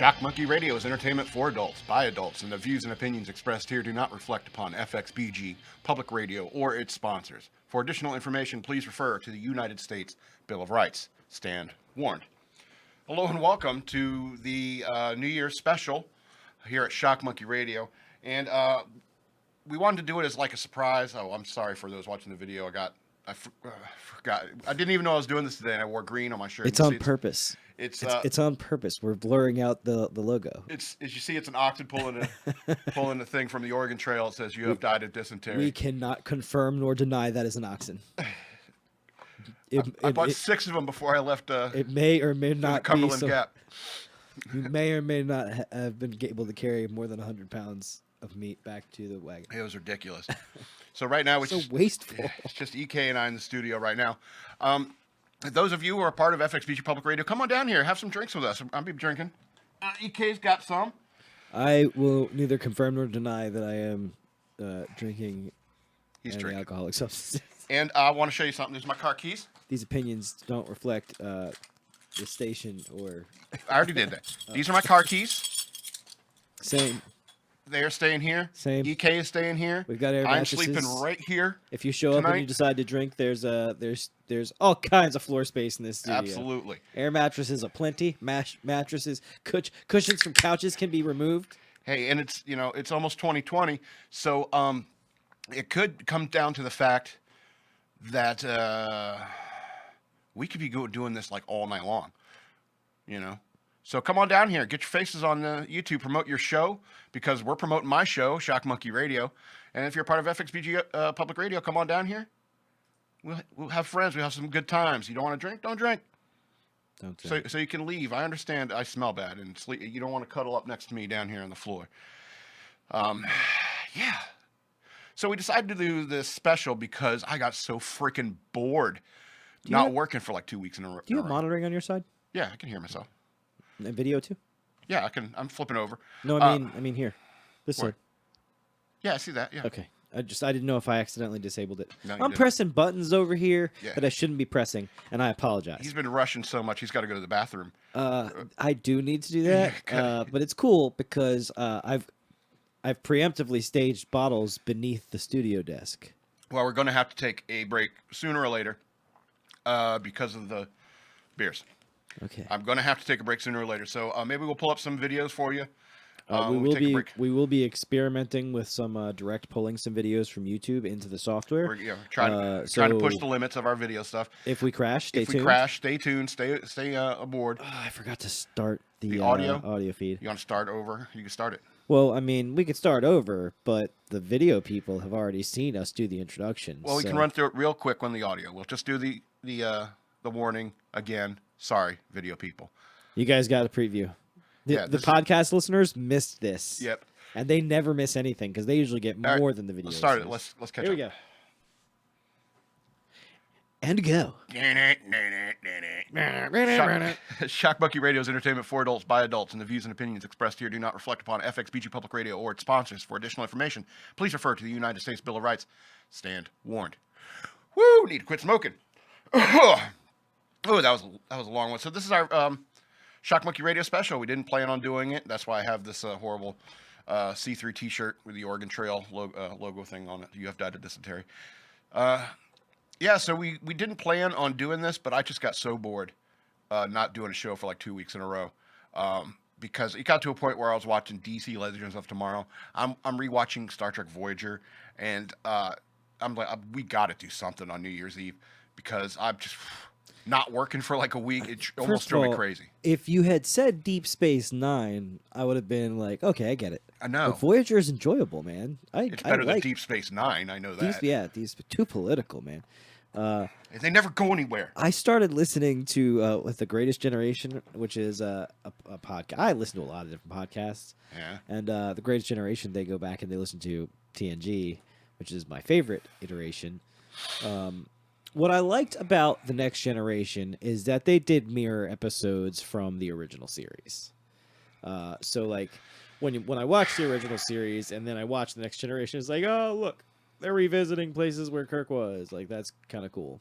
Shock Monkey Radio is entertainment for adults, by adults, and the views and opinions expressed here do not reflect upon FXBG, Public Radio, or its sponsors. For additional information, please refer to the United States Bill of Rights. Stand warned. Hello and welcome to the New Year's special here at Shock Monkey Radio. And we wanted to do it as like a surprise. Oh, I'm sorry for those watching the video. I forgot. I didn't even know I was doing this today, and I wore green on my shirt. It's on purpose. It's on purpose. We're blurring out the logo. As you see, it's an oxen pulling a thing from the Oregon Trail. It says, "You have died of dysentery." We cannot confirm nor deny that is an oxen. I bought 6 of them before I left. It may or may not the Cumberland Gap. You may or may not have been able to carry more than 100 pounds of meat back to the wagon. It was ridiculous. So right now, it's so wasteful. It's just EK and I in the studio right now. Those of you who are part of FXBG Public Radio, come on down here, have some drinks with us. I'll be drinking. EK's got some. I will neither confirm nor deny that I am drinking alcoholic substances. And I want to show you something. There's my car keys. These opinions don't reflect the station or... I already did that. These are my car keys. Same. They're staying here. Same. EK is staying here. We've got air mattresses. I'm sleeping right here. If you show up and you decide to drink, there's all kinds of floor space in this studio. Absolutely. Air mattresses aplenty. Mattresses, cushions from couches can be removed. Hey, and it's almost 2020, so it could come down to the fact that we could be doing this like all night long, So come on down here, get your faces on the YouTube, promote your show, because we're promoting my show, Shock Monkey Radio. And if you're part of FXBG Public Radio, come on down here. We'll have friends. We'll have some good times. You don't want to drink? Don't drink. Don't drink. So you can leave. I understand I smell bad and sleep. You don't want to cuddle up next to me down here on the floor. Yeah. So we decided to do this special because I got so freaking bored not working for like 2 weeks in a row. Do you have monitoring on your side? Yeah, I can hear myself. And video too? Yeah, I can. I'm flipping over. No, I mean here. This side. Yeah, I see that. Yeah. Okay. I didn't know if I accidentally disabled it. No, I'm pressing buttons over here that I shouldn't be pressing, and I apologize. He's been rushing so much, he's got to go to the bathroom. I do need to do that, but it's cool because I've preemptively staged bottles beneath the studio desk. Well, we're going to have to take a break sooner or later because of the beers. Okay. I'm going to have to take a break sooner or later, so maybe we'll pull up some videos for you. We will be experimenting with some direct pulling some videos from YouTube into the software. We're trying to push the limits of our video stuff. If we crash, stay tuned. Stay tuned. Stay aboard. Oh, I forgot to start the audio feed. You want to start over? You can start it. Well, I mean, we could start over, but the video people have already seen us do the introduction. Well, we can run through it real quick on the audio. We'll just do the warning again. Sorry, video people. You guys got a preview. The podcast listeners missed this. Yep. And they never miss anything because they usually get more than the video. Let's start it. Let's catch up. Here we go. And go. Shock Monkey Radio is entertainment for adults, by adults, and the views and opinions expressed here do not reflect upon FXBG Public Radio or its sponsors. For additional information, please refer to the United States Bill of Rights. Stand warned. Woo! Need to quit smoking. Oh, that was a long one. So this is our Shock Monkey Radio special. We didn't plan on doing it. That's why I have this horrible C3 T-shirt with the Oregon Trail logo thing on it. You have died of dysentery. Yeah, so we didn't plan on doing this, but I just got so bored not doing a show for like 2 weeks in a row because it got to a point where I was watching DC Legends of Tomorrow. I'm rewatching Star Trek Voyager, and I'm like, we got to do something on New Year's Eve because I'm just not working for like a week. It almost drove me crazy. If you had said Deep Space Nine, I would have been like, okay, I get it. I know. But Voyager is enjoyable, man. It's better than Deep Space Nine. I know that. These too political, man. They never go anywhere. I started listening to with The Greatest Generation, which is a podcast. I listen to a lot of different podcasts. Yeah. And The Greatest Generation, they go back and they listen to TNG, which is my favorite iteration. What I liked about The Next Generation is that they did mirror episodes from the original series. So like when I watched the original series and then I watched The Next Generation, it's like, oh look, they're revisiting places where Kirk was. Like that's kind of cool.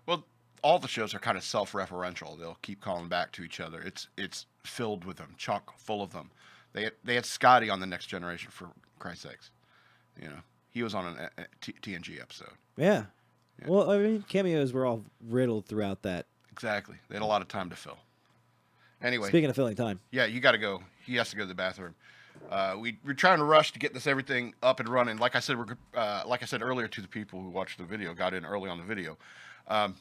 Well, all the shows are kind of self-referential. They'll keep calling back to each other. It's filled with them, chock full of them. They had Scotty on the Next Generation, for Christ's sakes. You know, he was on a TNG episode. Yeah. Yeah. Well, I mean, cameos were all riddled throughout that. Exactly. They had a lot of time to fill. Anyway, Speaking of filling time. yeah, you got to go. He has to go to the bathroom. We're trying to rush to get this everything up and running. Like I said, like I said earlier to the people who watched the video, got in early on the video. We're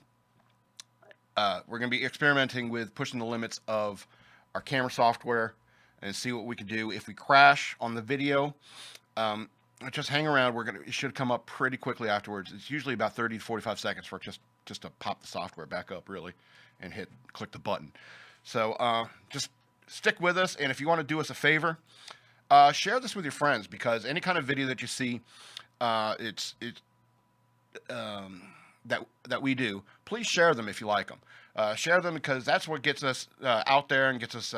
going to be experimenting with pushing the limits of our camera software and see what we can do. If we crash on the video, just hang around. It should come up pretty quickly afterwards. It's usually about 30 to 45 seconds for just to pop the software back up, really, and click the button. So just stick with us, and if you want to do us a favor, share this with your friends, because any kind of video that you see, that we do, please share them if you like them. Share them, because that's what gets us out there and gets us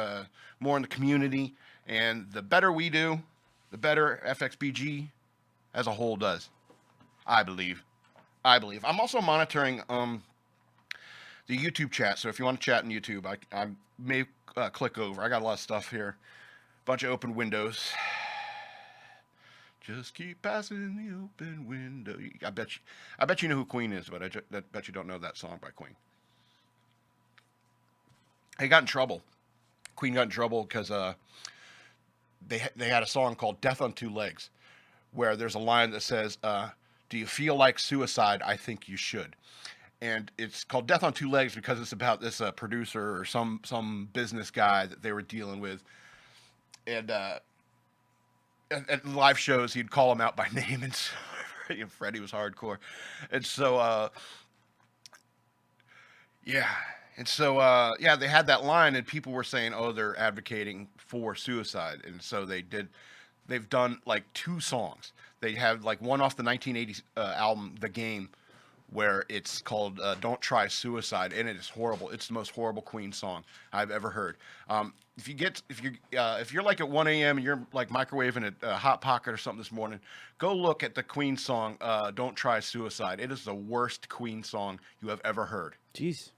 more in the community. And the better we do, the better FXBG as a whole does. I believe. I'm also monitoring the YouTube chat. So if you want to chat in YouTube, I may click over. I got a lot of stuff here. Bunch of open windows. Just keep passing the open window. I bet you know who Queen is, but I bet you don't know that song by Queen. They got in trouble. Queen got in trouble because they had a song called "Death on Two Legs," where there's a line that says, "Do you feel like suicide? I think you should." And it's called "Death on Two Legs" because it's about this producer or some business guy that they were dealing with, and at live shows he'd call him out by name, and so Freddie was hardcore, and so yeah. And so, they had that line, and people were saying, "Oh, they're advocating for suicide." And so they've done like 2 songs. They have like one off the 1980s album, The Game, where it's called "Don't Try Suicide," and it is horrible. It's the most horrible Queen song I've ever heard. If you're like at 1 a.m. and you're like microwaving a Hot Pocket or something this morning, go look at the Queen song "Don't Try Suicide." It is the worst Queen song you have ever heard. Jeez.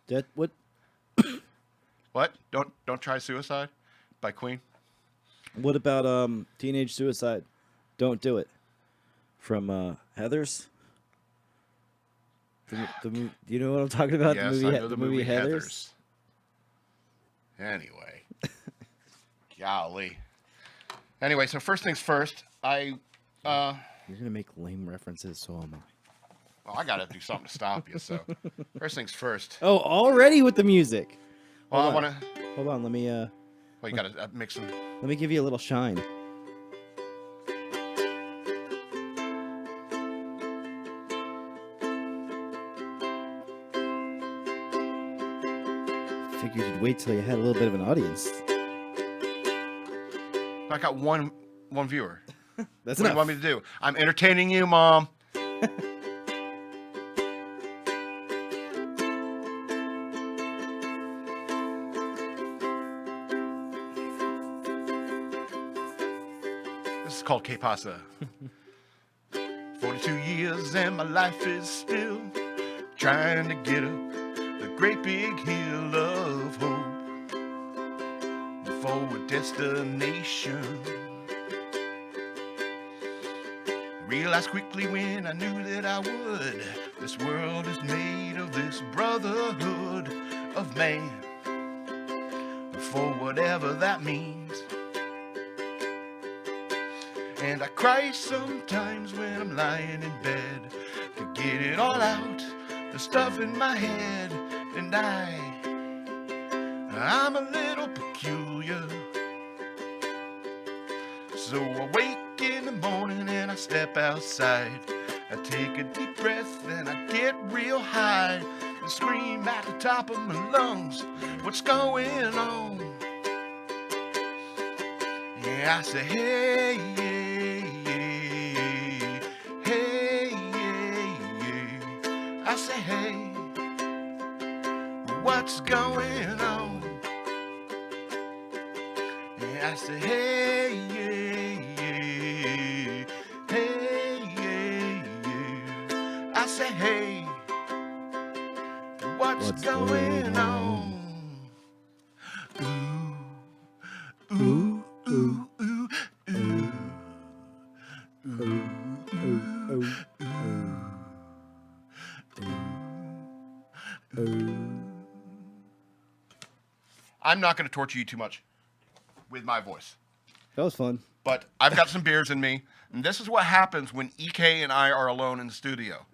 That what? What? Don't Try Suicide by Queen. What about Teenage Suicide? Don't Do It from Heathers. Do you know what I'm talking about? Yes, I know the movie Heathers. Anyway, golly. Anyway, so first things first, You're gonna make lame references, so am I. Well, I gotta do something to stop you. So first things first. Oh, already with the music. Well, Hold I on. want to. Hold on, let me Well, you gotta mix them. let me give you a little shine. Figured you'd wait till you had a little bit of an audience. I got one viewer. That's What do you enough. want me to do? I'm entertaining you, Mom. This is called Que Pasa. 42 years and my life is still trying to get up the great big hill of hope for a destination. Realized quickly when I knew that I would, this world is made of this brotherhood of man, for whatever that means. And I cry sometimes when I'm lying in bed to get it all out, the stuff in my head. And I'm a little peculiar. So I wake in the morning and I step outside. I take a deep breath and I get real high and scream at the top of my lungs, what's going on? Yeah, I say, hey, I say, hey, what's going on? Yeah, I say, hey, I say, hey, What's going on? Ooh, ooh, ooh, ooh, ooh. I'm not going to torture you too much with my voice, That was fun. but I've got some beers in me, and this is what happens when EK and I are alone in the studio.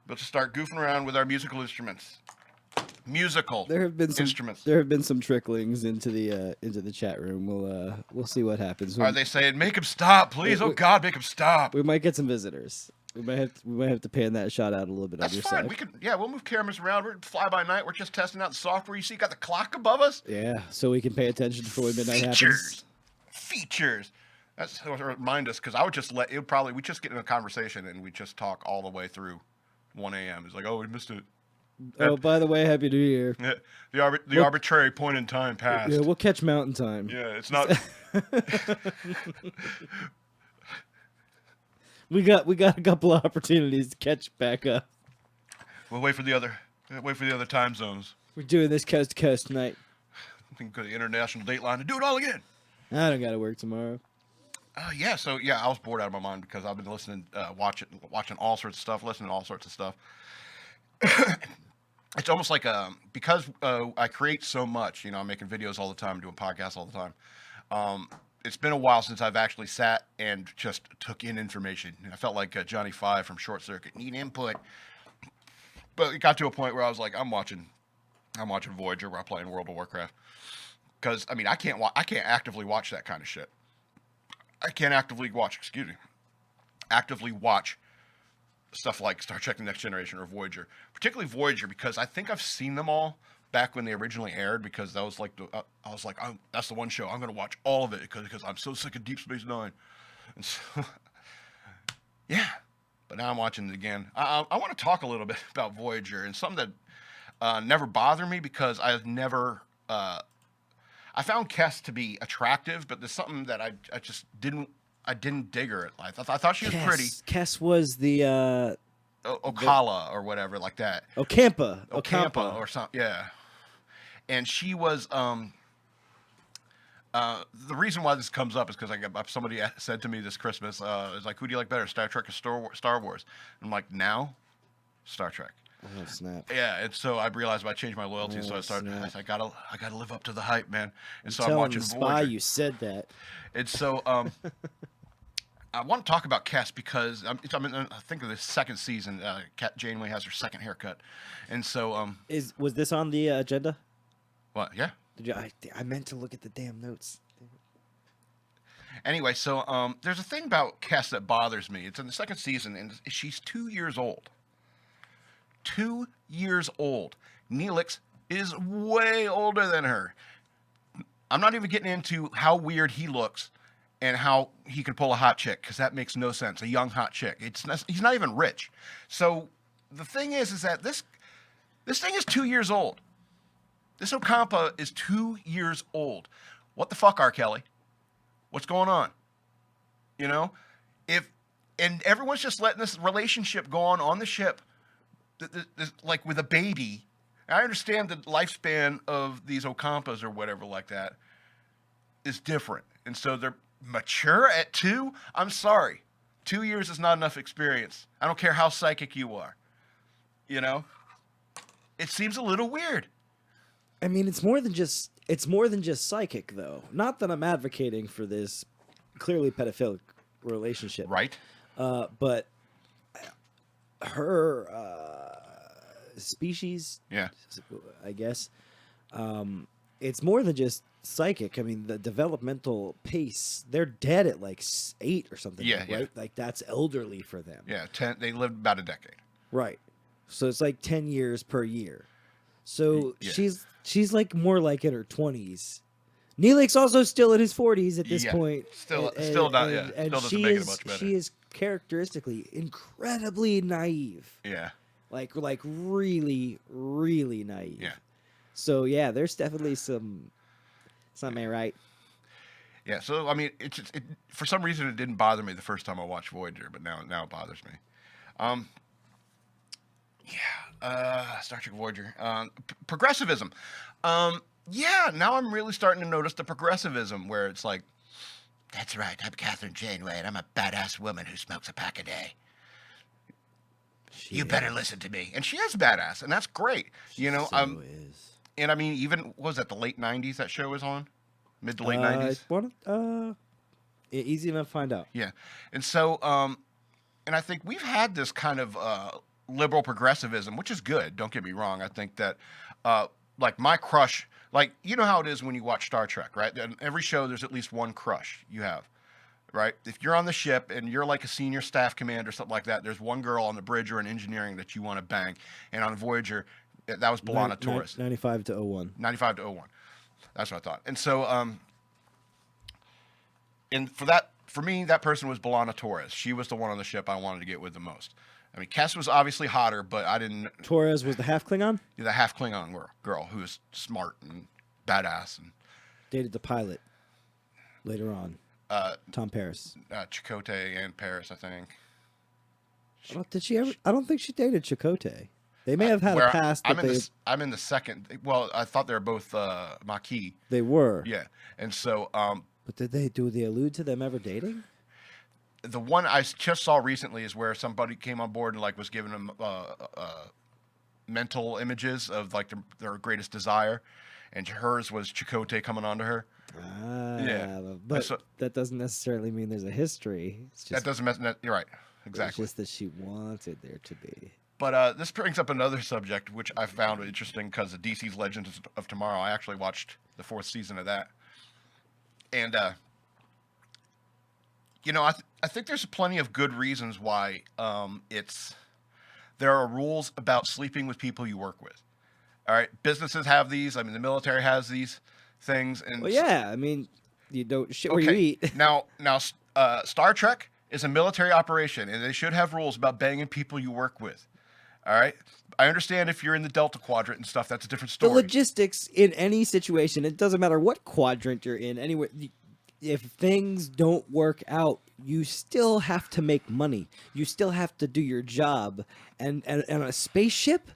We'll just start goofing around with our musical instruments. There have been some instruments. There have been some tricklings into the chat room. We'll see what happens. Are they saying, make him stop, please? Oh, God, make him stop. We might get some visitors. We might have to pan that shot out a little bit That's on your fine. side. We'll move cameras around. We're fly by night. We're just testing out the software. You see, got the clock above us. Yeah, so we can pay attention before midnight happens. Features. That's to remind us, because I would just we just get in a conversation and we just talk all the way through 1 a.m. It's like, oh, we missed it. Oh, by the way, Happy New Year. Yeah, the arbitrary point in time passed. Yeah, we'll catch Mountain Time. Yeah, it's not. We got a couple of opportunities to catch back up. We'll wait for the other time zones. We're doing this coast to coast tonight. I think go to the international dateline and do it all again. I don't got to work tomorrow. So I was bored out of my mind because I've been listening, watching all sorts of stuff, listening to all sorts of stuff. It's almost like because I create so much, I'm making videos all the time, doing podcasts all the time. It's been a while since I've actually sat and just took in information. I felt like Johnny Five from Short Circuit, need input. But it got to a point where I was like, I'm watching Voyager while playing World of Warcraft. Because I can't actively watch that kind of shit. I can't actively watch stuff like Star Trek: The Next Generation or Voyager, particularly Voyager, because I think I've seen them all back when they originally aired. Because that was like that's the one show I'm going to watch all of it because I'm so sick of Deep Space Nine. And so, yeah, but now I'm watching it again. I want to talk a little bit about Voyager and something that never bothered me because I've never. I found Kes to be attractive, but there's something that I just didn't dig her. I thought she was pretty. Kes was the Ocala or whatever like that. Ocampa or something. Yeah, and she was. The reason why this comes up is because somebody said to me this Christmas, "Is like, who do you like better, Star Trek or Star Wars?" I'm like, now, Star Trek. Oh snap! Yeah, and so I realized I changed my loyalty, so I started. I gotta live up to the hype, man. And so I'm watching Spy Voyager. you said that. And so I want to talk about Kes because I think of the second season. Janeway has her second haircut, and so Was this on the agenda? what? Yeah. Did you? I meant to look at the damn notes. Anyway, so there's a thing about Kes that bothers me. It's in the second season, and she's 2 years old. 2 years old. Neelix is way older than her. I'm not even getting into how weird he looks and how he can pull a hot chick, because that makes no sense. A young hot chick. He's not even rich. So the thing is that this thing is 2 years old. This Ocampa is 2 years old. What the fuck, R. Kelly? What's going on? And everyone's just letting this relationship go on the ship. Like with a baby. I understand the lifespan of these Ocampas or whatever like that is different. And so they're mature at 2. I'm sorry. 2 years is not enough experience. I don't care how psychic you are. It seems a little weird. I mean, it's more than just psychic, though. Not that I'm advocating for this clearly pedophilic relationship, Right? But her species, Yeah. I guess, it's more than just psychic. I mean, the developmental pace, they're dead at like 8 or something, Yeah, right? yeah. Like that's elderly for them. Yeah, 10. They lived about a decade. Right. So it's like 10 years per year. So Yeah. she's like more like in her 20s. Neelix also still in his 40s at this Yeah. point. Still not. And Still doesn't she make it is much better. she is characteristically incredibly naive. Yeah. Like really, really naive. Yeah. So yeah, there's definitely something ain't right. Yeah. So it for some reason it didn't bother me the first time I watched Voyager, but now it bothers me. Star Trek Voyager. Progressivism. Yeah, now I'm really starting to notice the progressivism where it's like, that's right, I'm Catherine Janeway, and I'm a badass woman who smokes a pack a day. You better listen to me. And she is badass, and that's great. You know, is. and I mean, even, what was that, the late 90s that show was on? Mid to late 90s? Easy enough to find out. Yeah. And so, and I think we've had this kind of liberal progressivism, which is good. Don't get me wrong. I think that, like, my crush, like, you know how it is when you watch Star Trek, right? In every show, there's at least one crush you have, right? If you're on the ship and you're like a senior staff commander or something like that, there's one girl on the bridge or in engineering that you want to bang. And on Voyager, that was B'Elanna Torres. 95 to 01. 95 to 01. That's what I thought. And so, and for me, that person was B'Elanna Torres. She was the one on the ship I wanted to get with the most. I mean, Kes was obviously hotter, but I didn't. Torres was the half Klingon? The half Klingon girl who was smart and badass and dated the pilot later on. Tom Paris. Chakotay and Paris, I think. Did she ever? I don't think she dated Chakotay. They may have had a past. I'm in the second. Well, I thought they were both Maquis. They were. Yeah, and so. But did they allude to them ever dating? The one I just saw recently is where somebody came on board and like was giving them mental images of like their greatest desire, and hers was Chakotay coming onto her. Yeah, but that doesn't necessarily mean there's a history. It's just, that doesn't. You're right. Exactly. It's just that she wanted there to be. But this brings up another subject which I found interesting because of DC's Legends of Tomorrow. I actually watched the 4th season of that, and you know, I think there's plenty of good reasons why there are rules about sleeping with people you work with. All right, businesses have these. I mean, the military has these things. And well, yeah, I mean, you don't shit where you eat. now, Star Trek is a military operation, and they should have rules about banging people you work with. All right, I understand if you're in the Delta Quadrant and stuff, that's a different story. The logistics in any situation, it doesn't matter what quadrant you're in, anywhere. If things don't work out, you still have to make money. You still have to do your job. And on a spaceship,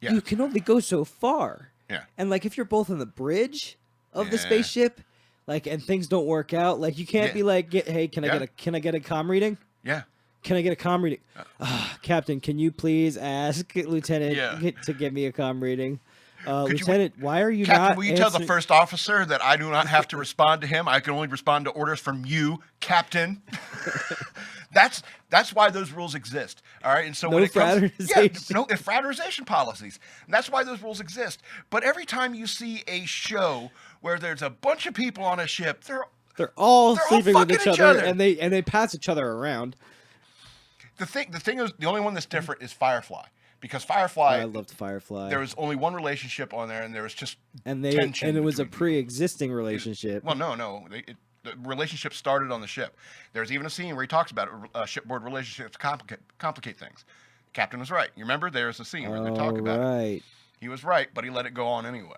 you can only go so far. Yeah. And like if you're both on the bridge of the spaceship, like and things don't work out, like you can't be like, hey, can I get a comm reading? Yeah. Can I get a comm reading? Captain, can you please ask Lieutenant to give me a comm reading? Lieutenant, why are you Captain, not will you tell the first officer that I do not have to respond to him? I can only respond to orders from you, Captain. That's why those rules exist. All right, and so when it comes, fraternization policies. And that's why those rules exist. But every time you see a show where there's a bunch of people on a ship, they're all sleeping with each other, and they pass each other around. The thing is, the only one that's different is Firefly. Because Firefly, I loved Firefly. There was only one relationship on there, and there was just tension. And it was a pre-existing relationship. No. The relationship started on the ship. There's even a scene where he talks about shipboard relationships complicate things. Captain was right. You remember? There's a scene where they talk about it. He was right, but he let it go on anyway.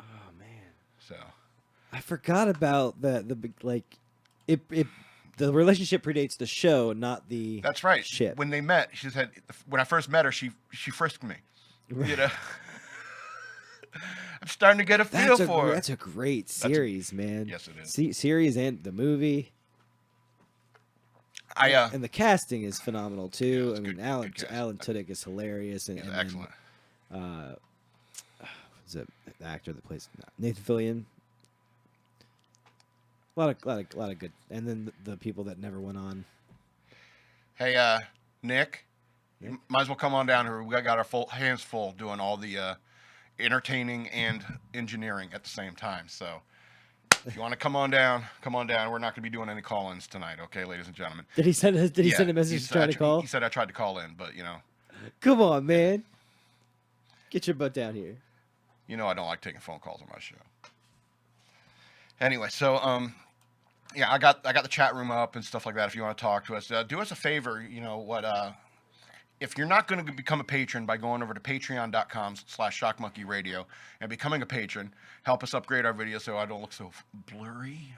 Oh man. So I forgot about that. The relationship predates the show, not the That's right. ship. When they met, she said, when I first met her, she frisked me. Right. You know? I'm starting to get a feel for her. That's a great series, man. Yes, it is. Series and the movie. And the casting is phenomenal too. Yeah, I mean, Alan Tudyk is hilarious, and excellent. What's the actor that plays Nathan Fillion? A lot of good, and then the people that never went on. Hey, Nick, you might as well come on down here. We got our hands full doing all the entertaining and engineering at the same time. So, if you want to come on down. We're not going to be doing any call-ins tonight, okay, ladies and gentlemen. Did he send a message to try to call? He said I tried to call in, but you know. Come on, man. Get your butt down here. You know I don't like taking phone calls on my show. Anyway, so yeah, I got the chat room up and stuff like that. If you want to talk to us, do us a favor. You know what? If you're not going to become a patron by going over to patreon.com/shockmonkeyradio and becoming a patron, help us upgrade our videos so I don't look so blurry.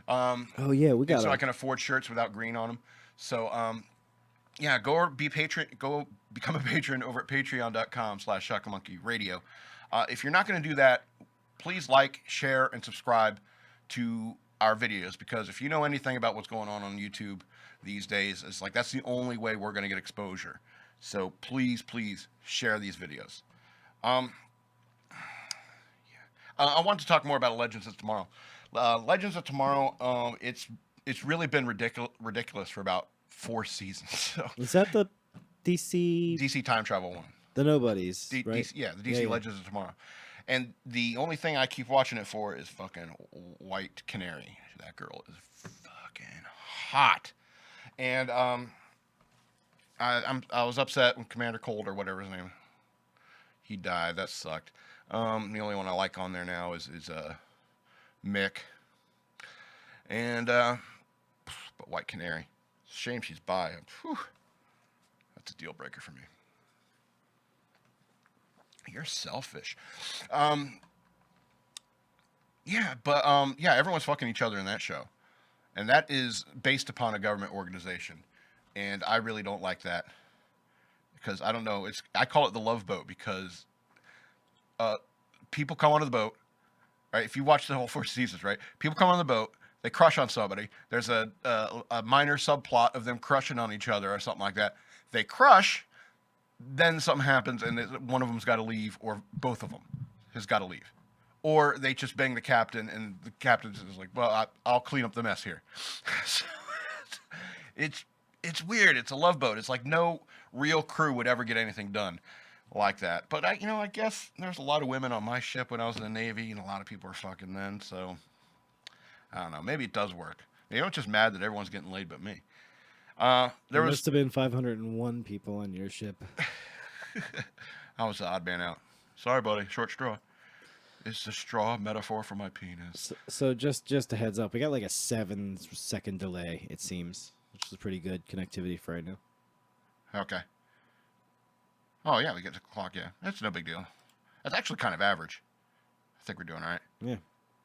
Oh yeah, we got. So I can afford shirts without green on them. So yeah, go be patron. Go become a patron over at patreon.com/shotgunmonkeyradio. If you're not going to do that, please like, share, and subscribe to our videos, because if you know anything about what's going on YouTube these days, it's like that's the only way we're going to get exposure. So please, please share these videos. I want to talk more about Legends of Tomorrow. Legends of Tomorrow, it's really been ridiculous for about 4 seasons. So Is that the DC, DC time travel one. the Nobodies, right? DC, yeah, the DC Yeah, yeah. Legends of Tomorrow. And the only thing I keep watching it for is fucking White Canary. That girl is fucking hot. And I was upset when Commander Cold, or whatever his name, he died. That sucked. The only one I like on there now is Mick. And but White Canary. Shame she's by. Whew. That's a deal breaker for me. You're selfish. Yeah, but yeah, everyone's fucking each other in that show. And that is based upon a government organization. And I really don't like that. Because I don't know, I call it the love boat, because people come onto the boat, right? If you watch the whole 4 seasons, right? People come on the boat, they crush on somebody. There's a minor subplot of them crushing on each other or something like that. They crush, then something happens, and one of them's got to leave, or both of them has got to leave. Or they just bang the captain, and the captain is like, well, I'll clean up the mess here. So, it's weird. It's a love boat. It's like no real crew would ever get anything done like that. But I guess there's a lot of women on my ship when I was in the Navy, and a lot of people were fucking then. So I don't know. Maybe it does work. Maybe I'm just mad that everyone's getting laid but me. There must have been 501 people on your ship. I was the odd man out. Sorry, buddy. Short straw. It's a straw metaphor for my penis. So just a heads up, we got like a 7-second delay, it seems, which is pretty good connectivity for right now. Okay. Oh, yeah, we get the clock, yeah. That's no big deal. That's actually kind of average. I think we're doing all right. Yeah.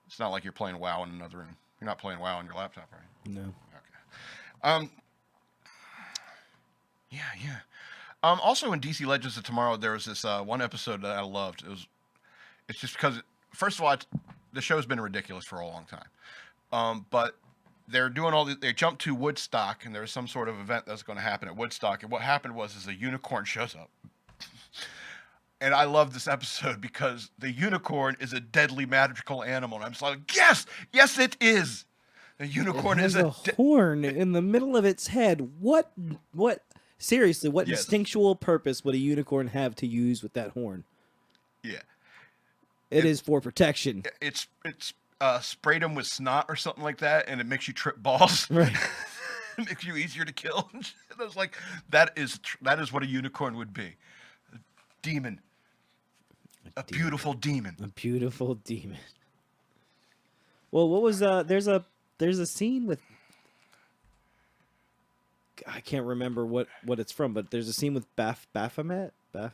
It's not like you're playing WoW in another room. You're not playing WoW on your laptop, right? No. Okay. Yeah. Also in DC Legends of Tomorrow, there was this one episode that I loved. It's just because, first of all, the show's been ridiculous for a long time. But they're doing they jumped to Woodstock, and there was some sort of event that's going to happen at Woodstock. And what happened was a unicorn shows up. And I love this episode because the unicorn is a deadly magical animal. And I'm just like, yes, it is. The unicorn has is a horn in the middle of its head. What? Seriously, what Yes. instinctual purpose would a unicorn have to use with that horn? Yeah. It is for protection. It's sprayed them with snot or something like that, and it makes you trip balls. Right. It makes you easier to kill. And I was like, that is what a unicorn would be. A demon. A beautiful demon. A beautiful demon. Well, what was there's a scene with, I can't remember what it's from, but there's a scene with Baphomet or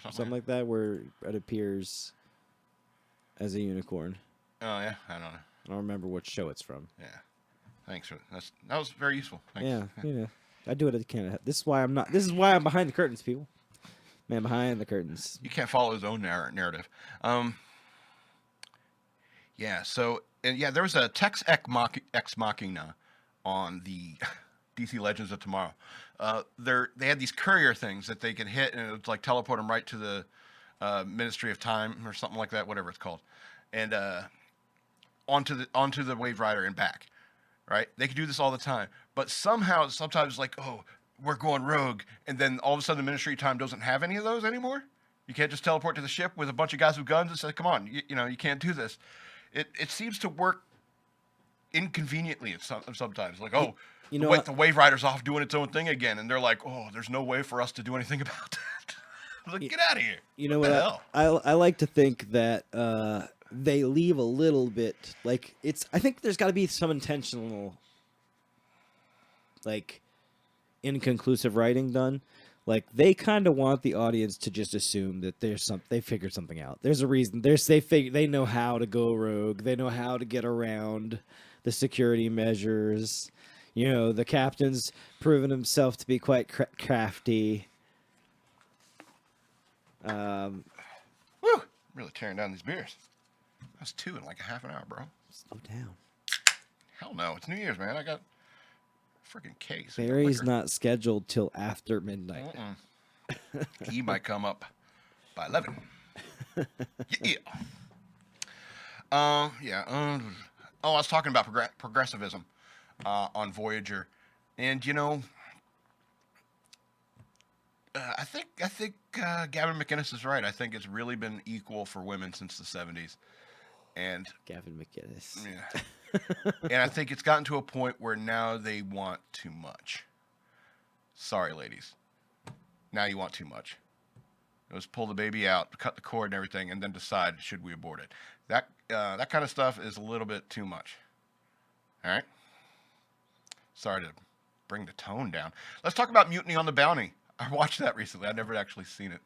something like that, where it appears as a unicorn. Oh yeah, I don't know. I don't remember what show it's from. Yeah, thanks for that was very useful. Thanks. Yeah, I do what I can. This is why I'm behind the curtains, people. Man behind the curtains. You can't follow his own narrative. Yeah. So there was a Tex Ex Machina on the DC Legends of Tomorrow. They had these courier things that they could hit, and it would like teleport them right to the Ministry of Time or something like that, whatever it's called, and onto the Wave Rider and back. Right? They could do this all the time, but sometimes like, oh, we're going rogue, and then all of a sudden the Ministry of Time doesn't have any of those anymore. You can't just teleport to the ship with a bunch of guys with guns and say, "Come on, you can't do this." It seems to work inconveniently sometimes. Like, oh, the Wave Rider's off doing its own thing again, and they're like, "Oh, there's no way for us to do anything about that." I was like, get out of here. You know what? I like to think that they leave a little bit like I think there's got to be some intentional, like, inconclusive writing done. Like, they kind of want the audience to just assume that they figured something out. There's a reason. They know how to go rogue. They know how to get around the security measures. You know, the captain's proven himself to be quite crafty. Woo! Really tearing down these beers. That's 2 in like a half an hour, bro. Slow down. Hell no. It's New Year's, man. I got a freaking case. Barry's not scheduled till after midnight. He might come up by 11. Yeah. Yeah. I was talking about progressivism on Voyager, and you know, I think Gavin McInnes is right. I think it's really been equal for women since the 70s, and Gavin McInnes. yeah, and I think it's gotten to a point where now they want too much. Sorry, ladies. Now you want too much. It was pull the baby out, cut the cord and everything, and then decide should we abort it. That kind of stuff is a little bit too much. All right. Sorry to bring the tone down. Let's talk about Mutiny on the Bounty. I watched that recently. I've never actually seen it.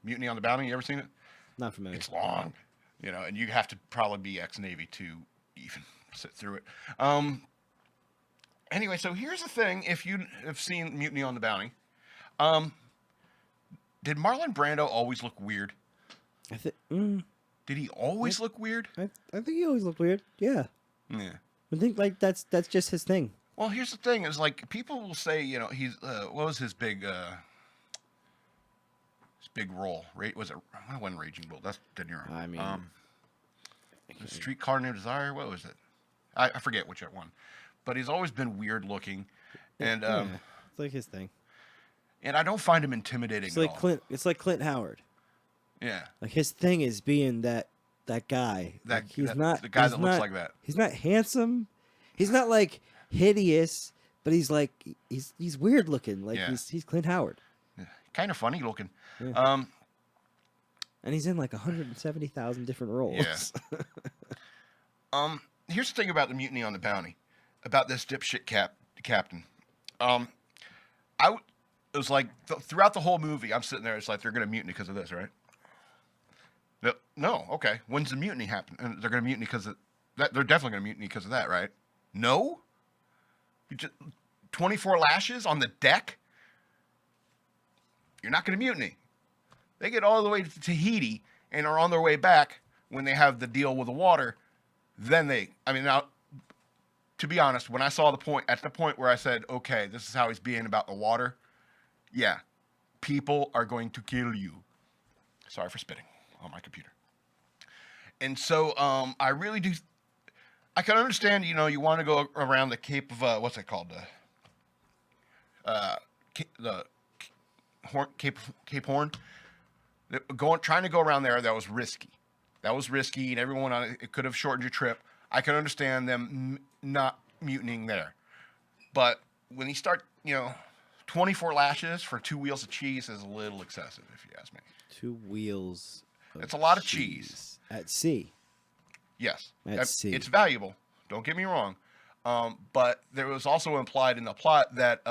Mutiny on the Bounty. You ever seen it? Not familiar. It's long, you know, and you have to probably be ex-Navy to even sit through it. Anyway, so here's the thing: if you have seen Mutiny on the Bounty, did Marlon Brando always look weird? I think. Did he always look weird? I think he always looked weird. Yeah. Yeah. I think like that's just his thing. Well, here's the thing: is like people will say, you know, he's what was his big role? Was it? I wasn't Raging Bull. That's De Niro. I mean, Streetcar Named Desire. What was it? I forget which one, but he's always been weird looking, and yeah, it's like his thing. And I don't find him intimidating. It's like at all. Clint. It's like Clint Howard. Yeah. Like his thing is being that guy. Like he's not the guy he's that not, looks like that. He's not handsome. He's not like hideous, but he's like he's weird looking. Like Yeah. he's Clint Howard. Yeah. Kind of funny looking. Yeah. And he's in like 170,000 different roles. Yeah. Here's the thing about the Mutiny on the Bounty, about this dipshit captain. It was like throughout the whole movie, I'm sitting there. It's like they're going to mutiny because of this, right? No, okay. When's the mutiny happen? And they're going to mutiny because of that. They're definitely going to mutiny because of that, right? No. 24 lashes on the deck. You're not going to mutiny. They get all the way to Tahiti and are on their way back when they have the deal with the water. Then now, to be honest, when I saw the point where I said, okay, this is how he's being about the water. Yeah, people are going to kill you. Sorry for spitting on my computer. And so I really do. I can understand, you know, you want to go around the Cape of what's it called? Cape Horn. Trying to go around there, that was risky. And everyone on it could have shortened your trip. I can understand them not mutinying there. But when you start, you know, 24 lashes for 2 wheels of cheese is a little excessive, if you ask me. 2 wheels. It's a lot of cheese. At sea. Yes. At sea. It's valuable. Don't get me wrong. But there was also implied in the plot that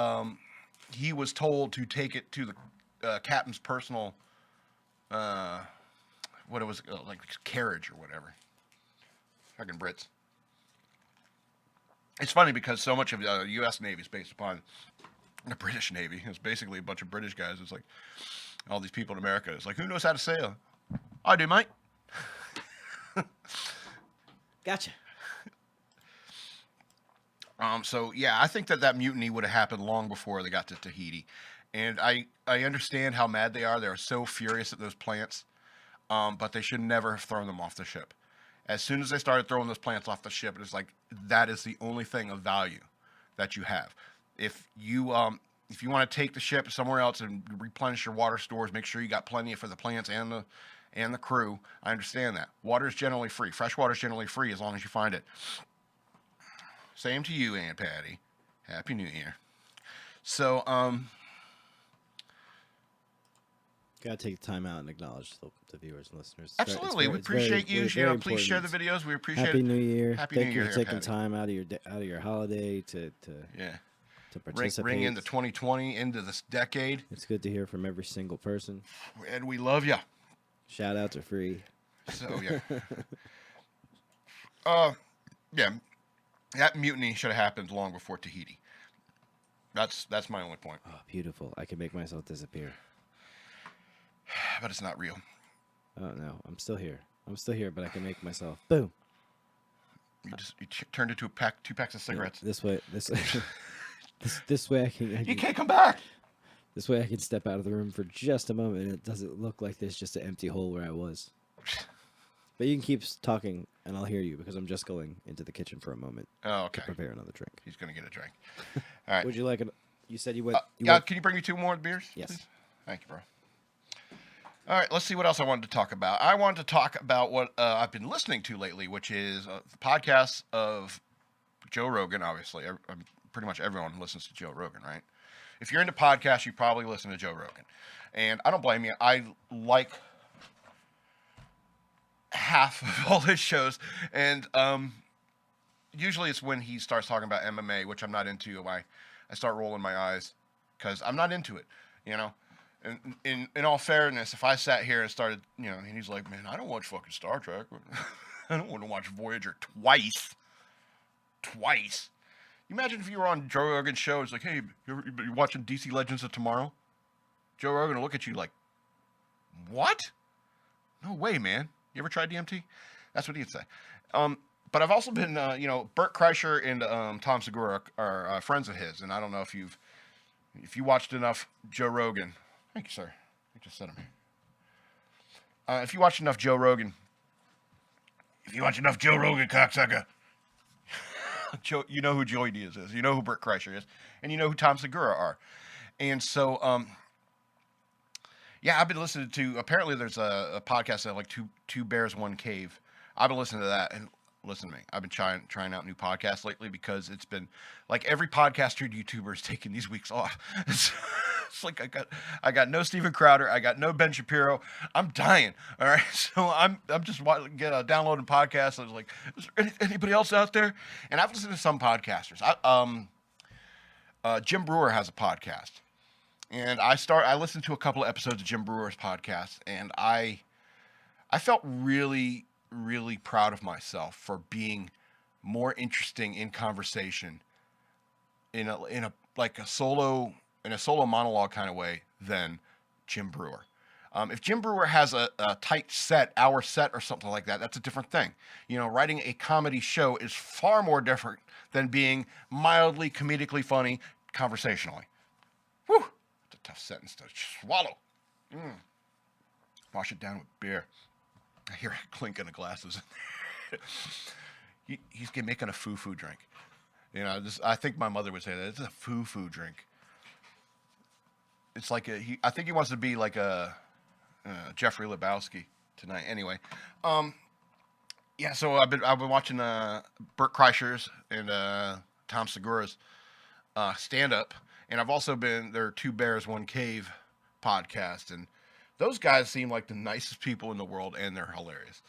he was told to take it to the captain's personal, what it was, like carriage or whatever. Fucking Brits. It's funny because so much of the U.S. Navy is based upon the British Navy. It's basically a bunch of British guys. It's like all these people in America. It's like, who knows how to sail? I do, mate. Gotcha. So yeah, I think that mutiny would have happened long before they got to Tahiti, and I understand how mad they are. They are so furious at those plants, but they should never have thrown them off the ship. As soon as they started throwing those plants off the ship, it was like that is the only thing of value that you have. If you want to take the ship somewhere else and replenish your water stores, make sure you got plenty for the plants and the crew. I understand that. Water is generally free. Fresh water is generally free as long as you find it. Same to you, Aunt Patty. Happy New Year. So, Gotta take the time out and acknowledge the viewers and listeners. Absolutely, we appreciate you. You know, please share the videos. We appreciate Happy it. New Year. Happy Thank New you Year, for taking Patty. time out of your holiday to participate. Ring into 2020, into this decade. It's good to hear from every single person. And we love you. Shout outs are free. So yeah. Yeah. That mutiny should have happened long before Tahiti. That's my only point. Oh, beautiful. I can make myself disappear. But it's not real. Oh no, I'm still here. I'm still here, but I can make myself boom. You turned into two packs of cigarettes. This way, this way I can. You can't come back. This way I can step out of the room for just a moment, and it doesn't look like there's just an empty hole where I was. But you can keep talking, and I'll hear you because I'm just going into the kitchen for a moment Oh, okay. to prepare another drink. He's gonna get a drink. All right. Would you like an? You said you went. Yeah. Can you bring me 2 more beers? Yes. Please? Thank you, bro. All right. Let's see what else I wanted to talk about. I wanted to talk about what I've been listening to lately, which is the podcasts of Joe Rogan. Obviously, pretty much everyone listens to Joe Rogan, right? If you're into podcasts, you probably listen to Joe Rogan, and I don't blame you. I like half of all his shows, and usually it's when he starts talking about MMA, which I'm not into. I start rolling my eyes because I'm not into it, you know. And in all fairness, if I sat here and started, you know, and he's like, man, I don't watch fucking Star Trek. I don't want to watch Voyager twice. Imagine if you were on Joe Rogan's show. It's like, hey, you're watching DC Legends of Tomorrow? Joe Rogan will look at you like, what? No way, man. You ever tried DMT? That's what he'd say. But I've also been, Bert Kreischer and Tom Segura are friends of his, and I don't know if you watched enough Joe Rogan. Thank you, sir. You just said him. If you watched enough Joe Rogan, cocksucker, Joe, you know who Joey Diaz is. You know who Bert Kreischer is, and you know who Tom Segura are. And so, yeah, I've been listening to. Apparently, there's a podcast that like two bears, one cave. I've been listening to that, and listen to me. I've been trying out new podcasts lately because it's been like every podcaster and YouTuber is taking these weeks off. It's like I got no Steven Crowder, I got no Ben Shapiro. I'm dying. All right, so I'm just downloading podcasts. I was like, is there anybody else out there? And I've listened to some podcasters. Jim Brewer has a podcast. And I listened to a couple of episodes of Jim Brewer's podcast, and I felt really, really proud of myself for being more interesting in conversation in a solo monologue kind of way than Jim Brewer. If Jim Brewer has a tight hour set or something like that, that's a different thing. You know, writing a comedy show is far more different than being mildly comedically funny conversationally. Whew. Tough sentence to swallow. Wash it down with beer. I hear a clinking of glasses. He's making a foo-foo drink. You know, I think my mother would say that. It's a foo-foo drink. It's like I think he wants to be like a Jeffrey Lebowski tonight. Anyway, yeah. So I've been watching Bert Kreischer's and Tom Segura's stand-up. And I've also there are Two Bears, One Cave podcast. And those guys seem like the nicest people in the world, and they're hilarious.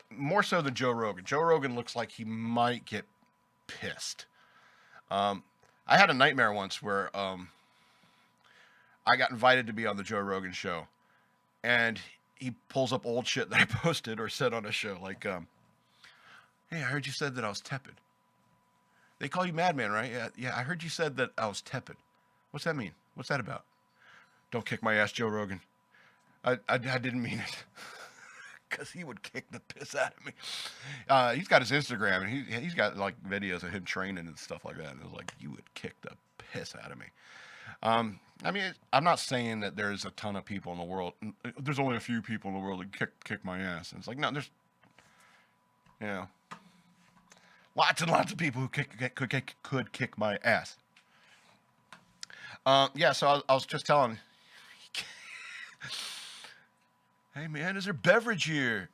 More so than Joe Rogan. Joe Rogan looks like he might get pissed. I had a nightmare once where I got invited to be on the Joe Rogan show. And he pulls up old shit that I posted or said on a show. Like, hey, I heard you said that I was tepid. They call you Madman, right? Yeah, I heard you said that I was tepid. What's that mean? What's that about? Don't kick my ass, Joe Rogan. I didn't mean it. Because he would kick the piss out of me. He's got his Instagram, and he's got, like, videos of him training and stuff like that. And it was like, you would kick the piss out of me. I mean, I'm not saying that there's a ton of people in the world. There's only a few people in the world that kick my ass. And it's like, no, there's, you know, lots and lots of people who could kick my ass. Yeah, so I was just telling, hey man, is there beverage here?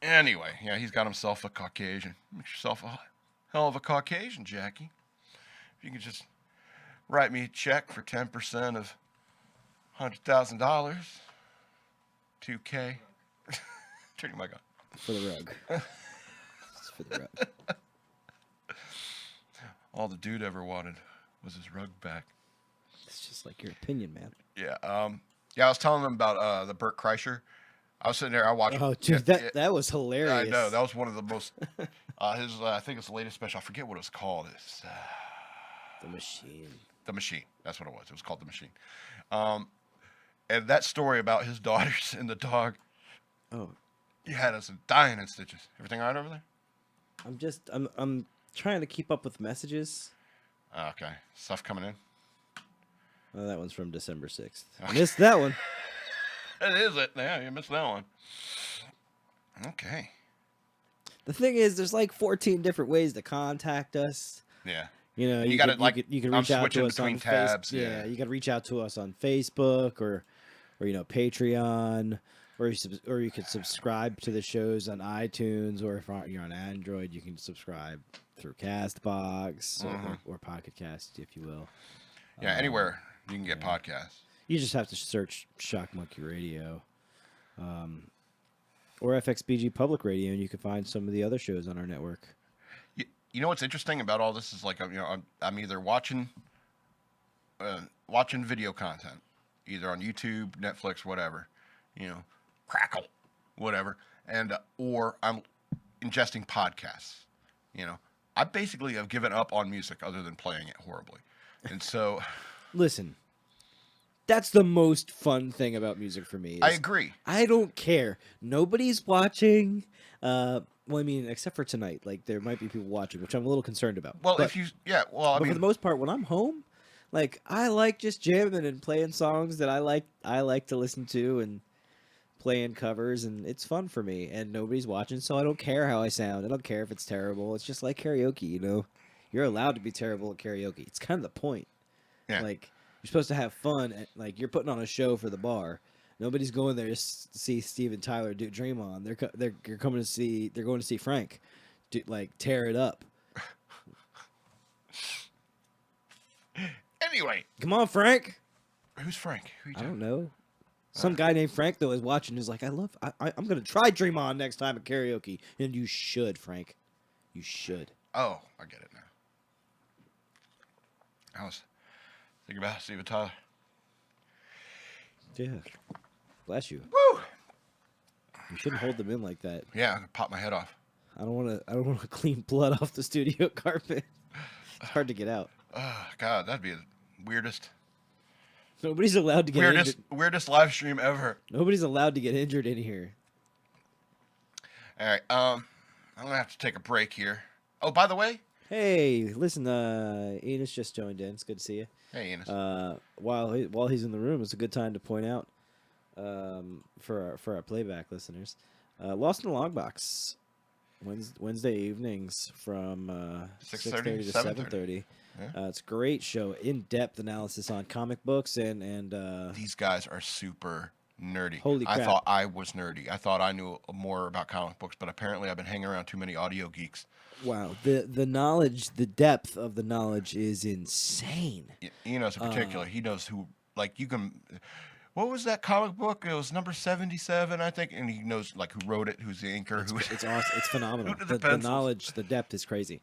Anyway, yeah, he's got himself a Caucasian. Make yourself a hell of a Caucasian, Jackie. If you could just write me a check for 10% of $100,000, $2K. Turn your mic on. For the rug. It's for the rug. All the dude ever wanted was his rug back. It's just like your opinion, man. Yeah. Yeah, I was telling them about the Bert Kreischer I was sitting there. I watched. Oh, dude, that was I hilarious. know that was one of the most. His I think it's the latest special. I forget what it was called. It's The Machine. The Machine. That's what it was. It was called The Machine. And that story about his daughters and the dog. Oh, He had us dying in stitches. Everything all right over there? I'm trying to keep up with messages. Okay. Stuff coming in. Oh, that one's from December 6th. I Okay. missed that one. That is it. Yeah, you missed that one. Okay. The thing is, there's like 14 different ways to contact us. Yeah. You know, You you gotta, can, like, you can I'm reach out switching to us between on tabs, Facebook. yeah. You can reach out to us on Facebook or Patreon, or you can subscribe to the shows on iTunes, or if you're on Android, you can subscribe through Castbox or Pocket Cast, if you will. Yeah, anywhere you can get podcasts. You just have to search Shock Monkey Radio, or FXBG Public Radio, and you can find some of the other shows on our network. You know what's interesting about all this is like, I'm either watching video content, either on YouTube, Netflix, whatever, Crackle, whatever, and or I'm ingesting podcasts. I basically have given up on music other than playing it horribly, and so Listen, that's the most fun thing about music for me. I agree. I don't care. Nobody's watching. Well, I mean, except for tonight. Like, there might be people watching, which I'm a little concerned about. Well, but, I but mean, for the most part, when I'm home, like, I like just jamming and playing songs that I like to listen to and playing covers, and it's fun for me. And nobody's watching, so I don't care how I sound. I don't care if it's terrible. It's just like karaoke, you know. You're allowed to be terrible at karaoke. It's kind of the point. Yeah. Like, you're supposed to have fun. Like, you're putting on a show for the bar. Nobody's going there to see Steven Tyler do Dream On. They're going to see Frank, tear it up. anyway, Come on, Frank. who's Frank? Who you I talking- don't know. Some guy named Frank though is watching. Who's like, I'm going to try Dream On next time at karaoke, and you should, Frank. You should. Oh, I get it now. I was thinking about Steven Tyler. Yeah. Bless you. Woo! You shouldn't hold them in like that. Yeah, I pop my head off. I don't want to clean blood off the studio carpet. It's hard to get out. Oh, God, that'd be the weirdest Nobody's allowed to get injured. weirdest live stream ever. Nobody's allowed to get injured in here. All right, I'm gonna have to take a break here. Oh, by the way, Hey, listen, Enos just joined in. It's good to see you. hey, Enos. While he's in the room, it's a good time to point out for our playback listeners, Lost in the Long Box, Wednesday evenings from 6:30 to 7:30. Yeah. It's a great show, in-depth analysis on comic books and These guys are super nerdy. Holy I crap. thought I was nerdy. I thought I knew more about comic books, but apparently I've been hanging around too many audio geeks. wow, the knowledge, the depth of the knowledge is insane. Enos in particular, he knows who. Like you can. What was that comic book? It was number 77, I think, and he knows like who wrote it, who's the inker, who. It's awesome. It's phenomenal. Who did the The pencils? knowledge, the depth is crazy.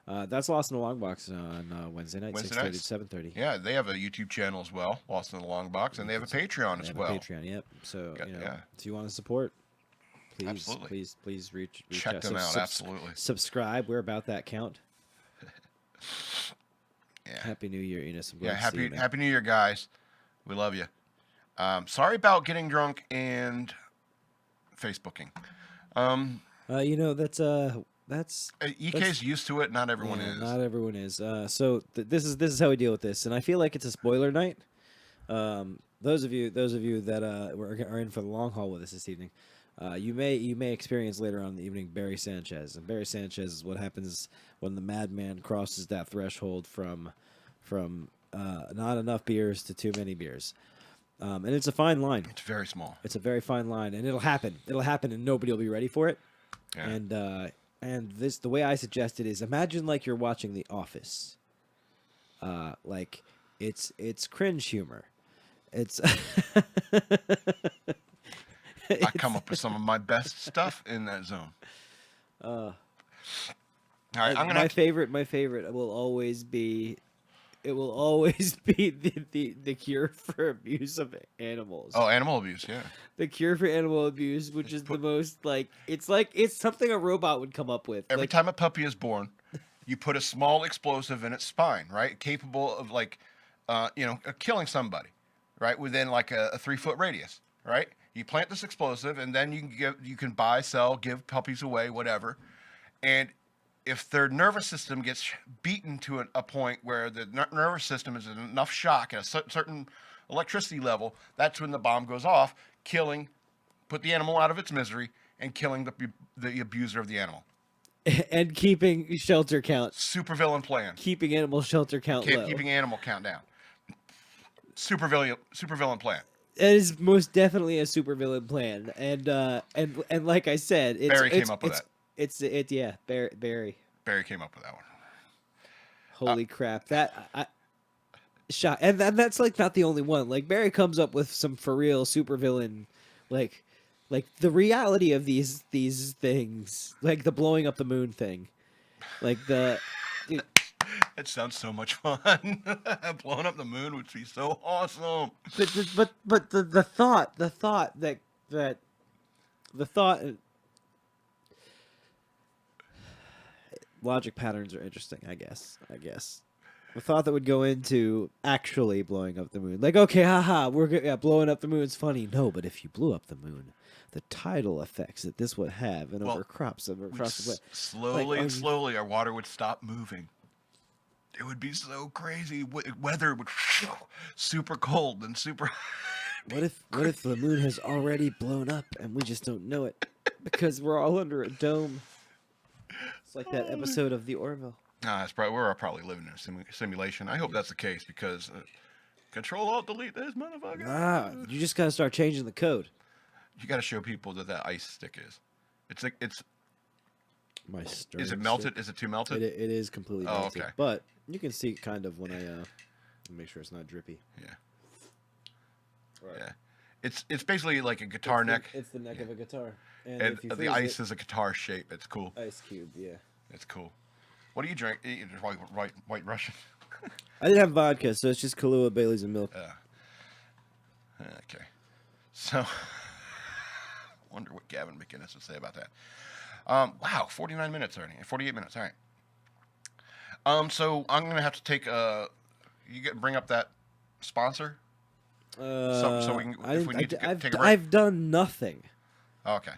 That's Lost in the Long Box on Wednesday night, Wednesday 6:30 nights? to 7:30. Yeah, they have a YouTube channel as well, Lost in the Long Box, and they have a Patreon They as have well. a Patreon, yep. So Yeah. if you want to support, please, Absolutely. please reach Check out. them out, absolutely. Subscribe. We're about that count. Yeah. Happy New Year, Enos. I'm glad Yeah, to see you, man. happy New Year, guys. We love you. Sorry about getting drunk and Facebooking. That's EK's used to it. Not everyone yeah, is. Not everyone is. So this is how we deal with this, and I feel like it's a spoiler night. Those of you that are in for the long haul with us this evening, you may experience later on in the evening Barry Sanchez, and Barry Sanchez is what happens when the madman crosses that threshold from not enough beers to too many beers, and it's a fine line. It's very small. It's a very fine line, and it'll happen. It'll happen, and nobody will be ready for it. Yeah. And this, the way I suggest it is, imagine like you're watching The Office. Like it's cringe humor. It's I come up with some of my best stuff in that zone. All right, I'm gonna. my favorite will always be it will always be the cure for abuse of animals. Oh, animal abuse, yeah. The cure for animal abuse, which is the most it's something a robot would come up with. Every time a puppy is born, you put a small explosive in its spine, right? Capable of killing somebody, right? Within like a 3-foot radius, right? You plant this explosive, and then you can buy, sell, give puppies away, whatever. And if their nervous system gets beaten to a point where the nervous system is in enough shock at a certain electricity level, that's when the bomb goes off, put the animal out of its misery, and killing the abuser of the animal. And keeping shelter count. Supervillain plan. Keeping animal shelter count low. Keeping animal count down. Supervillain plan. It is most definitely a supervillain plan, and like I said, Barry came up with that. Barry. Barry came up with that one. Holy crap! Shot, and that's like not the only one. Like Barry comes up with some for real supervillain, like the reality of these things, like the blowing up the moon thing, like the. Dude, it sounds so much fun. Blowing up the moon would be so awesome. But the thought logic patterns are interesting, I guess. The thought that would go into actually blowing up the moon. Like, okay, haha, blowing up the moon's funny. No, but if you blew up the moon, the tidal effects that this would have and over crops across the way. Slowly our water would stop moving. It would be so crazy. Weather would super cold and super. What if the moon has already blown up and we just don't know it because we're all under a dome? It's like that episode of The Orville. Nah, we're probably living in a simulation. I hope that's the case because Control Alt Delete this motherfucker. You just gotta start changing the code. You gotta show people that ice stick is. It's. My stirring Is it melted? stick. Is it too melted? It is completely melted. Okay. But you can see kind of when I make sure it's not drippy. Yeah. Right. Yeah. It's basically like a guitar neck. It's the neck of a guitar. And if you the ice is a guitar shape. It's cool. Ice cube, yeah. It's cool. What do you drink? White Russian. I didn't have vodka, so it's just Kahlua, Bailey's, and milk. Okay. So, wonder what Gavin McInnes would say about that. Wow, 49 minutes already. 48 minutes. All right. So I'm gonna have to take bring up that sponsor. So we can if we need to take a break. I've done nothing. Okay.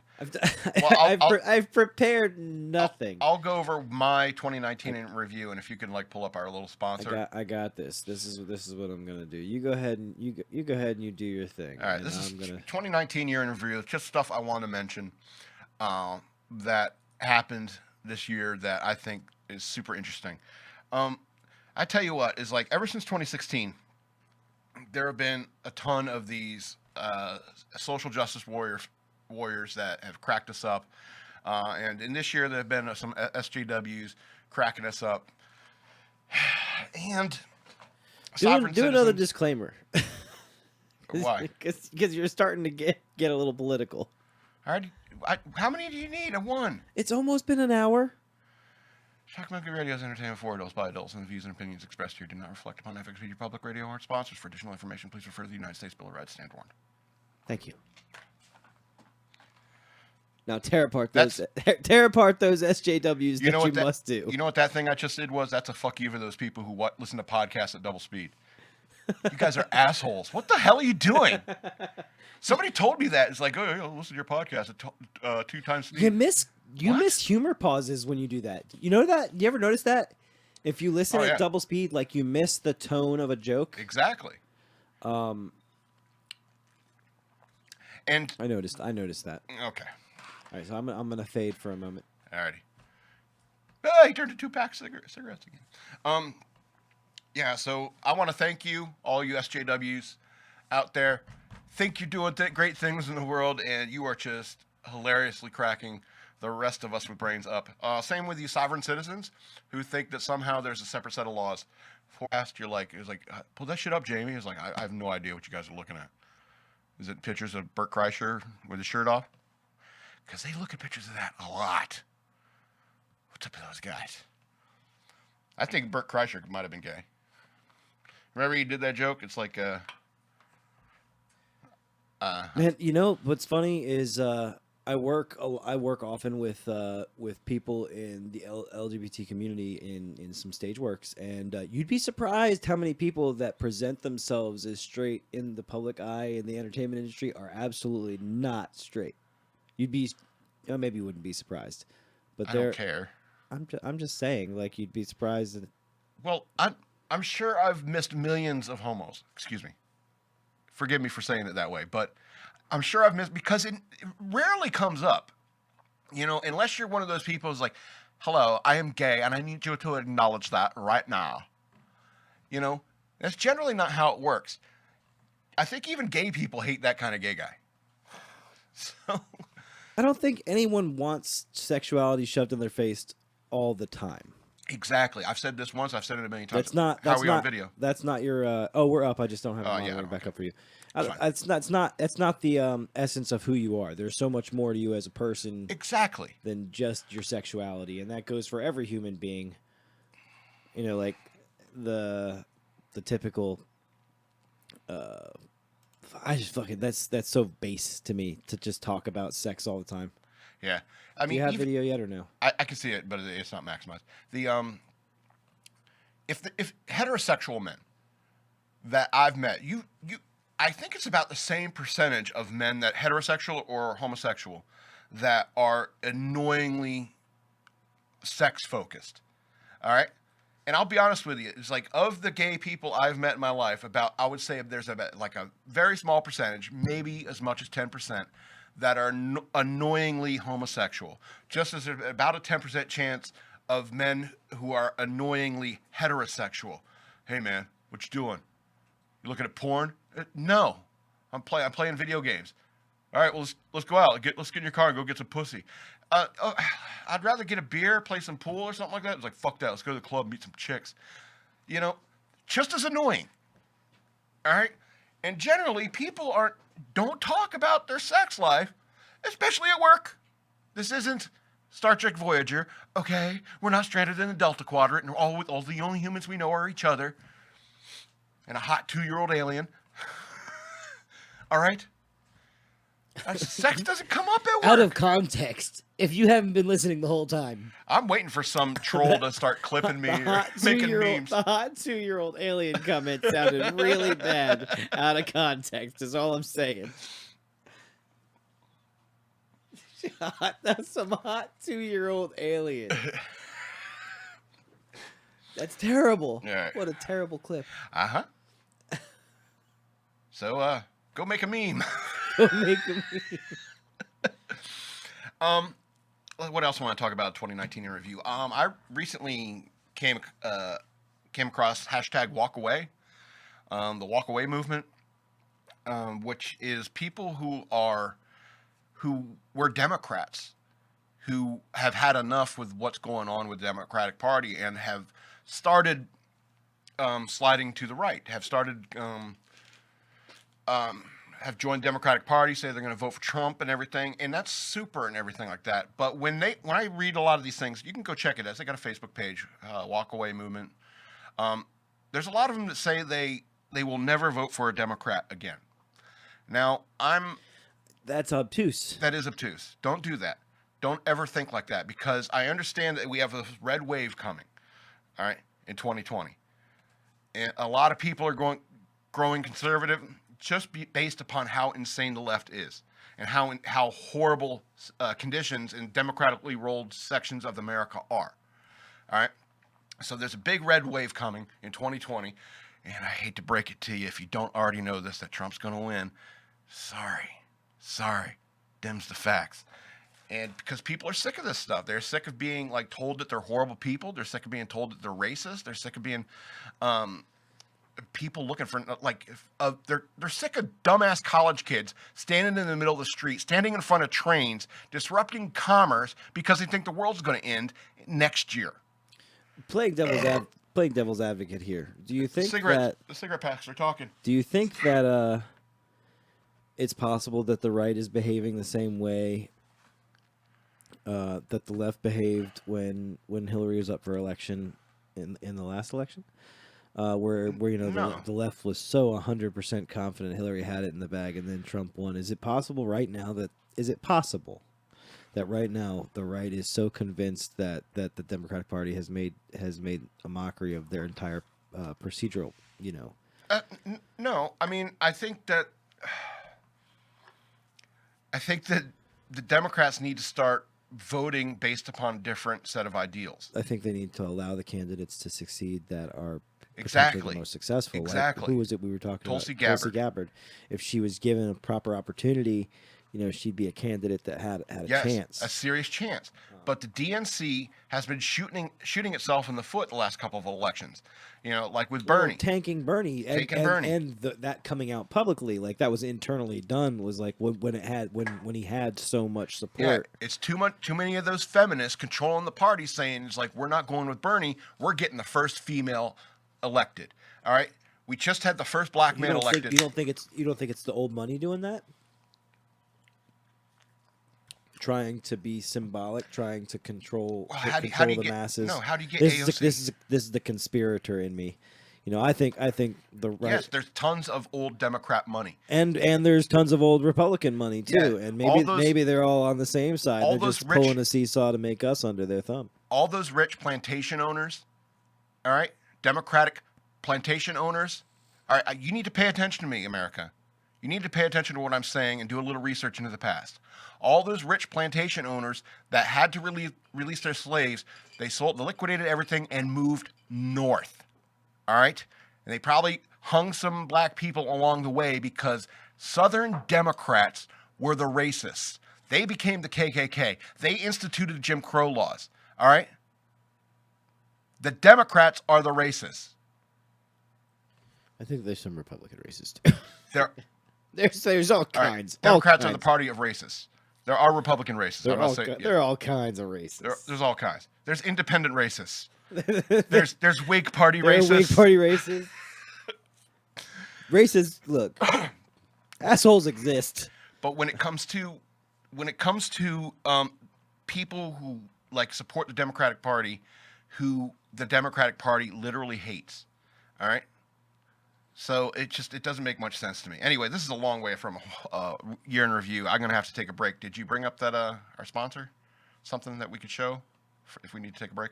I've prepared nothing. I'll go over my 2019 in review, and if you can pull up our little sponsor. I got this. This is what I'm gonna do. You go ahead and you go ahead and you do your thing. All right. This is 2019 year in review. It's just stuff I want to mention that happened this year that I think is super interesting. I tell you what is ever since 2016, there have been a ton of these social justice warriors that have cracked us up, and in this year there have been some SJWs cracking us up. And do another disclaimer. Why? Because you're starting to get a little political. How many do you need? One. It's almost been an hour. Shock Monkey Radio is entertainment for adults by adults, and the views and opinions expressed here do not reflect upon FXBG Public Radio or its sponsors. For additional information, please refer to the United States Bill of Rights. Stand warned. Thank you. Now tear apart those SJWs you must do. You know what that thing I just did was? That's a fuck you for those people who listen to podcasts at double speed. You guys are assholes. What the hell are you doing? Somebody told me that. It's like, oh, listen to your podcast at 2 times speed. You miss humor pauses when you do that. You know that? You ever notice that? If you listen at double speed, you miss the tone of a joke. Exactly. And I noticed that. Okay. All right, so I'm gonna fade for a moment. Alrighty. Oh, he turned to 2-pack cigarettes again. Yeah, so I want to thank you, all you SJWs out there. Think you're doing great things in the world, and you are just hilariously cracking the rest of us with brains up. Same with you sovereign citizens who think that somehow there's a separate set of laws. You're like, pull that shit up, Jamie. It's like, I have no idea what you guys are looking at. Is it pictures of Bert Kreischer with his shirt off? Because they look at pictures of that a lot. What's up with those guys? I think Bert Kreischer might have been gay. Remember you did that joke? It's like Man, you know what's funny is I work often with people in the LGBT community in some stage works, and you'd be surprised how many people that present themselves as straight in the public eye in the entertainment industry are absolutely not straight. You'd be, maybe you wouldn't be surprised, but I don't they're. care. I'm just saying, like you'd be surprised. Well, I'm sure I've missed millions of homos. Excuse me. Forgive me for saying it that way, but I'm sure I've missed because it rarely comes up. You know, unless you're one of those people who's like, "Hello, I am gay, and I need you to acknowledge that right now." You know, that's generally not how it works. I think even gay people hate that kind of gay guy. So I don't think anyone wants sexuality shoved in their face all the time. exactly, I've said this once. I've said it a million times. That's not. How That's are we not on video? That's not your. Oh, we're up. I just don't have Oh, a yeah, monitor back okay. up for you. It's fine. That's not. That's not the essence of who you are. There's so much more to you as a person Exactly. than just your sexuality, and that goes for every human being. You know, like the typical. I just fucking that's so base to me to just talk about sex all the time. Yeah. I Do mean, you have even, video yet or no? I can see it, but it's not maximized. The if heterosexual men that I've met, I think it's about the same percentage of men that heterosexual or homosexual that are annoyingly sex focused. All right. And I'll be honest with you, it's like of the gay people I've met in my life, I would say there's about like a very small percentage, maybe as much as 10%, that are annoyingly homosexual. Just as there's about a 10% chance of men who are annoyingly heterosexual. Hey man, what you doing? You looking at porn? No, I'm playing video games. All right, well let's go out. Let's get in your car and go get some pussy. I'd rather get a beer, play some pool or something like that. It's like fuck that. Let's go to the club and meet some chicks. You know, just as annoying. All right, and generally people don't talk about their sex life, especially at work. This isn't Star Trek Voyager. Okay, we're not stranded in the Delta Quadrant, and all the only humans we know are each other and a hot 2-year-old alien. All right. Sex doesn't come up at work. Out of context. If you haven't been listening the whole time, I'm waiting for some troll to start clipping me or making memes. The hot 2-year-old alien comment sounded really bad out of context. Is all I'm saying. That's some hot 2-year-old alien. That's terrible. Right. What a terrible clip. Uh-huh. So, go make a meme. Make them- What else I want to talk about 2019 in review? I recently came across hashtag walk away, the walk away movement, which is people who were Democrats, who have had enough with what's going on with the Democratic Party and have started sliding to the right, have started have joined Democratic Party, say they're going to vote for Trump and everything, and that's super and everything like that. But when I read a lot of these things, you can go check it out. They got a Facebook page, Walk Away Movement. There's a lot of them that say they will never vote for a Democrat again. Now, That's obtuse. that is obtuse. Don't do that. Don't ever think like that, because I understand that we have a red wave coming, all right, in 2020. And a lot of people are growing conservative just based upon how insane the left is and how horrible conditions in democratically rolled sections of America are. All right? So there's a big red wave coming in 2020, and I hate to break it to you if you don't already know this, that Trump's going to win. Sorry. Them's the facts. And because people are sick of this stuff. They're sick of being like told that they're horrible people. They're sick of being told that they're racist. They're sick of being people looking for they're sick of dumbass college kids standing in the middle of the street, standing in front of trains, disrupting commerce because they think the world's going to end next year. Playing devil's advocate here. Do you think The cigarette packs are talking. Do you think that it's possible that the right is behaving the same way that the left behaved when Hillary was up for election in the last election? where No. the left was so 100% confident Hillary had it in the bag, and then Trump won. Is it possible right now that right now the right is so convinced that the Democratic Party has made a mockery of their entire procedural, No, I mean, I think that the Democrats need to start voting based upon a different set of ideals. I think they need to allow the candidates to succeed that are potentially Exactly. the most successful. Exactly. Like, who was it we were talking Tulsi about? Tulsi Gabbard. Gabbard. If she was given a proper opportunity, she'd be a candidate that had a Yes, chance. a serious chance. But the DNC has been shooting itself in the foot the last couple of elections. Like with Bernie. Tanking Bernie, and that coming out publicly, like that was internally done, was like when he had so much support. Yeah, it's too many of those feminists controlling the party, saying it's like, we're not going with Bernie. We're getting the first female elected. All right, we just had the first black man elected. You don't think it's the old money doing that? Trying to be symbolic, trying to control the masses. No, how do you get this AOC? This is the conspirator in me. I think the right. Yes, there's tons of old Democrat money, and there's tons of old Republican money too, Yeah, and maybe they're all on the same side. all They're those just rich- pulling a seesaw to make us under their thumb. all those rich plantation owners, all right, Democratic plantation owners, all right, you need to pay attention to me, America. You need to pay attention to what I'm saying and do a little research into the past. All those rich plantation owners that had to release their slaves, they liquidated everything and moved north. All right? And they probably hung some black people along the way because Southern Democrats were the racists. They became the KKK. They instituted Jim Crow laws. All right? The Democrats are the racists. I think there's some Republican racists too. There's all kinds. Democrats are the party of racists. There are Republican racists. There are all kinds of racists. There's all kinds. There's independent racists. There's Whig Party racists. Whig Party racists. Racists, look, assholes exist. But when it comes to people who like support the Democratic Party, who the Democratic Party literally hates, all right. So it doesn't make much sense to me. Anyway, this is a long way from a year in review. I'm gonna have to take a break. Did you bring up that our sponsor, something that we could show if we need to take a break?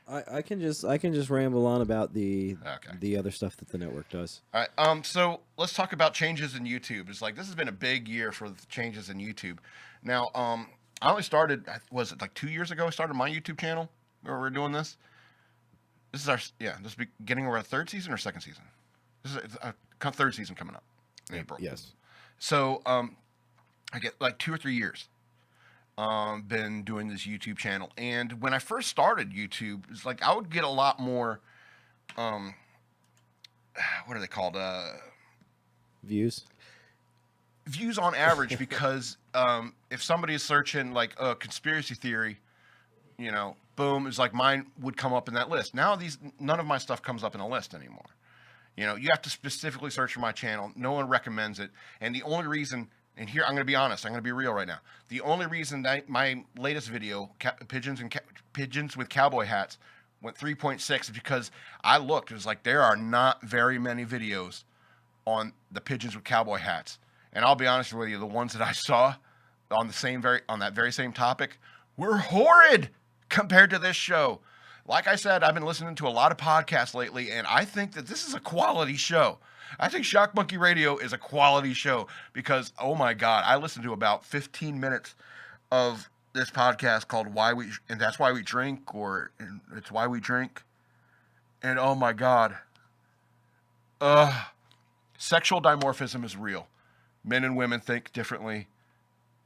I can just ramble on about the Okay. other stuff that the network does. All right. So let's talk about changes in YouTube. It's like this has been a big year for the changes in YouTube. Now, I only started. Was it like 2 years ago? I started my YouTube channel where we're doing this. This is this is beginning of our third season or second season. This is a third season coming up in April. Yes. So I get like 2 or 3 years. Been doing this YouTube channel, and when I first started YouTube, it's like I would get a lot more. What are they called? Views on average, because if somebody is searching like a conspiracy theory, boom, it's like mine would come up in that list. Now none of my stuff comes up in a list anymore. You have to specifically search for my channel. No one recommends it. And the only reason, and here I'm going to be honest, I'm going to be real right now. The only reason that my latest video, pigeons with cowboy hats, went 3.6 is because I looked. It was like there are not very many videos on the pigeons with cowboy hats. And I'll be honest with you, the ones that I saw on that very same topic were horrid compared to this show. Like I said, I've been listening to a lot of podcasts lately, and I think that this is a quality show. I think Shock Monkey Radio is a quality show because, oh my God, I listened to about 15 minutes of this podcast called and That's Why We Drink, or It's Why We Drink. And oh my God, sexual dimorphism is real. Men and women think differently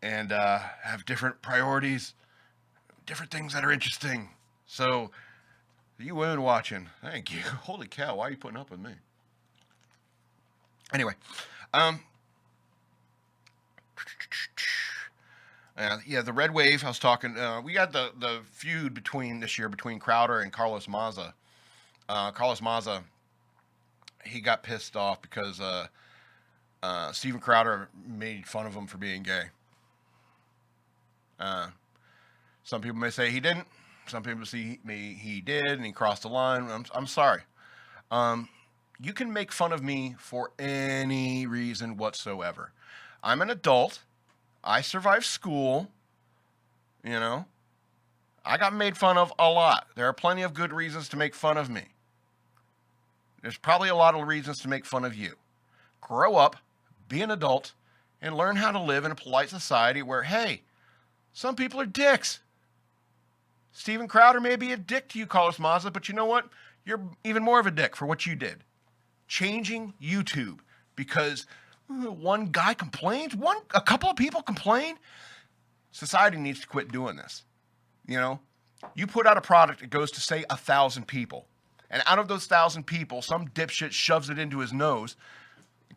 and have different priorities, different things that are interesting. So, you women watching, thank you. Holy cow, why are you putting up with me? Anyway, the red wave. I was talking. We got the feud between Crowder and Carlos Maza. Carlos Maza, he got pissed off because Steven Crowder made fun of him for being gay. Some people may say he didn't. Some people see he did, and he crossed the line. I'm sorry. You can make fun of me for any reason whatsoever. I'm an adult. I survived school. You know, I got made fun of a lot. There are plenty of good reasons to make fun of me. There's probably a lot of reasons to make fun of you. Grow up, be an adult, and learn how to live in a polite society where, hey, some people are dicks. Steven Crowder may be a dick to you, Carlos Maza, but you know what? You're even more of a dick for what you did. Changing YouTube because one guy complains, a couple of people complain. Society needs to quit doing this. You know, you put out a product that goes to say 1,000 people, and out of those 1,000 people, some dipshit shoves it into his nose,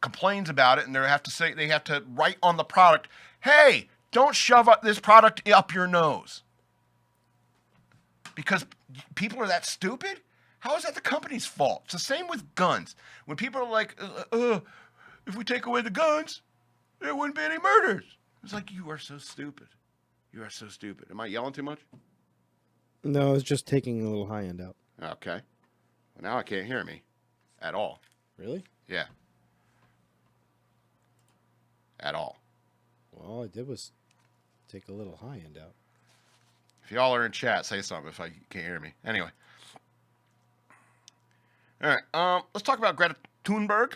complains about it, and they have to write on the product, "Hey, don't shove up this product up your nose," because people are that stupid. How is that the company's fault? It's the same with guns. When people are like, if we take away the guns, there wouldn't be any murders. It's like, you are so stupid. You are so stupid. Am I yelling too much? No, it's just taking a little high end out. Okay. Well, now I can't hear me at all. Really? Yeah. At all. Well, all I did was take a little high end out. If y'all are in chat, say something if I can't hear me. Anyway. All right. Let's talk about Greta Thunberg.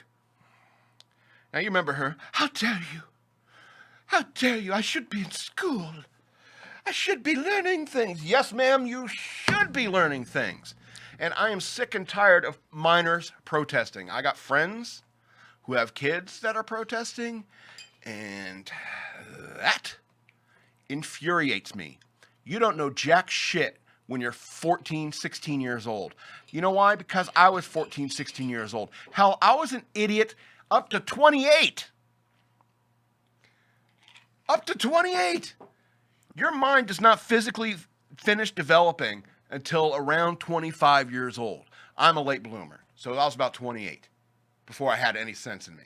Now, you remember her. How dare you? How dare you? I should be in school. I should be learning things. Yes, ma'am, you should be learning things. And I am sick and tired of minors protesting. I got friends who have kids that are protesting, and that infuriates me. You don't know jack shit when you're 14, 16 years old. You know why? Because I was 14, 16 years old. Hell, I was an idiot up to 28. Up to 28. Your mind does not physically finish developing until around 25 years old. I'm a late bloomer, so I was about 28 before I had any sense in me.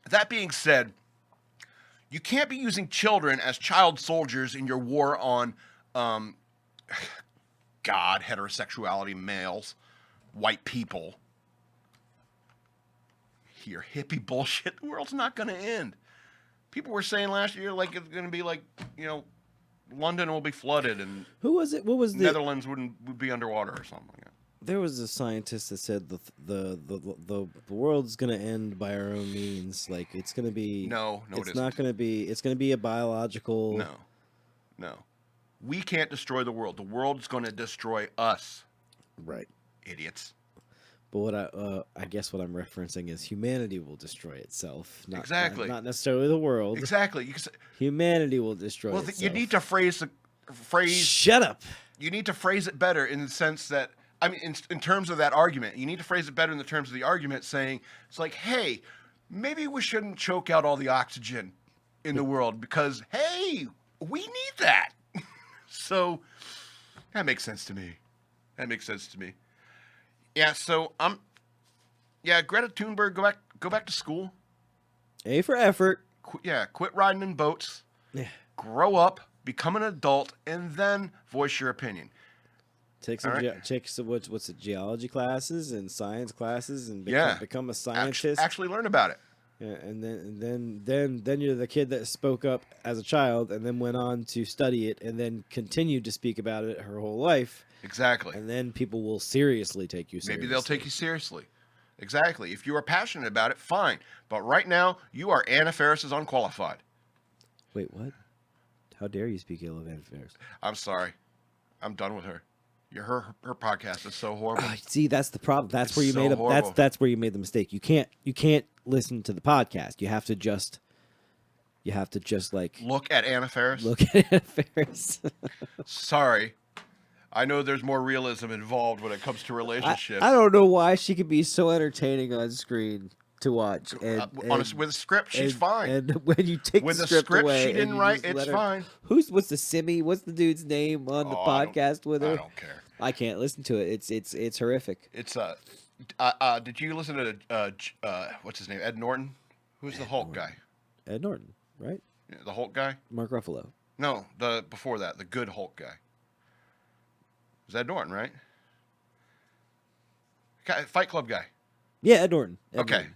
That being said, you can't be using children as child soldiers in your war on God, heterosexuality, males, white people. Your hippie bullshit. The world's not going to end. People were saying last year, like, it's going to be like, you know, London will be flooded and Who was it? What was the Netherlands would be underwater or something like that. There was a scientist that said the world's gonna end by our own means. Like it's gonna be No, it it's isn't. not gonna be. It's gonna be a biological. No. We can't destroy the world. The world's going to destroy us. Right. Idiots. But what I guess what I'm referencing is humanity will destroy itself. Exactly. Not necessarily the world. Exactly. You can say, humanity will destroy well, itself. you need to phrase. Shut up. You need to phrase it better in the sense that, I mean, in terms of that argument, you need to phrase it better in the terms of the argument, saying it's like, hey, maybe we shouldn't choke out all the oxygen in the world because, hey, we need that. So that makes sense to me. Yeah. So Greta Thunberg, go back to school. A for effort. Quit riding in boats. Yeah. Grow up, become an adult, and then voice your opinion. Take some what's it, geology classes and science classes and become a scientist. Actually learn about it. Yeah, and then you're the kid that spoke up as a child and then went on to study it and then continued to speak about it her whole life. Exactly. And then people will seriously take you seriously. Maybe they'll take you seriously. Exactly. If you are passionate about it, fine. But right now, you are Anna Faris is unqualified. Wait, what? How dare you speak ill of Anna Faris? I'm sorry. I'm done with her. Her podcast is so horrible. See, that's the problem. That's where you so made horrible. that's where you made the mistake. You can't listen to the podcast. You have to just like Look at Anna Faris. look at Anna Faris. Sorry. I know there's more realism involved when it comes to relationships. I don't know why she could be so entertaining on screen to watch. With a script, she's fine. And when you take With the a script script away, she and didn't you write, just it's let her- fine. What's the Simi? What's the dude's name on the podcast with her? I don't care. I can't listen to it. It's horrific. It's did you listen to what's his name? Ed Norton? Who's the Hulk guy? Ed Norton, right? Yeah, the Hulk guy? Mark Ruffalo. No, before that, the good Hulk guy. It was Ed Norton, right? Fight Club guy. Yeah, Ed Norton. Ed Okay.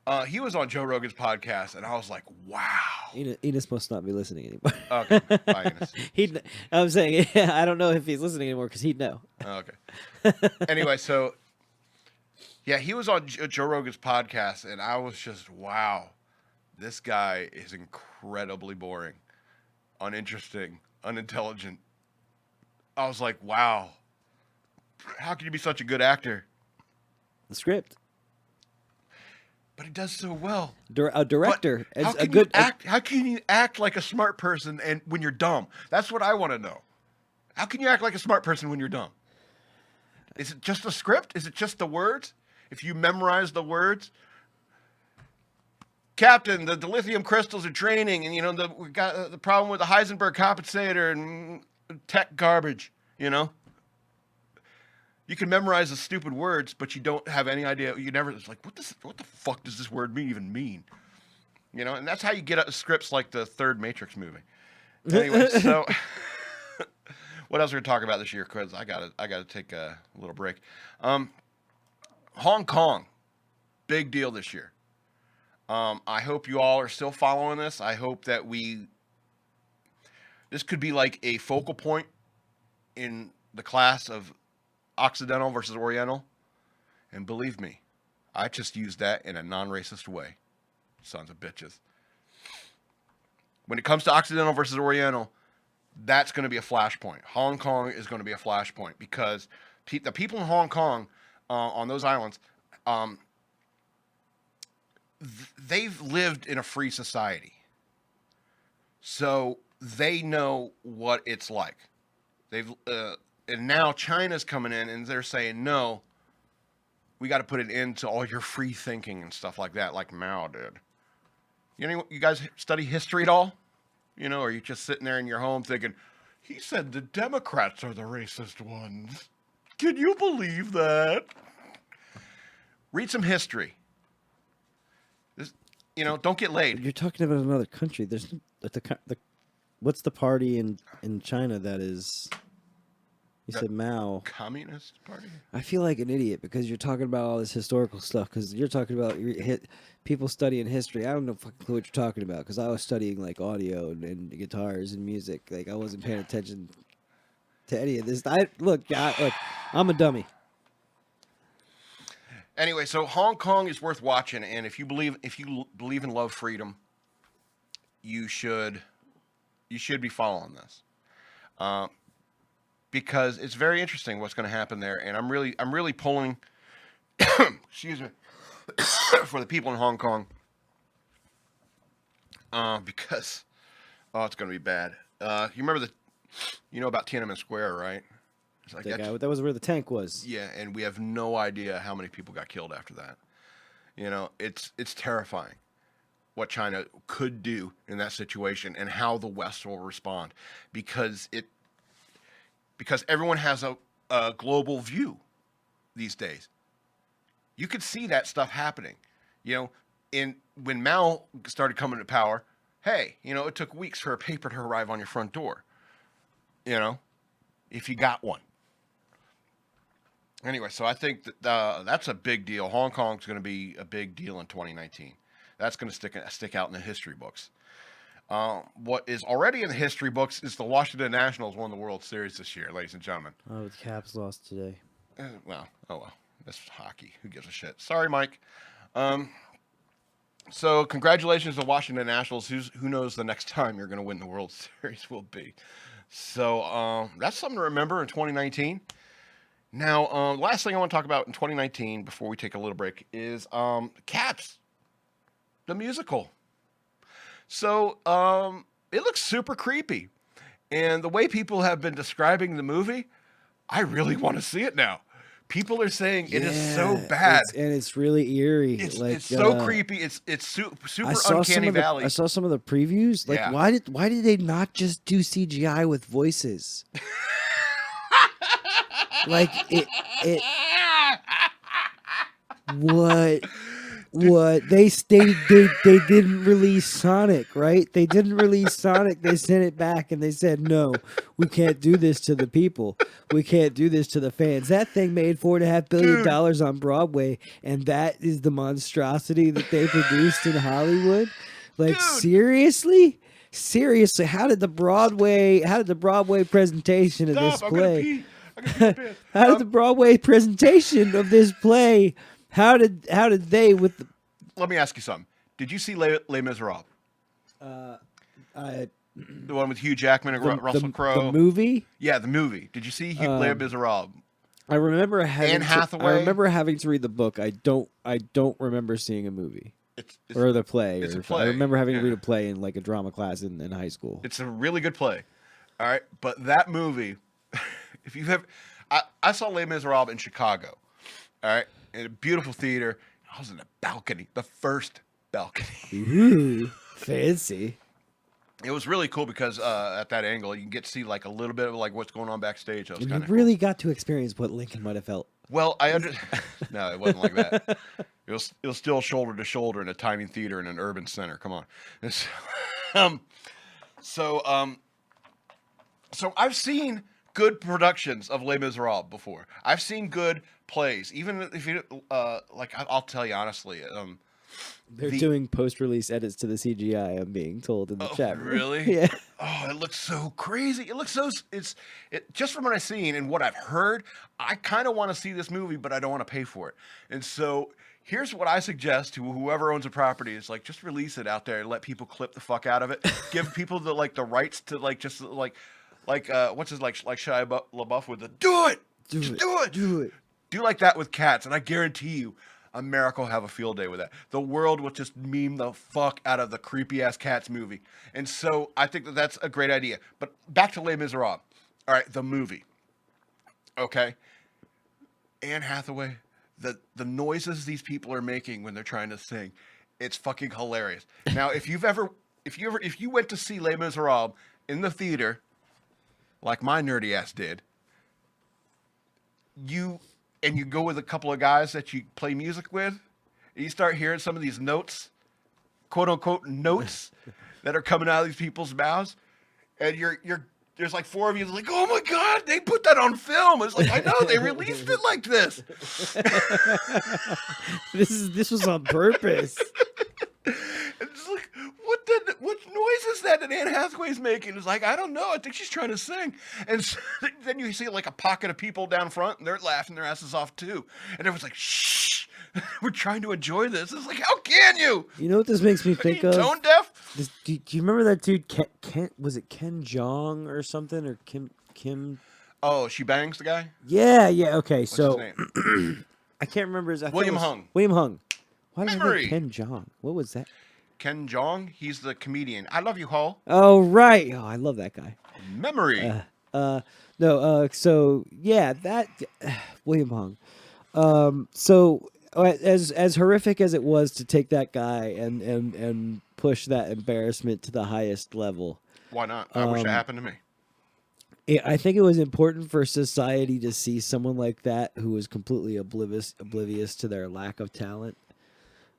Norton. He was on Joe Rogan's podcast, and I was like, wow. Enos must not be listening anymore. Okay. Bye, Enos. I'm saying, I don't know if he's listening anymore because he'd know. Okay. Anyway, so yeah, he was on Joe Rogan's podcast, and I was just, wow, this guy is incredibly boring, uninteresting, unintelligent. I was like, wow, how can you be such a good actor? The script. But he does so well. A director. How can you act? How can you act like a smart person and when you're dumb? That's what I want to know. How can you act like a smart person when you're dumb? Is it just a script? Is it just the words? If you memorize the words, Captain, the lithium crystals are draining, and we got the problem with the Heisenberg compensator and tech garbage. You can memorize the stupid words, but you don't have any idea. You never. It's like, what the fuck does this word even mean? And that's how you get scripts like the third Matrix movie. Anyway, so what else are we gonna talk about this year? Because I gotta take a little break. Hong Kong, big deal this year. I hope you all are still following this. I hope that this could be like a focal point in the class of Occidental versus Oriental. And believe me, I just used that in a non-racist way. Sons of bitches. When it comes to Occidental versus Oriental, that's going to be a flashpoint. Hong Kong is going to be a flashpoint because the people in Hong Kong on those islands, they've lived in a free society. So they know what it's like. And now China's coming in and they're saying, no, we got to put an end to all your free thinking and stuff like that, like Mao did. You guys study history at all? Or are you just sitting there in your home thinking, he said the Democrats are the racist ones. Can you believe that? Read some history. Don't get laid. You're talking about another country. There's what's the party in China that is? You said Mao. Communist Party? I feel like an idiot because you're talking about all this historical stuff. Because you're talking about people studying history. I don't know fucking clue what you're talking about. Because I was studying like audio and guitars and music. Like I wasn't paying attention to any of this. Look, I'm a dummy. Anyway, so Hong Kong is worth watching, and if you believe in love, freedom, you should be following this. Because it's very interesting what's going to happen there, and I'm really pulling, excuse me, for the people in Hong Kong, because it's going to be bad. You remember about Tiananmen Square, right? It's like that was where the tank was. Yeah, and we have no idea how many people got killed after that. It's terrifying what China could do in that situation and how the West will respond, because everyone has a global view these days. You could see that stuff happening. When Mao started coming to power, hey, it took weeks for a paper to arrive on your front door. If you got one. Anyway, so I think that that's a big deal. Hong Kong's going to be a big deal in 2019. That's going to stick out in the history books. What is already in the history books is the Washington Nationals won the World Series this year, ladies and gentlemen. Oh, the Caps lost today. Well. That's hockey. Who gives a shit? Sorry, Mike. So congratulations to the Washington Nationals. Who knows the next time you're going to win the World Series will be. So that's something to remember in 2019. Now, last thing I want to talk about in 2019 before we take a little break is Cats, the musical. So it looks super creepy. And the way people have been describing the movie, I really want to see it now. People are saying it is so bad. It's really eerie. It's so creepy. It's super uncanny valley. I saw some of the previews. Like, yeah. why did they not just do CGI with voices? Like it What they didn't release Sonic, right? They didn't release Sonic. They sent it back and they said, "No, we can't do this to the people. We can't do this to the fans." That thing made $4.5 billion Dude. on Broadway, and that is the monstrosity that they produced in Hollywood. Like Dude. seriously, how did the Broadway presentation of this Stop! I'm gonna play? pee. I gotta pee my pants. How did the Broadway presentation of this play? How did they with the Let me ask you something. Did you see Les Miserables? I The one with Hugh Jackman and Russell Crowe? the movie? Yeah, the movie. Did you see Les Miserables? I remember having Anne Hathaway? I remember having to read the book. I don't remember seeing a movie It's or the play. it's a I play, remember having to yeah. read a play in like a drama class in high school. It's a really good play. All right, but that movie, if you have, I saw Les Miserables in Chicago. All right, in a beautiful theater. I was in the balcony, the first balcony. Ooh, fancy. It was really cool because at that angle, you can get to see like a little bit of like what's going on backstage. That was You kind of really got to experience what Lincoln might have felt. Well, no, it wasn't like that. It was still shoulder to shoulder in a tiny theater in an urban center. Come on. And so I've seen good productions of Les Miserables before. I've seen good plays, even if you like. I'll tell you honestly. They're doing post-release edits to the CGI. I'm being told in the chat room. Really? Yeah. Oh, it looks so crazy. It looks so. Just from what I've seen and what I've heard, I kind of want to see this movie, but I don't want to pay for it. And so here's what I suggest to whoever owns a property: is like just release it out there and let people clip the fuck out of it. Give people the rights to just what's his like Shia LaBeouf with the do it, Do it. do like that with cats, and I guarantee you, America will have a field day with that. The world will just meme the fuck out of the creepy ass Cats movie, and so I think that's a great idea. But back to Les Miserables. All right, the movie. Okay, Anne Hathaway, the noises these people are making when they're trying to sing, it's fucking hilarious. Now, if you went to see Les Miserables in the theater, like my nerdy ass did, you go with a couple of guys that you play music with, and you start hearing some of these notes, quote unquote notes, that are coming out of these people's mouths, and there's like four of you like, oh my god, they put that on film. It's like, I know, they released it like this. This was on purpose. It's like, what noise is that Anne Hathaway's making? It's like, I don't know. I think she's trying to sing. And so, then you see like a pocket of people down front, and they're laughing their asses off too. And everyone's like, shh, we're trying to enjoy this. It's like, how can you? You know what this makes me think of? Tone deaf? Do you remember that dude? Ken was it Ken Jeong or something, or Kim? Oh, she bangs the guy? Yeah. Okay, What's so his name? I can't remember his. William Hung. William Hung. Why did I Memory. think Ken Jeong? What was that? Ken Jeong, he's the comedian. I love you, Ho. Oh right. Oh, I love that guy. Memory. No. So yeah, that William Hung. So as horrific as it was to take that guy and push that embarrassment to the highest level, Why not? I wish it happened to me. I think it was important for society to see someone like that who was completely oblivious to their lack of talent.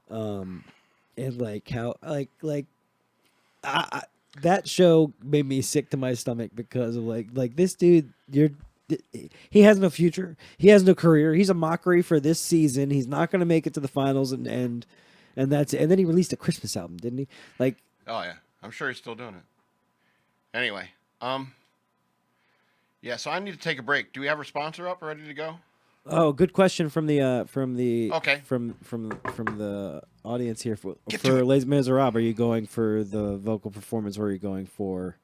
And like how that show made me sick to my stomach because of like this dude, he has no future. He has no career. He's a mockery for this season. He's not going to make it to the finals and that's it. And then he released a Christmas album, didn't he? Like, Oh yeah, I'm sure he's still doing it. Anyway, yeah. So I need to take a break. Do we have our sponsor up, ready to go? oh, good question from the Okay. from the audience here for Get to it. Les Miserables. Are you going for the vocal performance, or are you going for?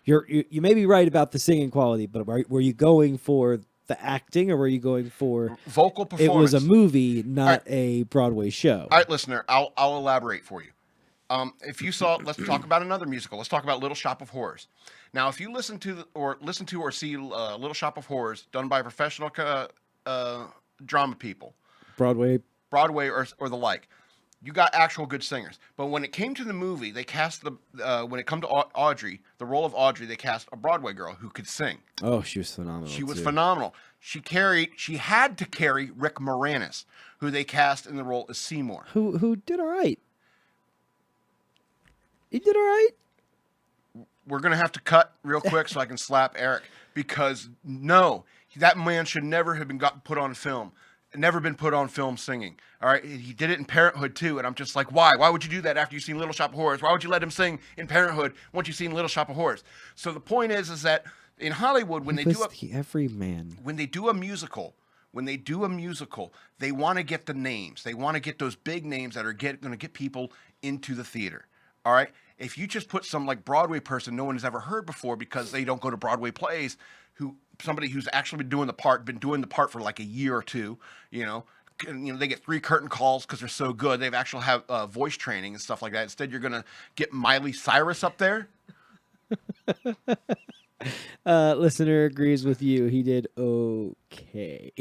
You may be right about the singing quality, but were you going for the acting, or were you going for Vocal it performance. was a movie, not a Broadway show? All right, listener, I'll elaborate for you. If you saw, let's talk about another musical. Let's talk about Little Shop of Horrors. Now, if you listen to or see Little Shop of Horrors done by professional drama people, Broadway. Broadway or the like, You got actual good singers. But when it came to the movie, they cast when it come to Audrey, the role of Audrey, they cast a Broadway girl who could sing. Oh, she was phenomenal. She was too. phenomenal. She had to carry Rick Moranis, who they cast in the role as Seymour. Who did all right. He did all right. We're gonna have to cut real quick so I can slap Eric, because no, that man should never have been put on film. Never been put on film singing. All right, he did it in Parenthood too, and I'm just like, why? Why would you do that after you've seen Little Shop of Horrors? Why would you let him sing in Parenthood once you've seen Little Shop of Horrors? So the point is that in Hollywood, when they do the everyman. when they do a musical, they want to get the names. They want to get those big names that are going to get people into the theater. All right. If you just put some like Broadway person no one has ever heard before because they don't go to Broadway plays, somebody who's actually been doing the part for like a year or two, they get 3 curtain calls because they're so good. They've actually have voice training and stuff like that. Instead, you're gonna get Miley Cyrus up there. Listener agrees with you. He did okay.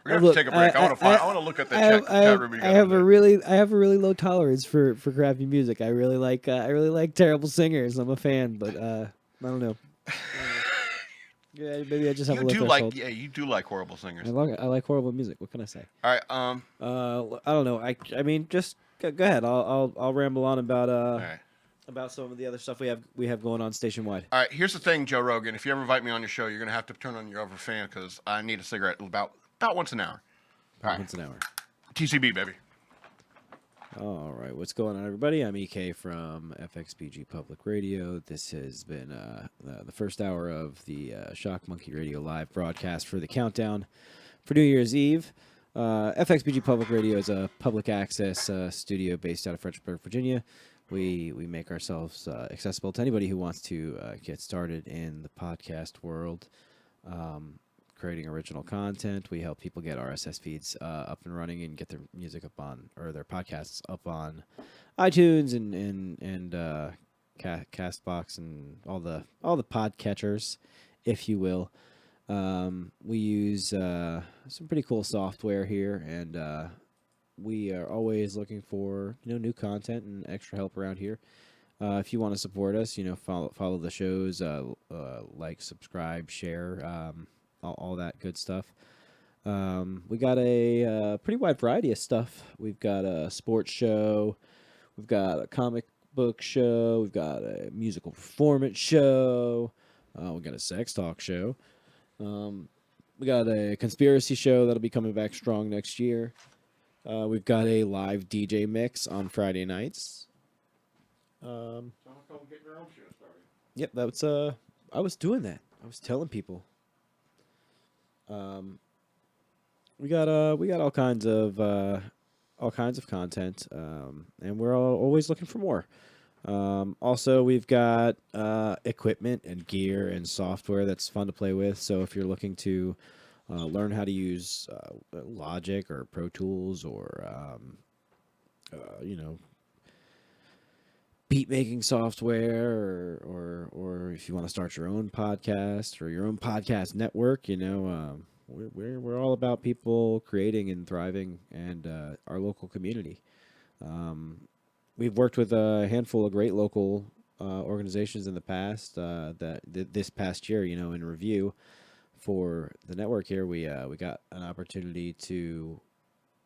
We're gonna have to take a break. I want to look at the chat room. I have a really low tolerance for crappy music. I really like terrible singers. I'm a fan, but I don't know. Yeah, maybe I just have a low threshold. You do like horrible singers. I like horrible music. What can I say? All right. I don't know. I mean, just go ahead. I'll ramble on about All right. about some of the other stuff we have going on station wide. All right. Here's the thing, Joe Rogan. If you ever invite me on your show, you're gonna have to turn on your other fan because I need a cigarette about once an hour. All right. Once an hour. TCB, baby. All right, what's going on, everybody? I'm EK from FXBG Public Radio. This has been the first hour of the Shock Monkey Radio live broadcast for the countdown for New Year's Eve. FXBG Public Radio is a public access studio based out of Fredericksburg, Virginia. We make ourselves accessible to anybody who wants to get started in the podcast world. Creating original content. We help people get RSS feeds up and running and get their music up on, or their podcasts up on iTunes and Castbox and all the podcatchers, if you will. We use some pretty cool software here, and we are always looking for new content and extra help around here. If you want to support us, follow the shows, like, subscribe, share. All that good stuff. We got a pretty wide variety of stuff. We've got a sports show. We've got a comic book show. We've got a musical performance show. We got a sex talk show. We got a conspiracy show that'll be coming back strong next year. We've got a live DJ mix on Friday nights. Yep, that's I was doing that. I was telling people. We got all kinds of content, and we're always looking for more. Also, we've got equipment and gear and software that's fun to play with. So if you're looking to learn how to use Logic or Pro Tools or beat making software, or if you want to start your own podcast or your own podcast network, we're all about people creating and thriving, and our local community. We've worked with a handful of great local organizations in the past. This past year, in review for the network here, we got an opportunity to.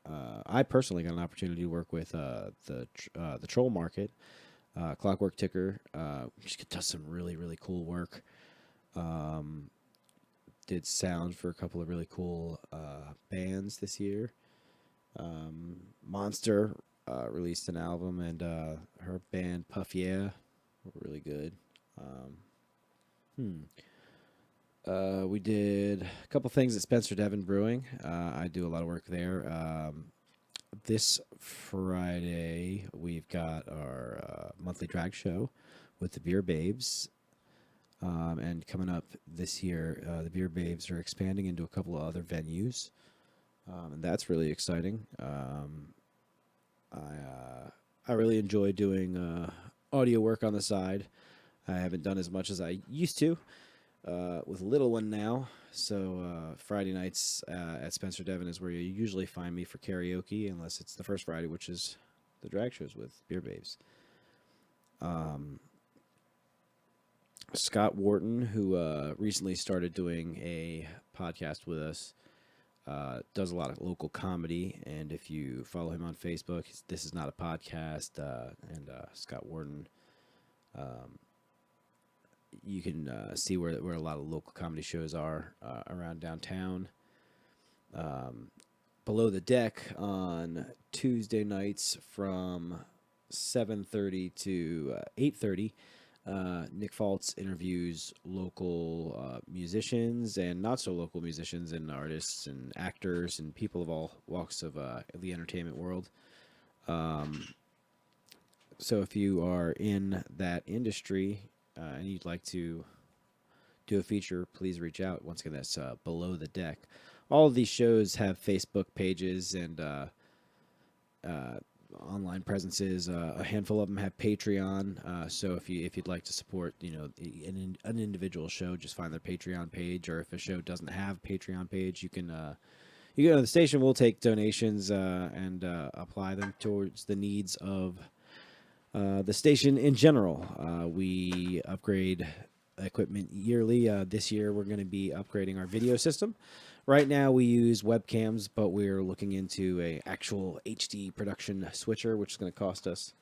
I personally got an opportunity to work with the Troll Market. Clockwork Ticker, just does some really, really cool work. Did sound for a couple of really cool bands this year. Monster released an album, and her band Puff Yeah were really good. We did a couple things at Spencer Devon Brewing. I do a lot of work there. This Friday, we've got our monthly drag show with the Beer Babes. And coming up this year, the Beer Babes are expanding into a couple of other venues. And that's really exciting. I really enjoy doing audio work on the side. I haven't done as much as I used to. with a little one now. So Friday nights at Spencer Devon is where you usually find me for karaoke, unless it's the first Friday, which is the drag shows with Beer Babes. Scott Wharton, who recently started doing a podcast with us, does a lot of local comedy. And if you follow him on Facebook, this is not a podcast. And Scott Wharton, you can see where a lot of local comedy shows are around downtown. Below the Deck on Tuesday nights from 7:30 to 8:30. Nick Faltz interviews local musicians and not so local musicians and artists and actors and people of all walks of the entertainment world. So if you are in that industry and you'd like to do a feature, please reach out. Once again, that's Below the Deck. All of these shows have Facebook pages and online presences. A handful of them have Patreon. So if you'd like to support, an individual show, just find their Patreon page. Or if a show doesn't have a Patreon page, you can you go to the station. We'll take donations and apply them towards the needs of the station in general. We upgrade equipment yearly. This year, we're going to be upgrading our video system. Right now, we use webcams, but we're looking into a actual HD production switcher, which is going to cost us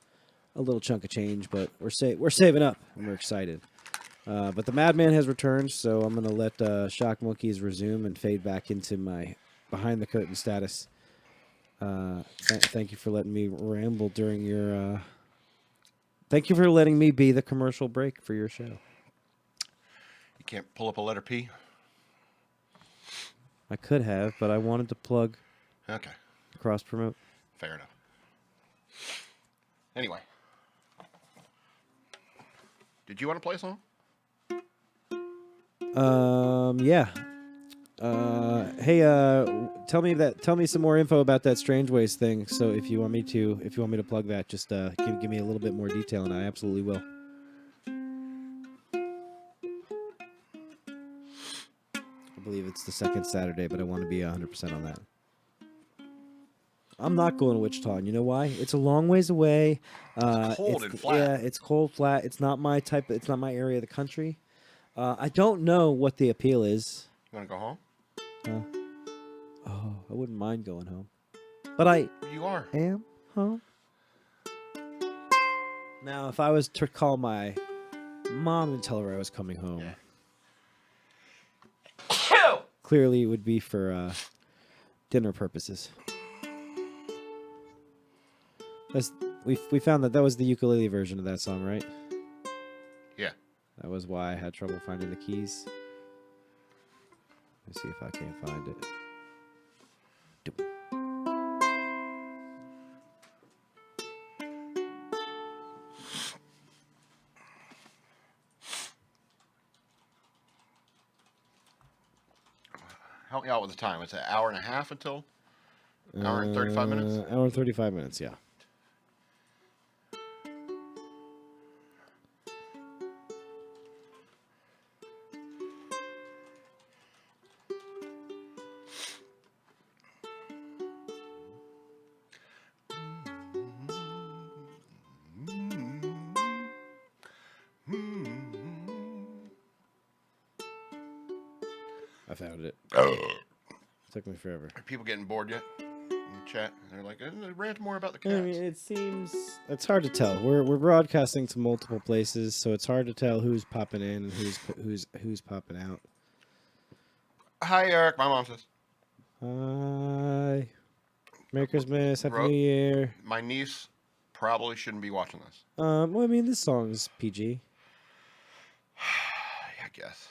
a little chunk of change. But we're saving up, and we're excited. But the Madman has returned, so I'm going to let Shock Monkeys resume and fade back into my behind the curtain status. Thank you for letting me ramble during your. Thank you for letting me be the commercial break for your show. You can't pull up a letter P? I could have, but I wanted to plug. Okay. Cross promote. Fair enough. Anyway. Did you want to play a song? Yeah. Hey, tell me some more info about that Strange Ways thing. So if you want me to plug that, just give me a little bit more detail, and I absolutely will. I believe it's the second Saturday, but I want to be 100% on that. I'm not going to Wichita, and you know why? It's a long ways away. It's cold and flat. Yeah, it's cold, flat. It's not my type. It's not my area of the country. I don't know what the appeal is. You want to go home? Oh, I wouldn't mind going home, but You are. am home. Now, if I was to call my mom and tell her I was coming home, clearly it would be for dinner purposes. We found that was the ukulele version of that song, right? Yeah. That was why I had trouble finding the keys. Let's see if I can't find it. Help me out with the time. It's an hour and a half until? Hour and 35 minutes? Hour and 35 minutes, yeah. I found it. Took me forever. Are people getting bored yet in the chat? They're like, rant more about the I cats. mean, it's hard to tell. We're broadcasting to multiple places, so it's hard to tell who's popping in and who's popping out. Hi, Eric. My mom says. Hi. Merry Christmas. Happy New Year. My niece probably shouldn't be watching this. Well, I mean, this song's PG. Yeah, I guess.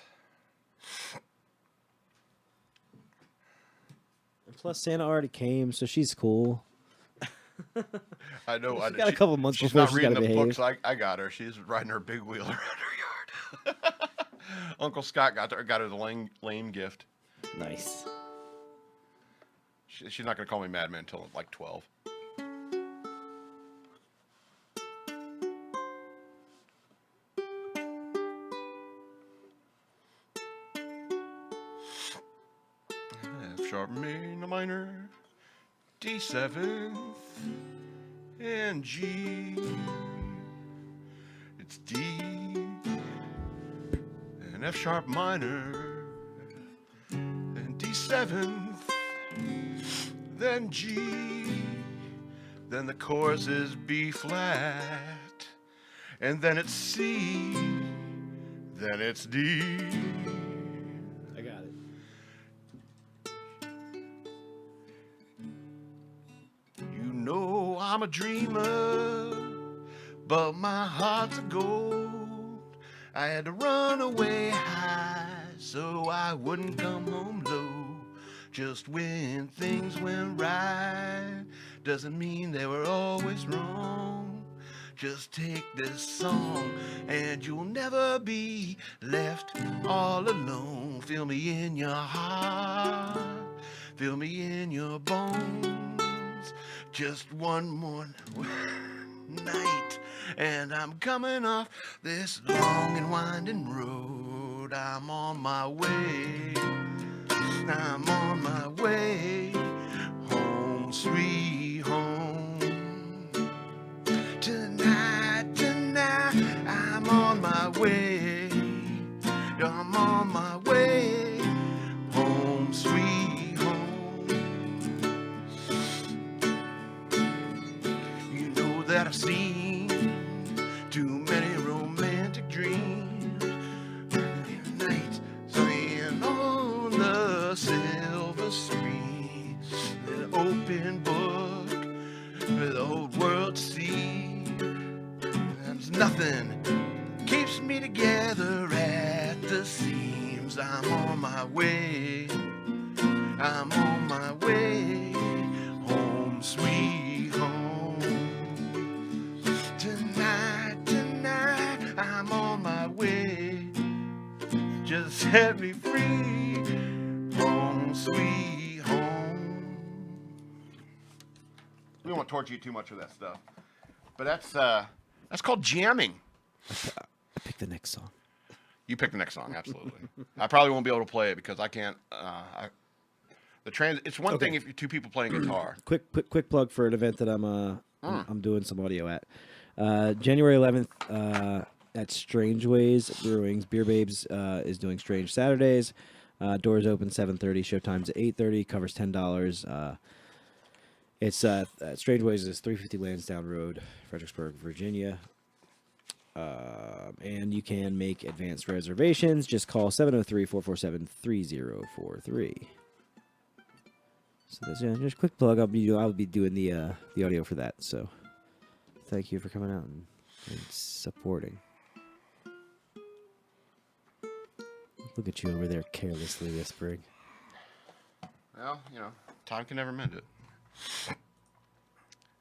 And plus, Santa already came, so she's cool. I know. She's got a couple months she's before not she's reading gotta the behave. books I got her. She's riding her big wheel around her yard. Uncle Scott got her the lame gift. Nice. She's not going to call me Madman until like 12. sharp minor, D seventh, and G. It's D and F sharp minor, and D seventh, then G. Then the chorus is B flat, and then it's C, then it's D. I got it. You know I'm a dreamer, but my heart's of gold. I had to run away high so I wouldn't come home low. Just when things went right doesn't mean they were always wrong. Just take this song and you'll never be left all alone. Feel me in your heart, feel me in your bones. Just one more night and I'm coming off this long and winding road. I'm on my way, I'm on my way home, sweet home. Tonight, I'm on my way, I'm on my way home, sweet home. You know that I've seen too many romantic dreams. Night laying on the silver screen, an open book for the whole world to see. There's nothing keeps me together at the seams. I'm on my way, I'm on my way home, sweet home. Tonight, I'm on my way. Just set me free, home, sweet home. We don't want to torture you too much with that stuff, but that's called jamming. I picked the next song. You pick the next song, absolutely. I probably won't be able to play it because I can't. It's one thing if you're two people playing guitar. Quick plug for an event that I'm doing some audio at. January 11th at Strange Ways Brewing's Beer Babes is doing Strange Saturdays. Doors open 7:30. Showtime's at 8:30. Covers $10. It's Strange Ways is 350 Lansdowne Road, Fredericksburg, Virginia. And you can make advanced reservations. Just call 703-447-3043. So that's just a quick plug. I'll be doing the audio for that. So thank you for coming out and supporting. Look at you over there carelessly whispering. Well, time can never mend it. All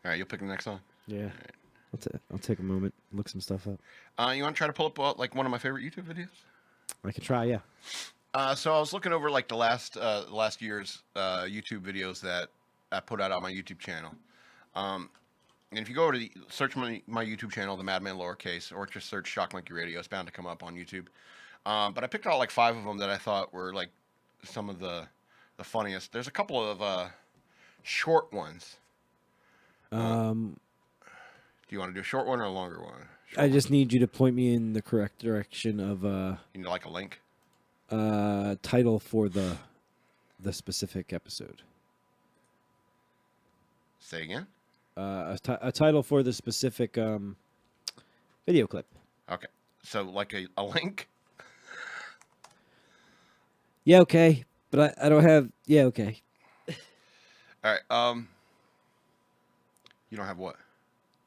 right, you'll pick the next song. Yeah. Right. I'll take a moment, look some stuff up. You want to try to pull up like one of my favorite YouTube videos? I could try, yeah. So I was looking over like the last year's YouTube videos that I put out on my YouTube channel. And if you go over to search my YouTube channel, the Madman Lowercase, or just search Shock Monkey Radio, it's bound to come up on YouTube. But I picked out like 5 of them that I thought were like some of the funniest. There's a couple of short ones. Do you want to do a short one or a longer one? I just need you to point me in the correct direction of You need like a link? title for the specific episode. Say again? A title for the specific video clip. Okay. So like a link? Yeah, okay. But I don't have... Yeah, okay. All right. You don't have what?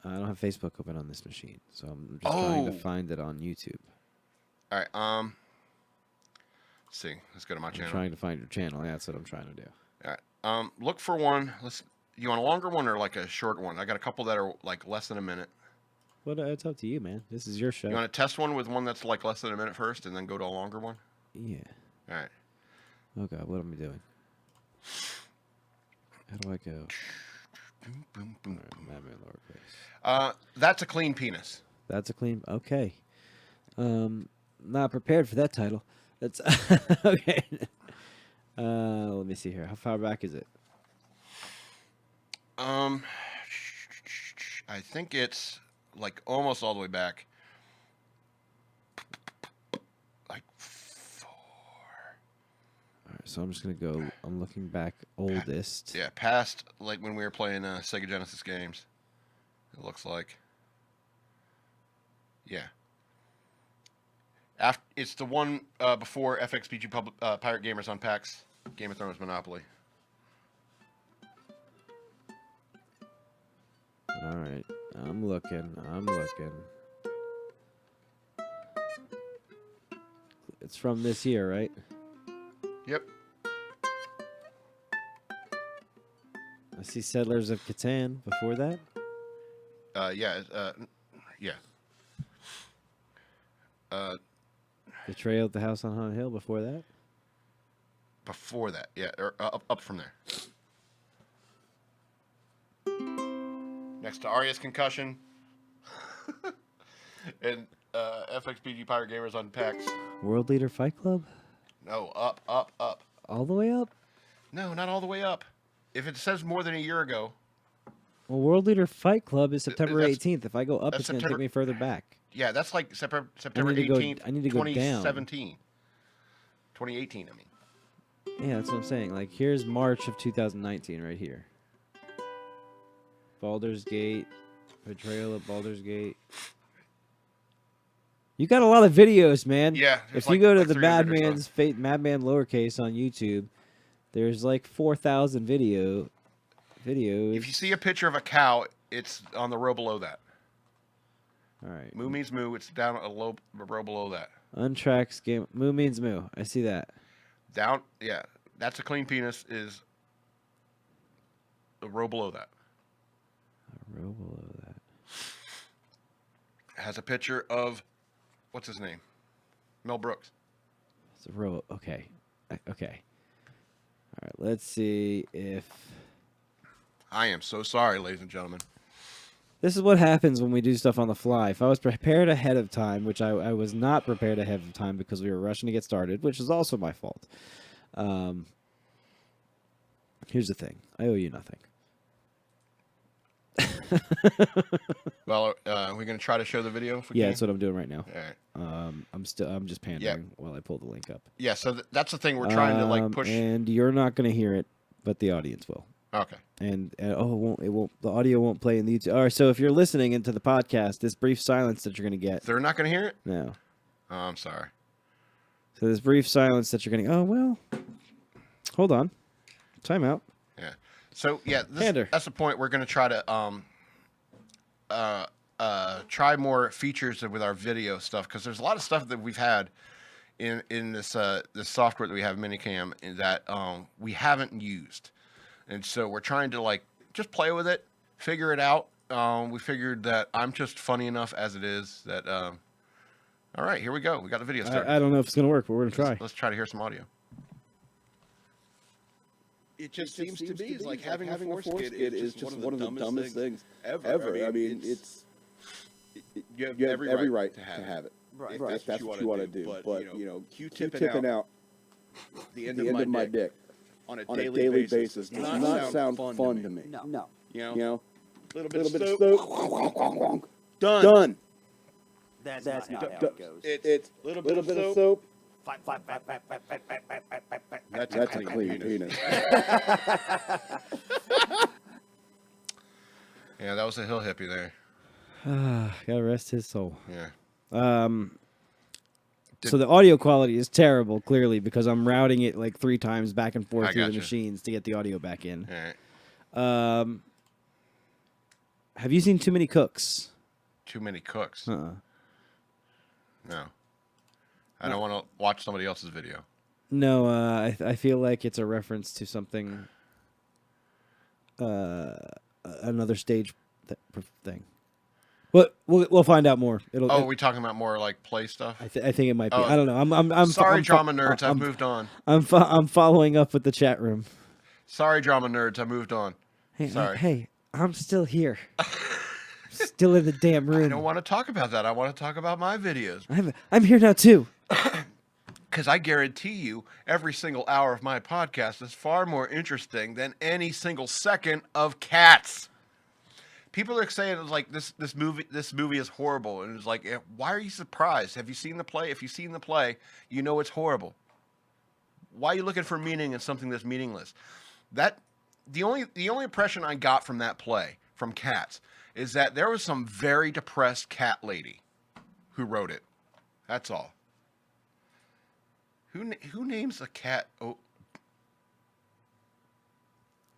I don't have Facebook open on this machine, so I'm just trying to find it on YouTube. All right. Let's see. Let's go to my channel. I'm trying to find your channel. Yeah, that's what I'm trying to do. All right. Look for one. You want a longer one or like a short one? I got a couple that are like less than a minute. Well, it's up to you, man. This is your show. You want to test one with one that's like less than a minute first, and then go to a longer one? Yeah. All right. Oh God, what am I doing? How do I go? Boom, boom, boom, All right, Madman Lowercase. That's a clean penis. That's a clean. Okay. Not prepared for that title. That's okay. Let me see here. How far back is it? I think it's like almost all the way back. Like 4. All right, so I'm just gonna go. I'm looking back oldest. Yeah, past like when we were playing Sega Genesis games. It looks like. Yeah. It's the one before FXBG Pirate Gamers on PAX Game of Thrones Monopoly. All right, I'm looking. It's from this year, right? Yep. I see Settlers of Catan before that. Yeah. Yeah. Betrayal at the House on Haunted Hill before that. Before that, yeah, or up from there. Next to Arya's Concussion, and FXBG Pirate Gamers on PAX. World Leader Fight Club. No, up. All the way up. No, not all the way up. If it says more than a year ago, Well, World Leader Fight Club is September that's- 18th. If I go up, that's it's going to take September- me further back. yeah, that's like September need to go- 18th, I need to go down. 2017. 2018, I mean. Yeah, that's what I'm saying. Like, here's March of 2019 right here. Baldur's Gate. Betrayal at Baldur's Gate. You got a lot of videos, man. Yeah, there's If you like- go to like the 300 or so. Madman's Fate, Madman lowercase on YouTube, there's like 4,000 videos. If you see a picture of a cow, it's on the row below that. All right. Moo means moo. It's down a row below that. Untracks game. Moo means moo. I see that. Down, yeah. That's a clean penis. Is the row below that. A row below that. Has a picture of what's his name, Mel Brooks. It's a row. Okay. Okay. All right. Let's see if I am so sorry, ladies and gentlemen. this is what happens when we do stuff on the fly. If I was prepared ahead of time, which I was not prepared ahead of time because we were rushing to get started, which is also my fault. Here's the thing. I owe you nothing. Well, we're gonna try to show the video. If we Yeah, can? that's what I'm doing right now. All right. I'm just pandering while I pull the link up. Yeah. So that's the thing we're trying to like push. And you're not going to hear it, but the audience will. Okay. And it won't. The audio won't play in the YouTube. All right. So if you're listening into the podcast, this brief silence that you're going to get. They're not gonna hear it. No. Oh, I'm sorry. So this brief silence that you're going to. Oh well. Hold on. Time out. Yeah. So yeah, Pander. that's the point. We're gonna try to try more features with our video stuff because there's a lot of stuff that we've had in this this software that we have Minicam that we haven't used, and so we're trying to like just play with it, figure it out. We figured that I'm just funny enough as it is that. All right, here we go. We got the video started. I don't know if it's going to work, but we're going to try. Let's try to hear some audio. It just seems to be like having a foreskin is just one of the dumbest things ever. I mean, you have every right to have it. Right. If that's what you want to do. But you know, Q-tipping out the end of my dick on a daily basis does not sound fun to me. No. You know, A little bit of soap. done. That's not how it goes. It's a little bit of soap. That's a clean penis. Yeah, that was a hill hippie there. Gotta rest his soul. Yeah. So the audio quality is terrible, clearly, because I'm routing it like 3 times back and forth I through the gotcha. machines to get the audio back in. All right. Have you seen Too Many Cooks? Too many cooks. Uh-uh. No. I don't want to watch somebody else's video. No, I feel like it's a reference to something, another stage thing. But we'll find out more. Oh, are we talking about more like play stuff? I think it might be. Oh. I don't know. I'm Sorry, I'm, drama nerds. I've I'm, moved on. I'm following up with the chat room. Sorry, drama nerds. I moved on. Hey, Sorry. hey, I'm still here. Still in the damn room. I don't want to talk about that. I want to talk about my videos. I'm here now too. Because I guarantee you, every single hour of my podcast is far more interesting than any single second of Cats. People are saying it's like this movie is horrible, and it's like, why are you surprised? Have you seen the play? If you've seen the play, you know it's horrible. Why are you looking for meaning in something that's meaningless? That the only impression I got from that play, from Cats, is that there was some very depressed cat lady who wrote it. That's all. Who names a cat? Oh,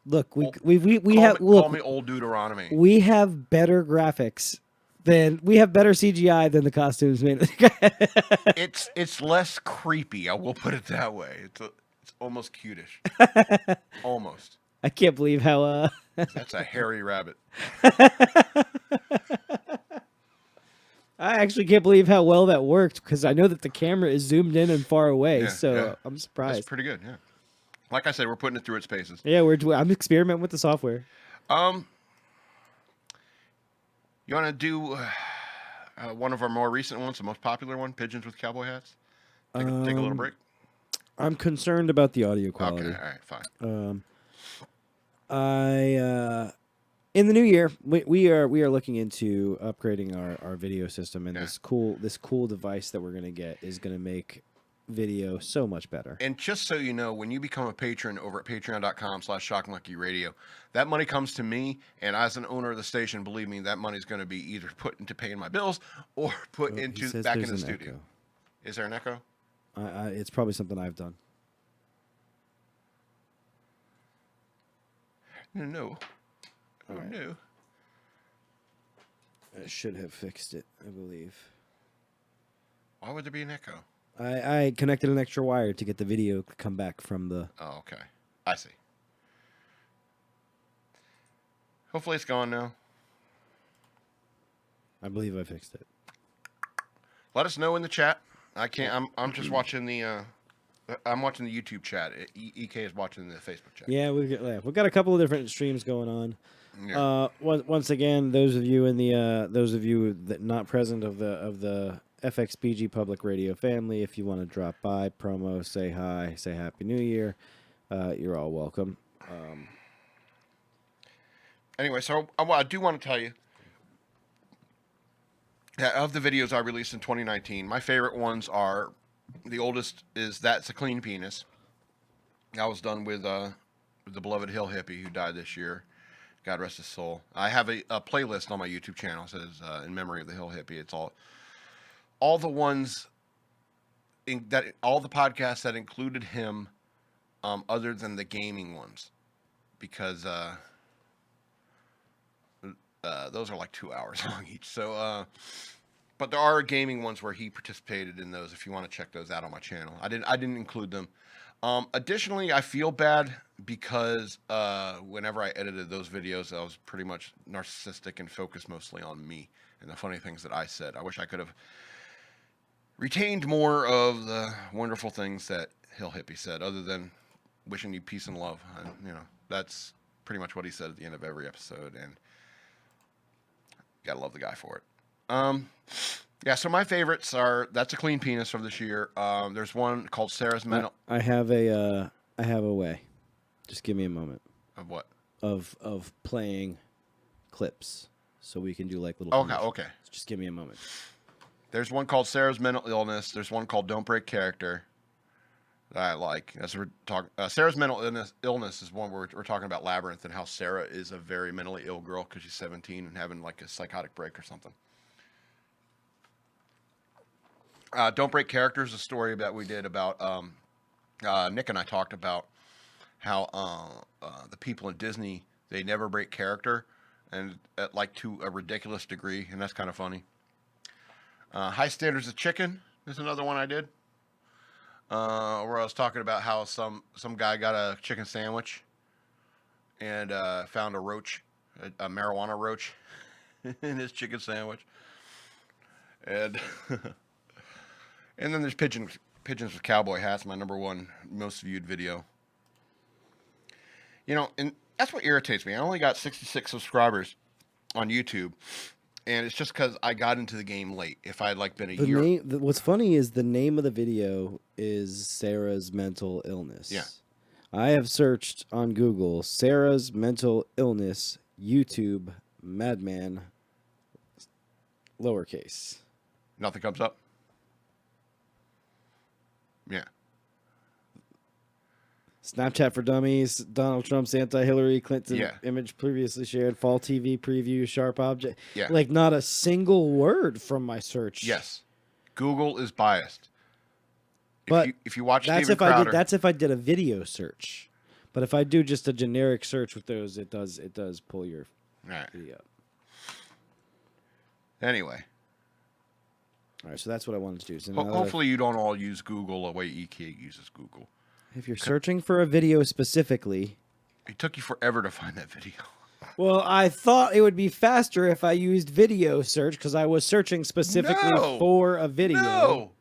Look, we call me old Deuteronomy. we have better graphics we have better CGI than the costumes made. It's less creepy. I will put it that way. It's almost cutish. Almost. I can't believe how That's a hairy rabbit. I actually can't believe how well that worked because I know that the camera is zoomed in and far away, Yeah, so yeah. I'm surprised. That's pretty good. Yeah. Like I said, we're putting it through its paces. Yeah, I'm experimenting with the software. You want to do one of our more recent ones, the most popular one, pigeons with cowboy hats? Take a little break. I'm concerned about the audio quality. Okay, all right, fine. In the new year, we are looking into upgrading our video system, and Yeah. this cool device that we're gonna get is gonna make video so much better. And just so you know, when you become a patron over at patreon.com/shockmonkeyradio, that money comes to me, and as an owner of the station, believe me, that money's going to be either put into paying my bills or put He into says back in there's the an studio. echo. Is there an echo? It's probably something I've done. No. Oh, right. no. I should have fixed it, I believe. Why would there be an echo? I connected an extra wire to get the video to come back from the... Oh, okay. I see. Hopefully it's gone now. I believe I fixed it. Let us know in the chat. I can't. I'm just watching the. I'm watching the YouTube chat. EK is watching the Facebook chat. Yeah, we've got a couple of different streams going on. Yeah. Once again, those of you that not present of the FXBG Public Radio family, if you want to drop by, promo, say hi, say Happy New Year, you're all welcome. Anyway, so I do want to tell you that of the videos I released in 2019, my favorite ones are, the oldest is That's a Clean Penis. That was done with the beloved Hill Hippie who died this year. God rest his soul. I have a playlist on my YouTube channel. It says in memory of the Hill Hippie. It's all the ones all the podcasts that included him, other than the gaming ones, because those are like 2 hours long each. So, but there are gaming ones where he participated in those. If you want to check those out on my channel, I didn't include them. Additionally, I feel bad because whenever I edited those videos, I was pretty much narcissistic and focused mostly on me and the funny things that I said. I wish I could have retained more of the wonderful things that Hill Hippie said, other than wishing you peace and love. That's pretty much what he said at the end of every episode, and gotta love the guy for it. Yeah, so my favorites are That's a Clean Penis from this year. There's one called Sarah's Mental. I have a way. Just give me a moment Of what? of playing clips, so we can do like little. Okay, commercials. okay. Just give me a moment. There's one called Sarah's Mental Illness. There's one called Don't Break Character that I like. That's what we're talking. Sarah's Mental Illness is one where we're talking about Labyrinth and how Sarah is a very mentally ill girl because she's 17 and having like a psychotic break or something. Don't Break Character is a story that we did about Nick and I talked about how the people in Disney, they never break character, and at like to a ridiculous degree, and that's kind of funny. High Standards of Chicken is another one I did, where I was talking about how some guy got a chicken sandwich and found a roach, a marijuana roach, in his chicken sandwich, and and then there's Pigeons with Cowboy Hats, my #1 most viewed video. You know, and that's what irritates me. I only got 66 subscribers on YouTube, And it's just because I got into the game late. If I had like been a The year, name. What's funny is the name of the video is Sarah's mental illness. Yeah. I have searched on Google Sarah's mental illness YouTube Madman lowercase. nothing comes up. Yeah. Snapchat for Dummies, Donald Trump's anti-Hillary Clinton Yeah. image previously shared, fall TV preview, sharp object. Yeah. Like not a single word from my search. Yes. Google is biased. But if you watch That's Steven if I Crowder, did. That's if I did a video search. But if I do just a generic search with those, it does pull your all right. video up. Anyway, All right, so that's what I wanted to do. So now that hopefully you don't all use Google the way EK uses Google. if you're searching for a video specifically, It took you forever to find that video. well, I thought it would be faster if I used video search because I was searching specifically No! for a video. No.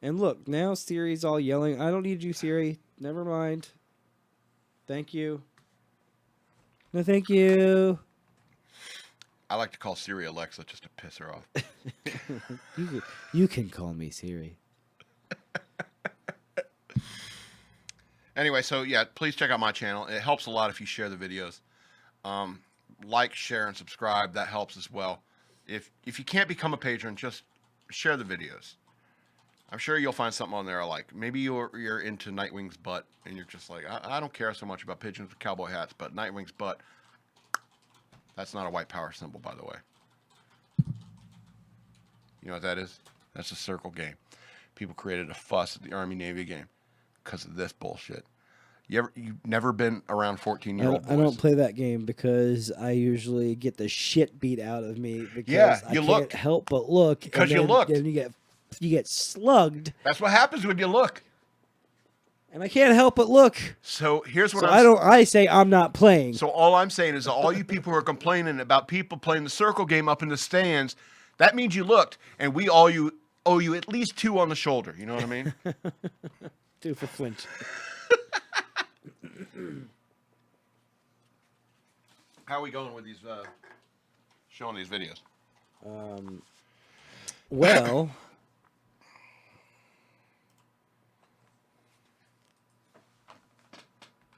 And look, now Siri's all yelling. I don't need you, Siri. Never mind. Thank you. No, thank you. I like to call Siri Alexa just to piss her off. You can call me Siri. Anyway, so yeah, please check out my channel. It helps a lot if you share the videos. Like, share, and subscribe. That helps as well. If you can't become a patron, just share the videos. I'm sure you'll find something on there I like. Maybe you're into Nightwing's butt, and you're just like, I don't care so much about pigeons with cowboy hats, but Nightwing's butt, that's not a white power symbol, by the way. You know what that is? That's a circle game. People created a fuss at the Army-Navy game because of this bullshit. You've never been around 14-year-old boys? I don't play that game because I usually get the shit beat out of me because Yeah, I you can't look. help but look. Because and you then- looked. Then you get slugged, That's what happens when you look. and I can't help but look. So here's what So I'm I say I'm not playing. So all I'm saying is all you people who are complaining about people playing the circle game up in the stands, that means you looked, and we owe you at least 2 on the shoulder. You know what I mean? Do for flinch. How are we going with these showing these videos? Well,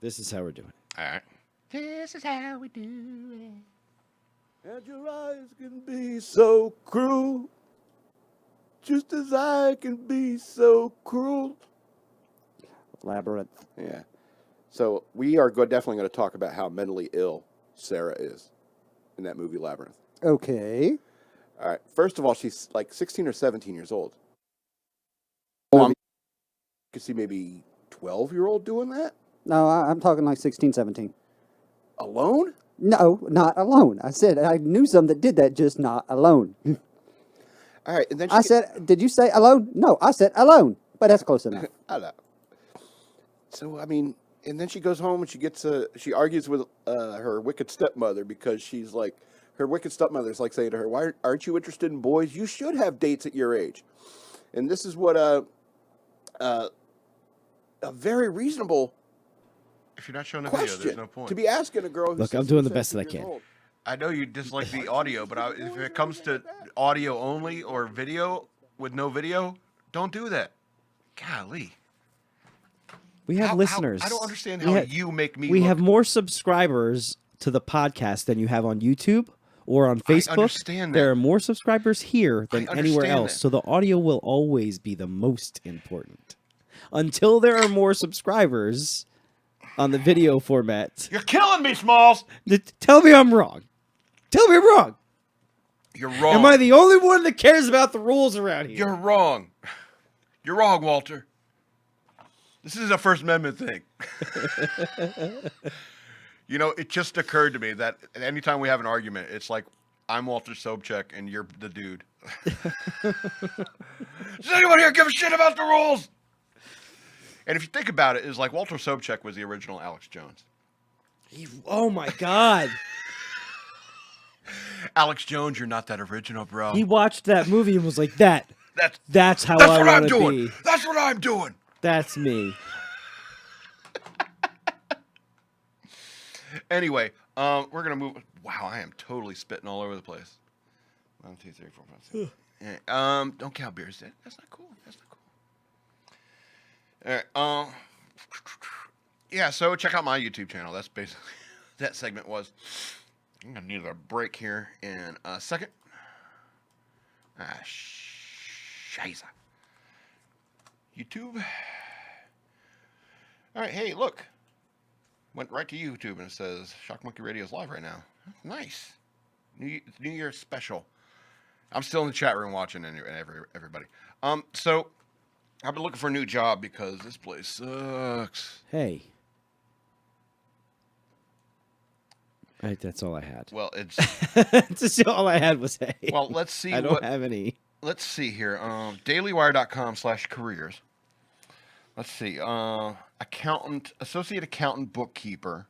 this is how we're doing it. All right. This is how we do it. And your eyes can be so cruel, just as I can be so cruel. Labyrinth. Yeah. So we are definitely going to talk about how mentally ill Sarah is in that movie Labyrinth. Okay. All right. First of all, she's like 16 or 17 years old. Oh, you could see maybe 12-year-old doing that No, I'm talking like 16, 17. alone. No, not alone. I said I knew some that did that, just not alone. All right, and then I said, did you say alone? No, I said alone, but that's close enough. I don't know. So I mean, and then she goes home and she argues with her wicked stepmother because she's like, her wicked stepmother's like saying to her, "Why aren't you interested in boys? You should have dates at your age." And this is what a very reasonable If you're not showing the video, question there's no point. to be asking a girl. Who's Look, I'm 16, doing the best that I 17 years can. old. I know you dislike the audio, but if it comes to audio only or video with no video, don't do that. Golly. We have listeners. I don't understand We how ha- you make me We look. have more subscribers to the podcast than you have on YouTube or on Facebook. understand that. There are more subscribers here than I anywhere understand else. that. So the audio will always be the most important. Until there are more subscribers on the video format, You're killing me, Smalls. tell me I'm wrong. Tell me I'm wrong. You're wrong. Am I the only one that cares about the rules around here? You're wrong. You're wrong, Walter. This is a First Amendment thing. You know, it just occurred to me that anytime we have an argument, it's like I'm Walter Sobchak and you're the dude. Does anyone here give a shit about the rules? And if you think about it, it's like Walter Sobchak was the original Alex Jones. Oh my God. Alex Jones, you're not that original, bro. He watched that movie and was like, that's how That's I what I'm want to doing. be. That's what I'm doing. That's me. Anyway, we're gonna move. Wow, I am totally spitting all over the place. 1, 2, 3, 4, 5, 6. Yeah, don't count beers. That's not cool. That's not cool. All right. Yeah. So check out my YouTube channel. That's basically that segment was. I'm gonna need a break here in a second. Scheiße. YouTube. All right. Hey, look. Went right to YouTube and it says Shock Monkey Radio is live right now. Nice. New Year's special. I'm still in the chat room watching and everybody. So I've been looking for a new job because this place sucks. Hey. Right, that's all I had. Well, it's That's just all I had was hey. well. Let's see. I don't have any. Let's see here. DailyWire.com/careers. Let's see. Associate accountant, bookkeeper.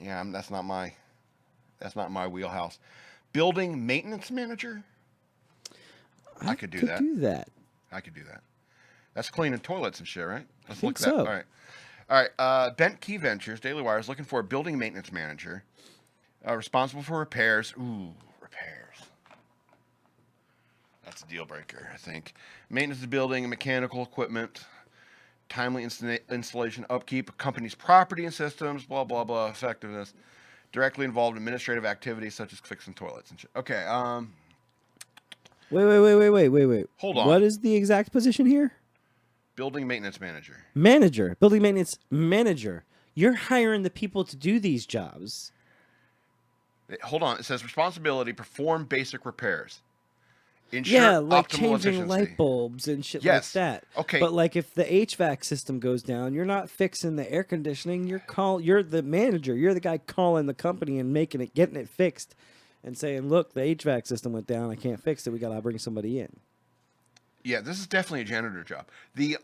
Yeah, that's not my wheelhouse. Building maintenance manager. I could do that. I could do that. That's cleaning toilets and shit, right? Let's think look at so. that. All right. Bent Key Ventures, Daily Wire is looking for a building maintenance manager, responsible for repairs. Ooh, repairs. That's a deal breaker, I think. Maintenance of building and mechanical equipment, timely installation, upkeep of company's property and systems, blah, blah, blah, effectiveness. Directly involved in administrative activities such as fixing toilets and shit. Okay. Wait. Hold on. What is the exact position here? Building maintenance manager. Manager. Building maintenance manager. You're hiring the people to do these jobs. Hold on. It says responsibility, perform basic repairs. Ensure Yeah, like optimal changing efficiency. light bulbs and shit Yes. like that. Okay. But like if the HVAC system goes down, you're not fixing the air conditioning. You're the manager. You're the guy calling the company and getting it fixed and saying, "Look, the HVAC system went down. I can't fix it. We got to bring somebody in." Yeah, this is definitely a janitor job. The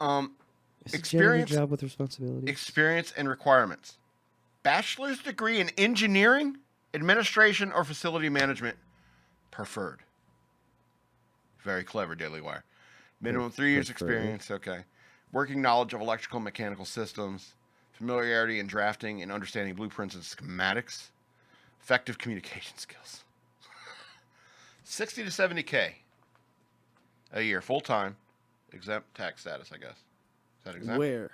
It's a experience janitor job with responsibility. experience and requirements. Bachelor's degree in engineering, administration, or facility management preferred. Very clever, Daily Wire. Minimum 3 years Preferred. experience, okay. Working knowledge of electrical and mechanical systems, familiarity in drafting and understanding blueprints and schematics, effective communication skills. 60 to 70K a year, full-time, exempt tax status, I guess. Is that exempt? Where?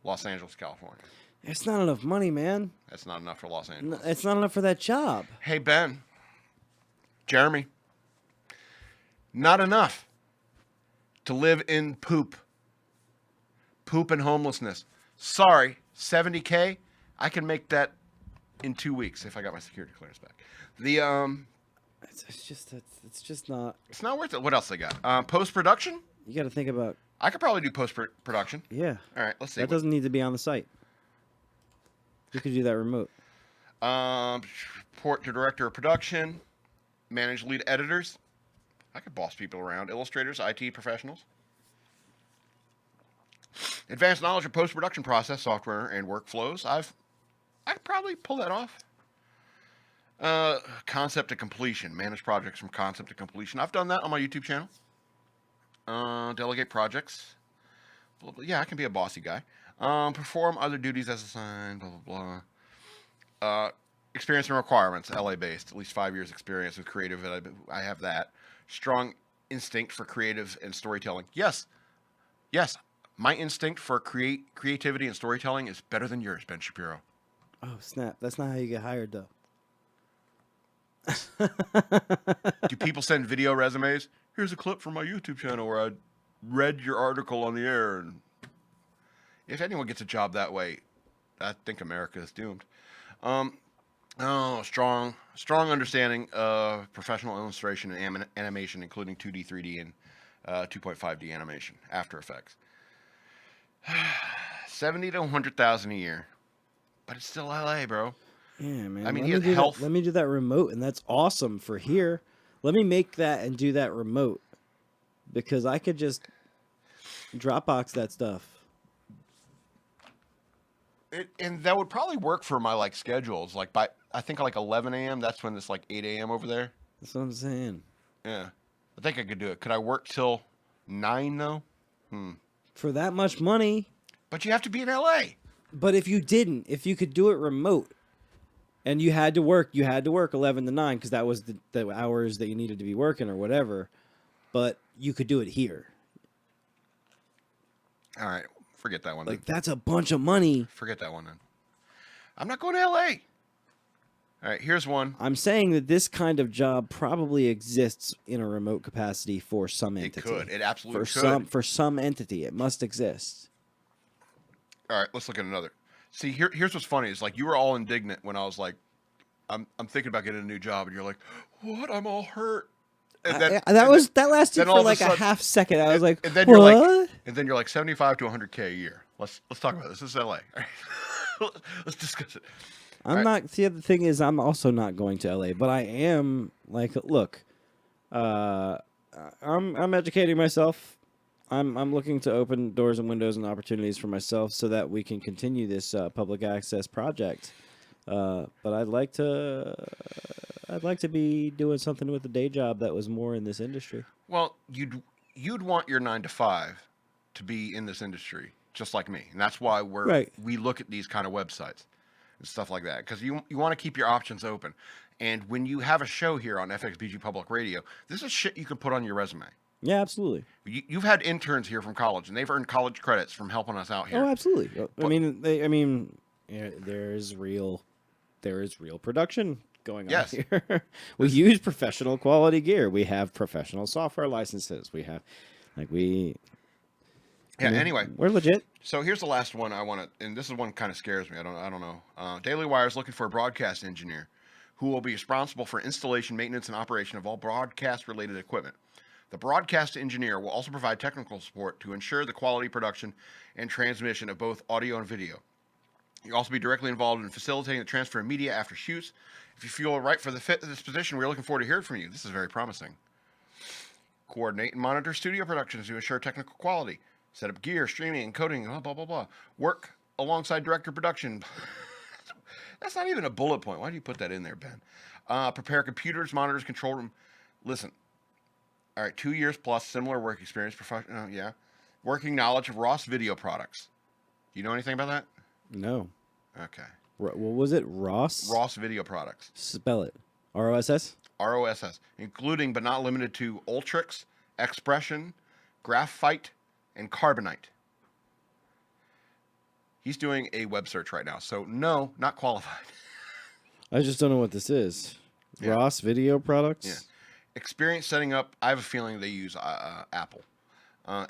Los Angeles, California. It's not enough money, man. That's not enough for Los Angeles. It's not enough for that job. Hey, Ben. Jeremy. Not enough to live in poop. Poop and homelessness. Sorry, 70K. I can make that in 2 weeks if I got my security clearance back. It's just not. It's not worth it. What else they got? Post-production? You got to think about. I could probably do post-production. Yeah. All right, let's see. That doesn't need to be on the site. You could do that remote. Report to director of production. Manage lead editors. I could boss people around. Illustrators, IT professionals. Advanced knowledge of post-production process, software, and workflows. I could probably pull that off. Concept to completion. Manage projects from concept to completion. I've done that on my YouTube channel. Delegate projects. Blah, blah. Yeah, I can be a bossy guy. Perform other duties as assigned. Blah, blah, blah. Experience and requirements. LA-based. At least 5 years experience with creative. I have that. Strong instinct for creative and storytelling. Yes. My instinct for creativity and storytelling is better than yours, Ben Shapiro. Oh snap! That's not how you get hired, though. Do people send video resumes? Here's a clip from my YouTube channel where I read your article on the air. And if anyone gets a job that way, I think America is doomed. Strong understanding of professional illustration and animation, including 2D, 3D, and 2.5D animation, After Effects. 70 to 100,000 a year, but it's still LA, bro. Yeah, man. I mean, let he me had do health. Let me do that remote, and that's awesome for here. Let me make that and do that remote, because I could just Dropbox that stuff. And that would probably work for my schedules. I think 11 a.m. That's when it's 8 a.m. over there. That's what I'm saying. Yeah, I think I could do it. Could I work till 9 though? For that much money. But you have to be in LA. But if you didn't, if you could do it remote, And you had to work 11 to 9 because that was the hours that you needed to be working or whatever. But you could do it here. All right, forget that one. Like, Then. that's a bunch of money. Forget that one then. I'm not going to L.A. All right, here's one. I'm saying that this kind of job probably exists in a remote capacity for some It entity. could. It absolutely could. For some entity, it must exist. All right, let's look at another. See, here's what's funny is like you were all indignant when I was like, I'm thinking about getting a new job, and you're like, what? I'm all hurt. And then, That lasted then all for of a like a sudden- half second. I was like, and then what? you're like 75 to 100K a year. Let's talk about this. This is LA. Let's discuss it. I'm not. The other thing is, I'm also not going to LA, but I am like, look, I'm educating myself. I'm looking to open doors and windows and opportunities for myself so that we can continue this public access project. But I'd like to be doing something with a day job that was more in this industry. Well, you'd want your 9 to 5 to be in this industry, just like me, and that's why we look at these kind of websites and stuff like that, because you want to keep your options open. And when you have a show here on FXBG Public Radio, this is shit you can put on your resume. Yeah, absolutely. You've had interns here from college, and they've earned college credits from helping us out here. Oh, absolutely. There is real production going on here. We use professional quality gear. We have professional software licenses. We have, Anyway, we're legit. So here's the last one I want to, and this is one kind of scares me. I don't know. Daily Wire is looking for a broadcast engineer who will be responsible for installation, maintenance, and operation of all broadcast-related equipment. The broadcast engineer will also provide technical support to ensure the quality production and transmission of both audio and video. You'll also be directly involved in facilitating the transfer of media after shoots. If you feel right for the fit of this position, we're looking forward to hearing from you. This is very promising. Coordinate and monitor studio productions to ensure technical quality. Set up gear, streaming, and coding, blah, blah, blah, blah. Work alongside director of production. That's not even a bullet point. Why do you put that in there, Ben? Prepare computers, monitors, control room. Listen. All right, 2 years plus, similar work experience, professional, working knowledge of Ross video products. Do you know anything about that? No. Okay. What was it? Ross? Ross video products. Spell it. ROSS? ROSS, including but not limited to Ultrix, Expression, Graphite, and Carbonite. He's doing a web search right now, so no, not qualified. I just don't know what this is. Yeah. Ross video products? Yeah. Experience setting up, I have a feeling they use Apple.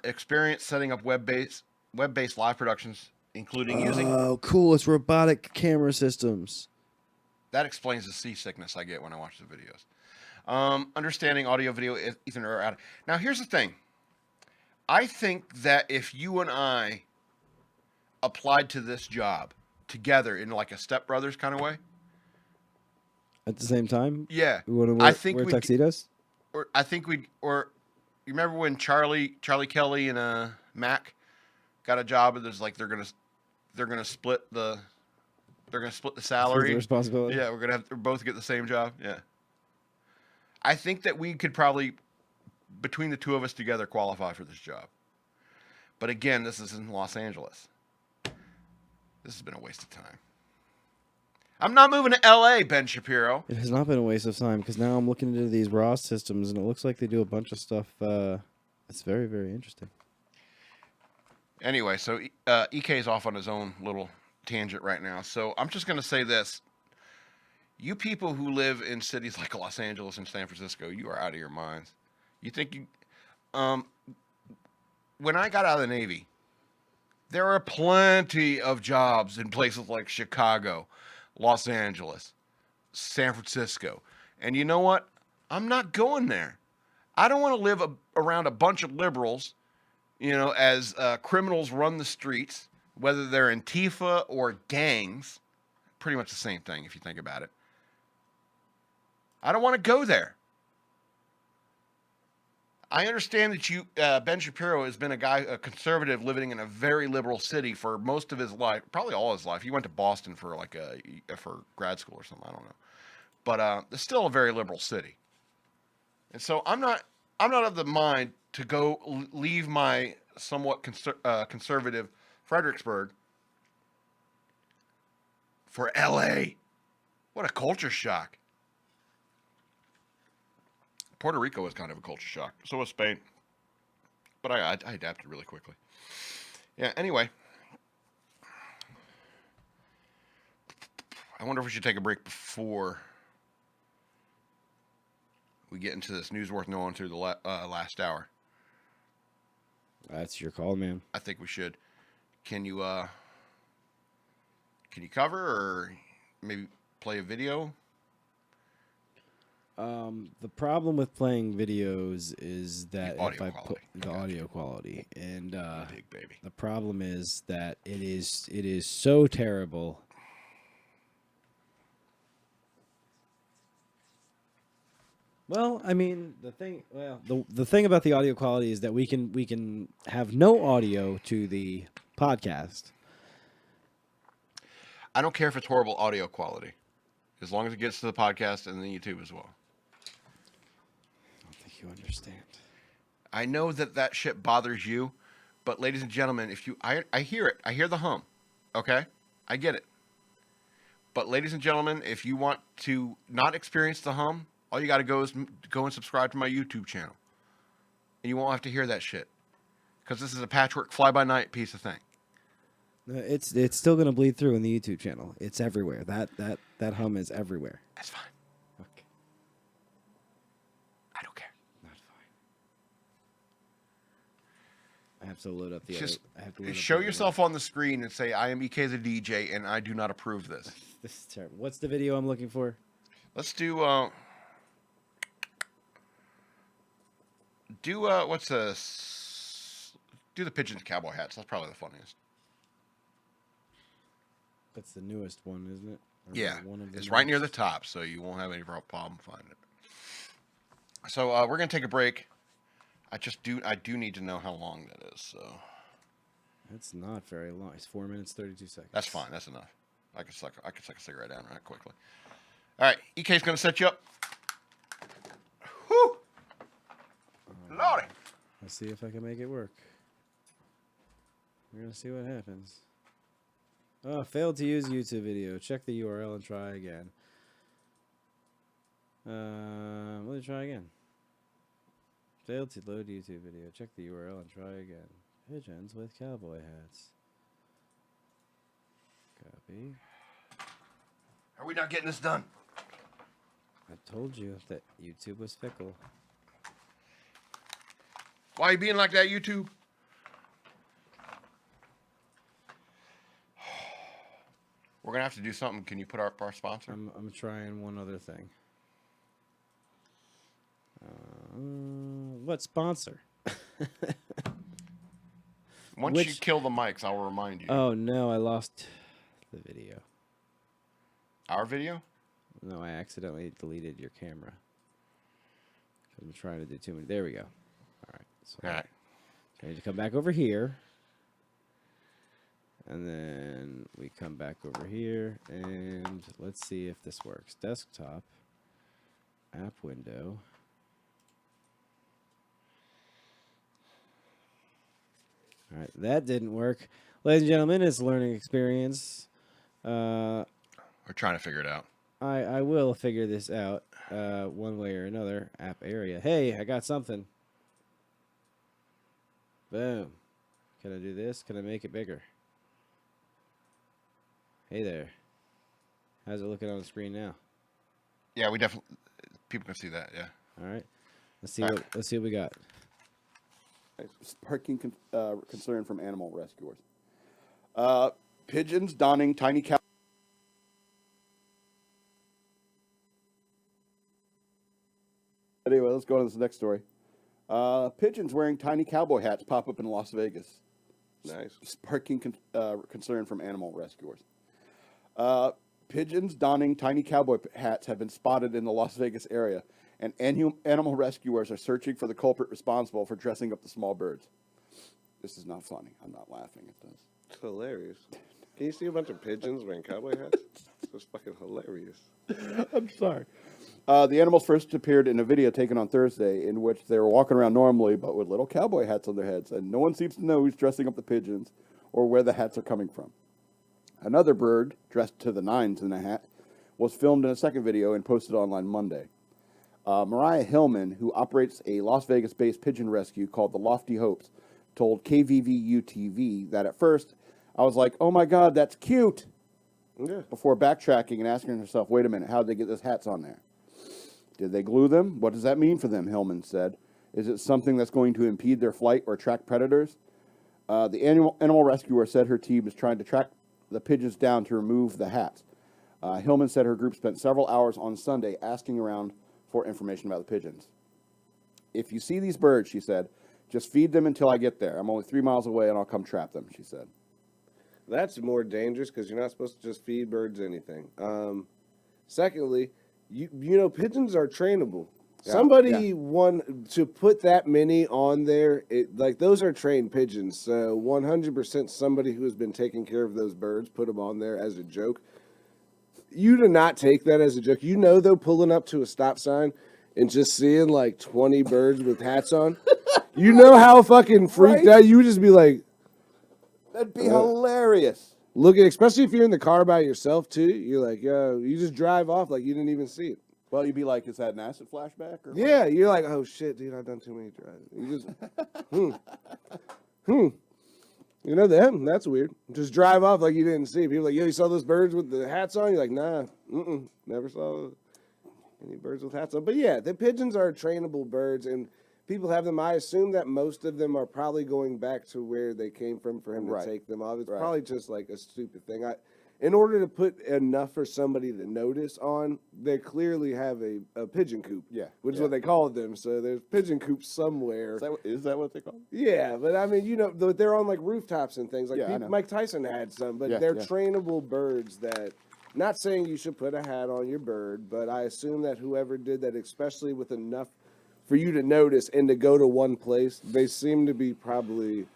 Experience setting up web-based live productions, including using... Oh, cool. It's robotic camera systems. That explains the seasickness I get when I watch the videos. Understanding audio, video, Ethernet, or out. Now, here's the thing. I think that if you and I applied to this job together in like a Step Brothers kind of way. At the same time? Yeah. We want to I think wear we'd tuxedos? Or I think we'd, or you remember when Charlie Kelly and Mac got a job and there's like they're gonna split the salary. The responsibility. Yeah, we're both get the same job. Yeah. I think that we could probably, between the two of us together, qualify for this job. But again, this is in Los Angeles. This has been a waste of time. I'm not moving to L.A., Ben Shapiro. It has not been a waste of time because now I'm looking into these Ross systems and it looks like they do a bunch of stuff. It's very, very interesting. Anyway, so EK is off on his own little tangent right now. So I'm just going to say this. You people who live in cities like Los Angeles and San Francisco, you are out of your minds. You think you... when I got out of the Navy, there are plenty of jobs in places like Chicago, Los Angeles, San Francisco. And you know what? I'm not going there. I don't want to live around a bunch of liberals, as criminals run the streets, whether they're Antifa or gangs. Pretty much the same thing if you think about it. I don't want to go there. I understand that you, Ben Shapiro, has been a conservative living in a very liberal city for most of his life, probably all his life. He went to Boston for for grad school or something. I don't know, but it's still a very liberal city. And so I'm not of the mind to go leave my somewhat conservative Fredericksburg for L.A. What a culture shock. Puerto Rico was kind of a culture shock. So was Spain. But I adapted really quickly. Yeah, anyway. I wonder if we should take a break before we get into this news worth knowing through the last hour. That's your call, man. I think we should. Can you cover or maybe play a video? The problem with playing videos is that The if I audio put quality. the audio quality, and Big baby. the problem is that it is so terrible. Well, I mean, the thing about the audio quality is that we can have no audio to the podcast. I don't care if it's horrible audio quality, as long as it gets to the podcast and the YouTube as well. I don't think you understand. I know that shit bothers you, but ladies and gentlemen, I hear it. I hear the hum. Okay? I get it. But ladies and gentlemen, if you want to not experience the hum, all you got to go is go and subscribe to my YouTube channel. And you won't have to hear that shit. Because this is a patchwork fly-by-night piece of thing. It's still gonna bleed through in the YouTube channel. It's everywhere. That hum is everywhere. That's fine. Okay, I don't care. not fine. I have to load up the. Just I have to load up show the- yourself on the screen and say, I am EK the DJ, and I do not approve this. This is terrible. What's the video I'm looking for? Let's do, do the pigeons cowboy hats. That's probably the funniest. That's the newest one, isn't it? Or Yeah, one of the it's right near newest? the top, so you won't have any problem finding it. So we're gonna take a break. I do need to know how long that is. So That's not very long. It's 4 minutes 32 seconds. that's fine. That's enough. I can suck a cigarette down right quickly. All right, EK's gonna set you up. Whoo, Lordy. Let's see if I can make it work. We're gonna see what happens. Oh, failed to use YouTube video. Check the URL and try again. Let me try again. Failed to load YouTube video. Check the URL and try again. Pigeons with cowboy hats. Copy. Are we not getting this done? I told you that YouTube was fickle. Why are you being like that, YouTube? We're gonna have to do something. Can you put up our sponsor? I'm trying one other thing. What sponsor? Once you which- kill the mics, I'll remind you. Oh no, I lost the video. Our video? No, I accidentally deleted your camera. I'm trying to do too many. There we go. All right. So All right. I need to come back over here. And then we come back over here. And let's see if this works. Desktop. App window. All right. That didn't work. Ladies and gentlemen, it's a learning experience. We're trying to figure it out. I will figure this out one way or another. App area. Hey, I got something. Boom. Can I do this? Can I make it bigger? Hey there. How's it looking on the screen now? Yeah, we definitely. People can see that. Yeah. All right. Let's see what we got. Sparking concern from animal rescuers. Pigeons donning tiny cow. Anyway, let's go on to this next story. Pigeons wearing tiny cowboy hats pop up in Las Vegas. Nice. Sparking concern from animal rescuers. Pigeons donning tiny cowboy hats have been spotted in the Las Vegas area, and animal rescuers are searching for the culprit responsible for dressing up the small birds. This is not funny. I'm not laughing at this. It's hilarious. Can you see a bunch of pigeons wearing cowboy hats? It's fucking hilarious. I'm sorry. The animals first appeared in a video taken on Thursday in which they were walking around normally but with little cowboy hats on their heads, and no one seems to know who's dressing up the pigeons or where the hats are coming from. Another bird, dressed to the nines in a hat, was filmed in a second video and posted online Monday. Mariah Hillman, who operates a Las Vegas-based pigeon rescue called the Lofty Hopes, told KVVU-TV that at first, I was like, oh my God, that's cute, before backtracking and asking herself, wait a minute, how'd they get those hats on there? Did they glue them? What does that mean for them, Hillman said. Is it something that's going to impede their flight or attract predators? The animal rescuer said her team is trying to track the pigeons down to remove the hats. Hillman said her group spent several hours on Sunday asking around for information about the pigeons. If you see these birds, she said, just feed them until I get there. I'm only 3 miles away and I'll come trap them, she said. That's more dangerous because you're not supposed to just feed birds anything. Secondly, you know, pigeons are trainable. Yeah, Somebody won to put that many on there. Like those are trained pigeons. So 100% somebody who has been taking care of those birds put them on there as a joke. You do not take that as a joke. You know, though, pulling up to a stop sign and just seeing like 20 birds with hats on. You know how fucking freaked out you would just be like. That'd be hilarious. Look at, especially if you're in the car by yourself too. You're like, yo, you just drive off like you didn't even see it. Well, you'd be like, is that an acid flashback? Or Yeah, you're like, oh shit, dude, I've done too many drives. You just, You know them? That's weird. Just drive off like you didn't see. People are like, yo, you saw those birds with the hats on? You're like, nah, never saw any birds with hats on. But yeah, the pigeons are trainable birds, and people have them. I assume that most of them are probably going back to where they came from for him to take them off. It's probably just like a stupid thing. In order to put enough for somebody to notice on, they clearly have a pigeon coop, which is what they called them. So there's pigeon coops somewhere. Is that what they call them? Yeah, but I mean, you know, they're on like rooftops and things. Like I know. Mike Tyson had some, but they're trainable birds that, not saying you should put a hat on your bird, but I assume that whoever did that, especially with enough for you to notice and to go to one place, they seem to be probably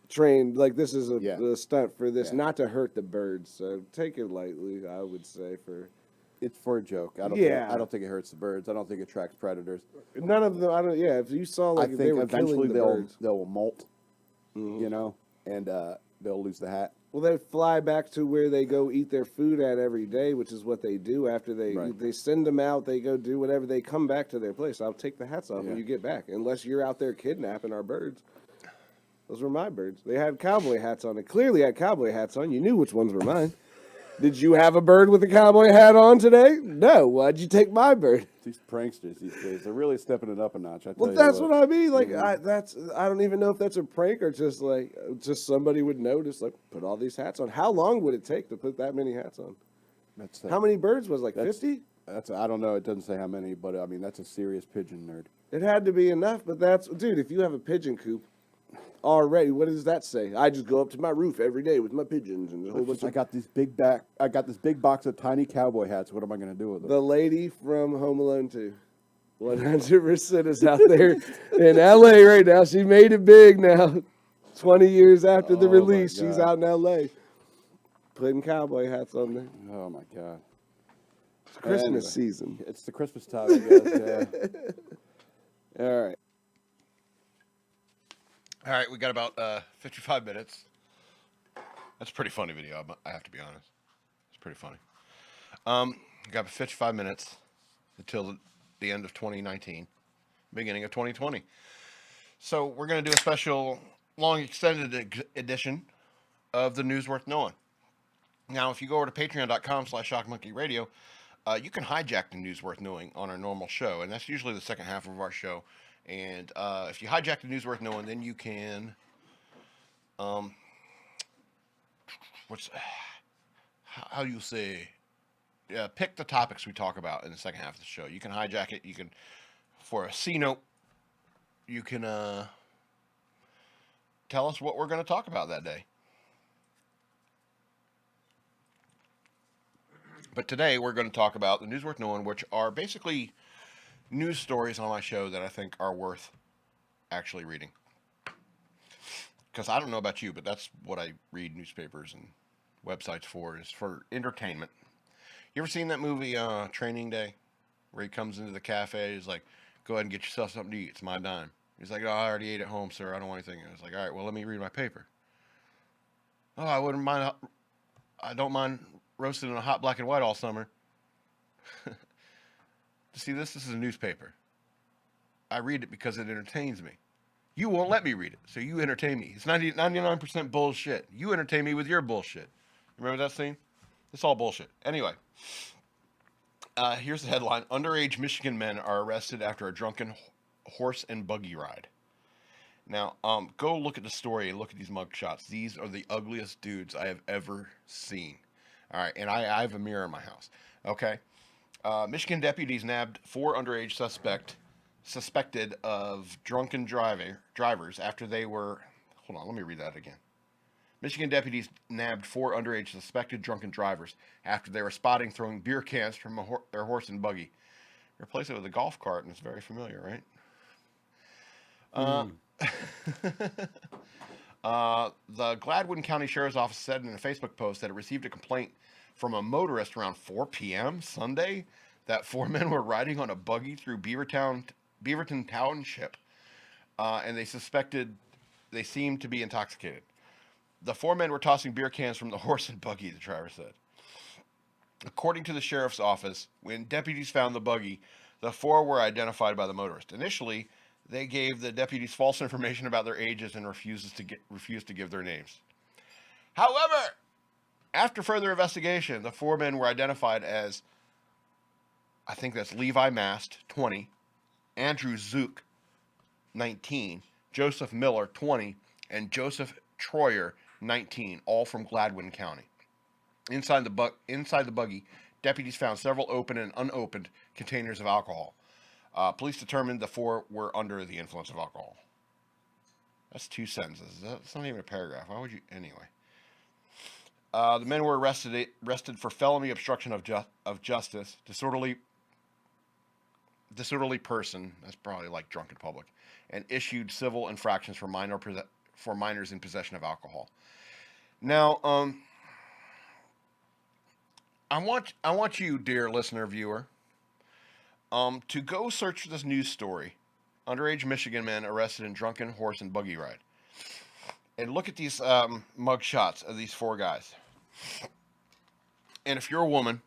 trained. Like this is a stunt for this, not to hurt the birds. So take it lightly, I would say. It's for a joke. I don't think it hurts the birds. I don't think it attracts predators. None of them. I don't. Yeah, if you saw like I if think they were eventually killing the birds, they'll molt, you know, and they'll lose the hat. well, they fly back to where they go eat their food at every day, which is what they do after they send them out. They go do whatever. They come back to their place. I'll take the hats off when you get back, unless you're out there kidnapping our birds. Those were my birds. They had cowboy hats on. It clearly had cowboy hats on. You knew which ones were mine. Did you have a bird with a cowboy hat on today? No. Why'd you take my bird? These pranksters these days, they're really stepping it up a notch. Well, that's what I mean. Like, I don't even know if that's a prank or just like somebody would notice. Like, put all these hats on. How long would it take to put that many hats on? How many birds was it, like 50? I don't know. It doesn't say how many, but I mean that's a serious pigeon nerd. It had to be enough. But dude. If you have a pigeon coop already, what does that say? I just go up to my roof every day with my pigeons and a whole bunch of. I got this big box of tiny cowboy hats. What am I going to do with them? The lady from Home Alone 2, 100% is out there in L.A. right now. She made it big now. 20 years after the release, she's out in L.A. putting cowboy hats on there. Oh my God! It's Christmas season. It's the Christmas time, I guess. Yeah. All right. All right, we got about 55 minutes. That's a pretty funny video, I have to be honest. It's pretty funny. We got 55 minutes until the end of 2019, beginning of 2020. So we're going to do a special long extended edition of the News Worth Knowing. Now, if you go over to patreon.com/shockmonkeyradio, you can hijack the News Worth Knowing on our normal show, and that's usually the second half of our show. And if you hijack the News Worth Knowing, then you can, how do you say, pick the topics we talk about in the second half of the show. You can hijack it. You can, for a C note, you can tell us what we're going to talk about that day. But today we're going to talk about the News Worth Knowing, which are basically news stories on my show that I think are worth actually reading. Because I don't know about you, but that's what I read newspapers and websites for, is for entertainment. You ever seen that movie, Training Day, where he comes into the cafe, he's like, go ahead and get yourself something to eat, it's my dime. He's like, oh, I already ate at home, sir, I don't want anything. I was like, all right, well, let me read my paper. Oh, I don't mind roasting in a hot black and white all summer. See, this is a newspaper. I read it because it entertains me. You won't let me read it, so you entertain me. It's 99% bullshit. You entertain me with your bullshit. Remember that scene? It's all bullshit. Anyway, here's the headline. Underage Michigan men are arrested after a drunken horse and buggy ride. Now, go look at the story and look at these mug shots. These are the ugliest dudes I have ever seen. All right, and I have a mirror in my house. Okay, Michigan deputies nabbed 4 underage suspected of drunken drivers after they were. Hold on, let me read that again. Michigan deputies nabbed 4 underage suspected drunken drivers after they were spotted throwing beer cans from their horse and buggy. Replace it with a golf cart, and it's very familiar, right? The Gladwin County Sheriff's Office said in a Facebook post that it received a complaint from a motorist around 4 p.m. Sunday that 4 men were riding on a buggy through Beaverton Township, and they seemed to be intoxicated. The 4 men were tossing beer cans from the horse and buggy, the driver said. According to the sheriff's office, when deputies found the buggy, the 4 were identified by the motorist. Initially, they gave the deputies false information about their ages and refused to give their names. However, after further investigation, the 4 men were identified as, I think that's Levi Mast, 20, Andrew Zook, 19, Joseph Miller, 20, and Joseph Troyer, 19, all from Gladwin County. Inside the buggy, deputies found several open and unopened containers of alcohol. Police determined the 4 were under the influence of alcohol. That's 2 sentences. That's not even a paragraph. Why would you? Anyway. The men were arrested for felony obstruction of justice, disorderly person. That's probably like drunk in public, and issued civil infractions for minors in possession of alcohol. Now, I want you, dear listener, viewer, to go search for this news story, underage Michigan man arrested in drunken horse and buggy ride, and look at these mug shots of these 4 guys. And if you're a woman,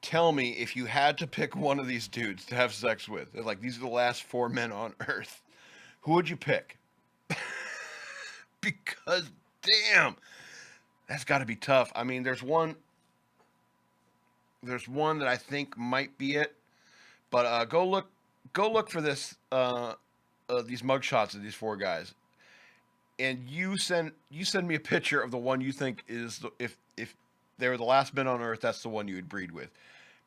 tell me if you had to pick one of these dudes to have sex with. Like, these are the last 4 men on Earth. Who would you pick? Because, damn, that's got to be tough. I mean, there's one that I think might be it, but go look for this these mugshots of these 4 guys, and you send me a picture of the one you think is if they were the last men on Earth, that's the one you would breed with,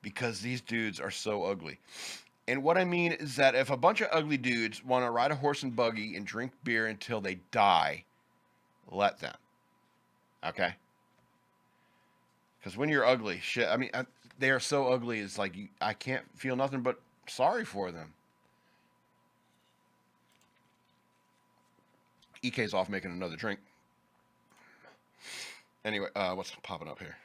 because these dudes are so ugly. And what I mean is that if a bunch of ugly dudes want to ride a horse and buggy and drink beer until they die, let them. Okay? Because when you're ugly, shit, I mean, they are so ugly, it's like, I can't feel nothing but sorry for them. EK's off making another drink. Anyway, what's popping up here?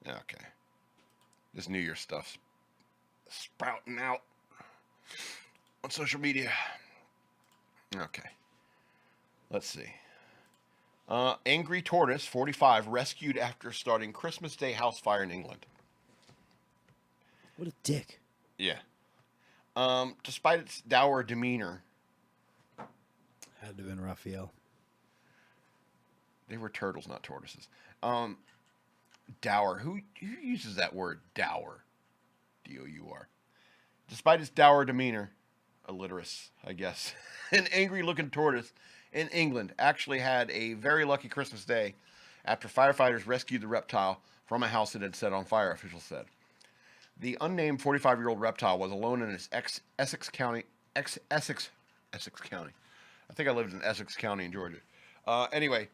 Okay. This New Year stuff's sprouting out on social media. Okay. Let's see. Angry tortoise, 45, rescued after starting Christmas Day house fire in England. What a dick. Yeah. Despite its dour demeanor. Had to have been Raphael. They were turtles, not tortoises. Dour. Who uses that word, dour? D-O-U-R. Despite its dour demeanor, illiterate, I guess, an angry-looking tortoise in England actually had a very lucky Christmas Day after firefighters rescued the reptile from a house that had set on fire, officials said. The unnamed 45-year-old reptile was alone in its Essex County. I think I lived in Essex County in Georgia. Anyway,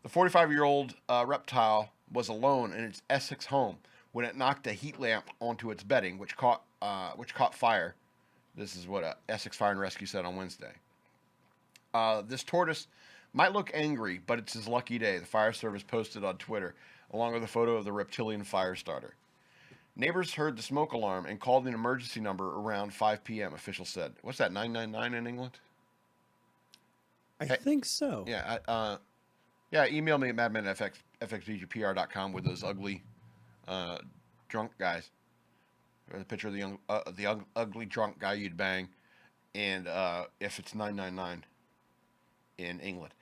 the 45-year-old reptile was alone in its Essex home when it knocked a heat lamp onto its bedding, which caught fire. This is what Essex Fire and Rescue said on Wednesday. This tortoise might look angry, but it's his lucky day, the fire service posted on Twitter, along with a photo of the reptilian fire starter. Neighbors heard the smoke alarm and called an emergency number around 5 p.m., officials said. What's that, 999 in England? I think so. Yeah, email me at fxdgpr.com with those ugly drunk guys. Or the picture of the ugly drunk guy you'd bang, and if it's 999 in England.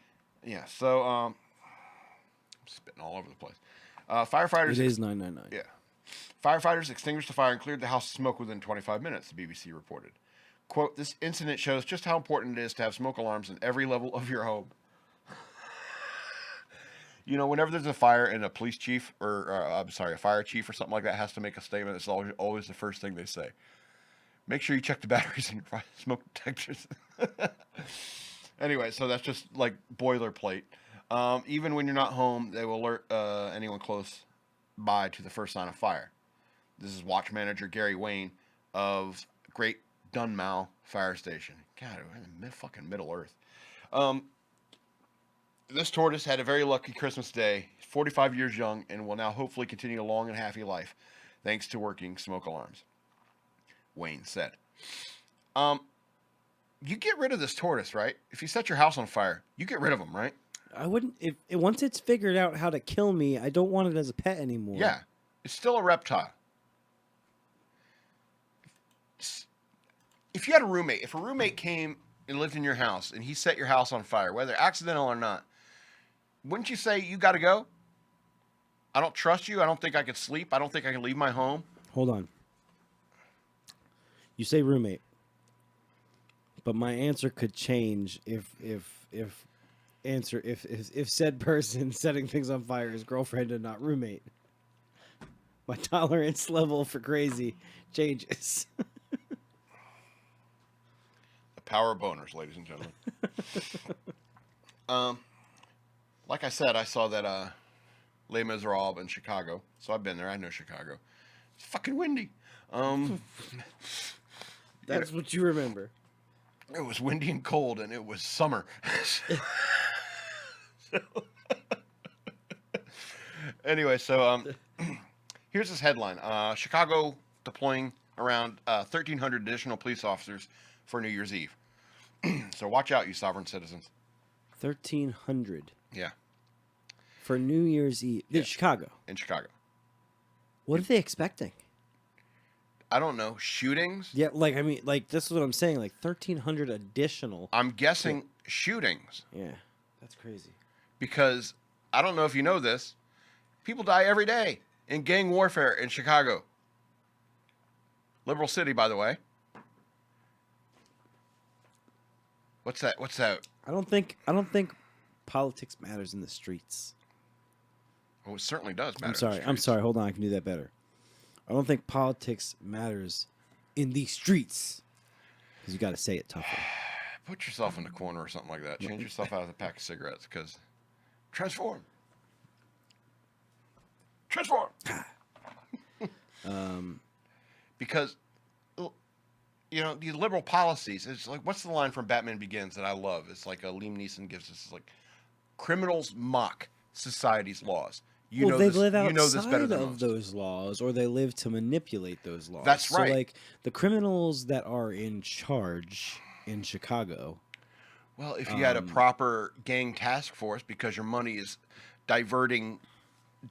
Yeah, so I'm spitting all over the place. Firefighters. It is 999. Yeah. Firefighters extinguished the fire and cleared the house of smoke within 25 minutes, the BBC reported. Quote, this incident shows just how important it is to have smoke alarms in every level of your home. You know, whenever there's a fire and a police chief or, a fire chief or something like that has to make a statement, it's always the first thing they say. Make sure you check the batteries in your smoke detectors. Anyway, so that's just like boilerplate. Even when you're not home, they will alert anyone close by to the first sign of fire. This is watch manager Gary Wayne of Great Dunmow Fire Station. God, we're in the fucking Middle Earth. This tortoise had a very lucky Christmas day, 45 years young, and will now hopefully continue a long and happy life, thanks to working smoke alarms, Wayne said. You get rid of this tortoise, right? If you set your house on fire, you get rid of him, right? I wouldn't. If once it's figured out how to kill me, I don't want it as a pet anymore. Yeah, it's still a reptile. If you had a roommate, if a roommate came and lived in your house and he set your house on fire, whether accidental or not, wouldn't you say, you got to go? I don't trust you. I don't think I could sleep. I don't think I can leave my home. Hold on. You say roommate, but my answer could change if said person setting things on fire is girlfriend and not roommate. My tolerance level for crazy changes. The power of boners, ladies and gentlemen. Like I said, I saw that Les Miserables in Chicago, so I've been there. I know Chicago. It's fucking windy. That's what you remember. It was windy and cold, and it was summer. Anyway, so here's this headline. Chicago deploying around 1,300 additional police officers for New Year's Eve. So watch out, you sovereign citizens. 1,300 Yeah, for New Year's Eve in Chicago. in Chicago. What are they expecting? I don't know. Shootings? Yeah, like I mean, like this is what I'm saying. Like 1,300 additional. I'm guessing shootings Yeah, that's crazy. because I don't know if you know this. People die every day in gang warfare in Chicago. Liberal city, by the way. What's that? What's that? I don't think politics matters in the streets. Oh, it certainly does matter. I'm sorry. I'm sorry. Hold on. I can do that better. I don't think politics matters in the streets because you got to say it tougher. Put yourself in the corner or something like that. Change yourself out of a pack of cigarettes because transform. Transform. Because, you know, these liberal policies, it's like, what's the line from Batman Begins that I love? It's like Liam Neeson gives us, like, criminals mock society's laws. You know they this, live you know this outside better than of most. those laws, or they live to manipulate those laws. That's right. So, like the criminals that are in charge in Chicago. Well, if you had a proper gang task force, because your money is diverting,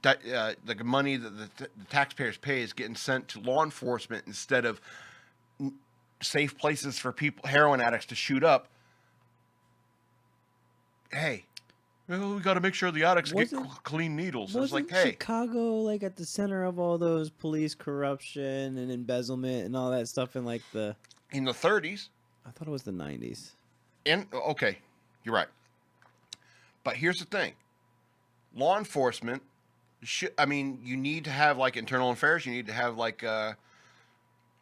the money that the taxpayers pay is getting sent to law enforcement instead of safe places for people, heroin addicts to shoot up. Hey, well, we got to make sure the addicts get clean needles. It's like, hey, Chicago like at the center of all those police corruption and embezzlement and all that stuff in like in the 30s. I thought it was the 90s. And okay, you're right. But here's the thing: law enforcement I mean, you need to have like internal affairs. You need to have like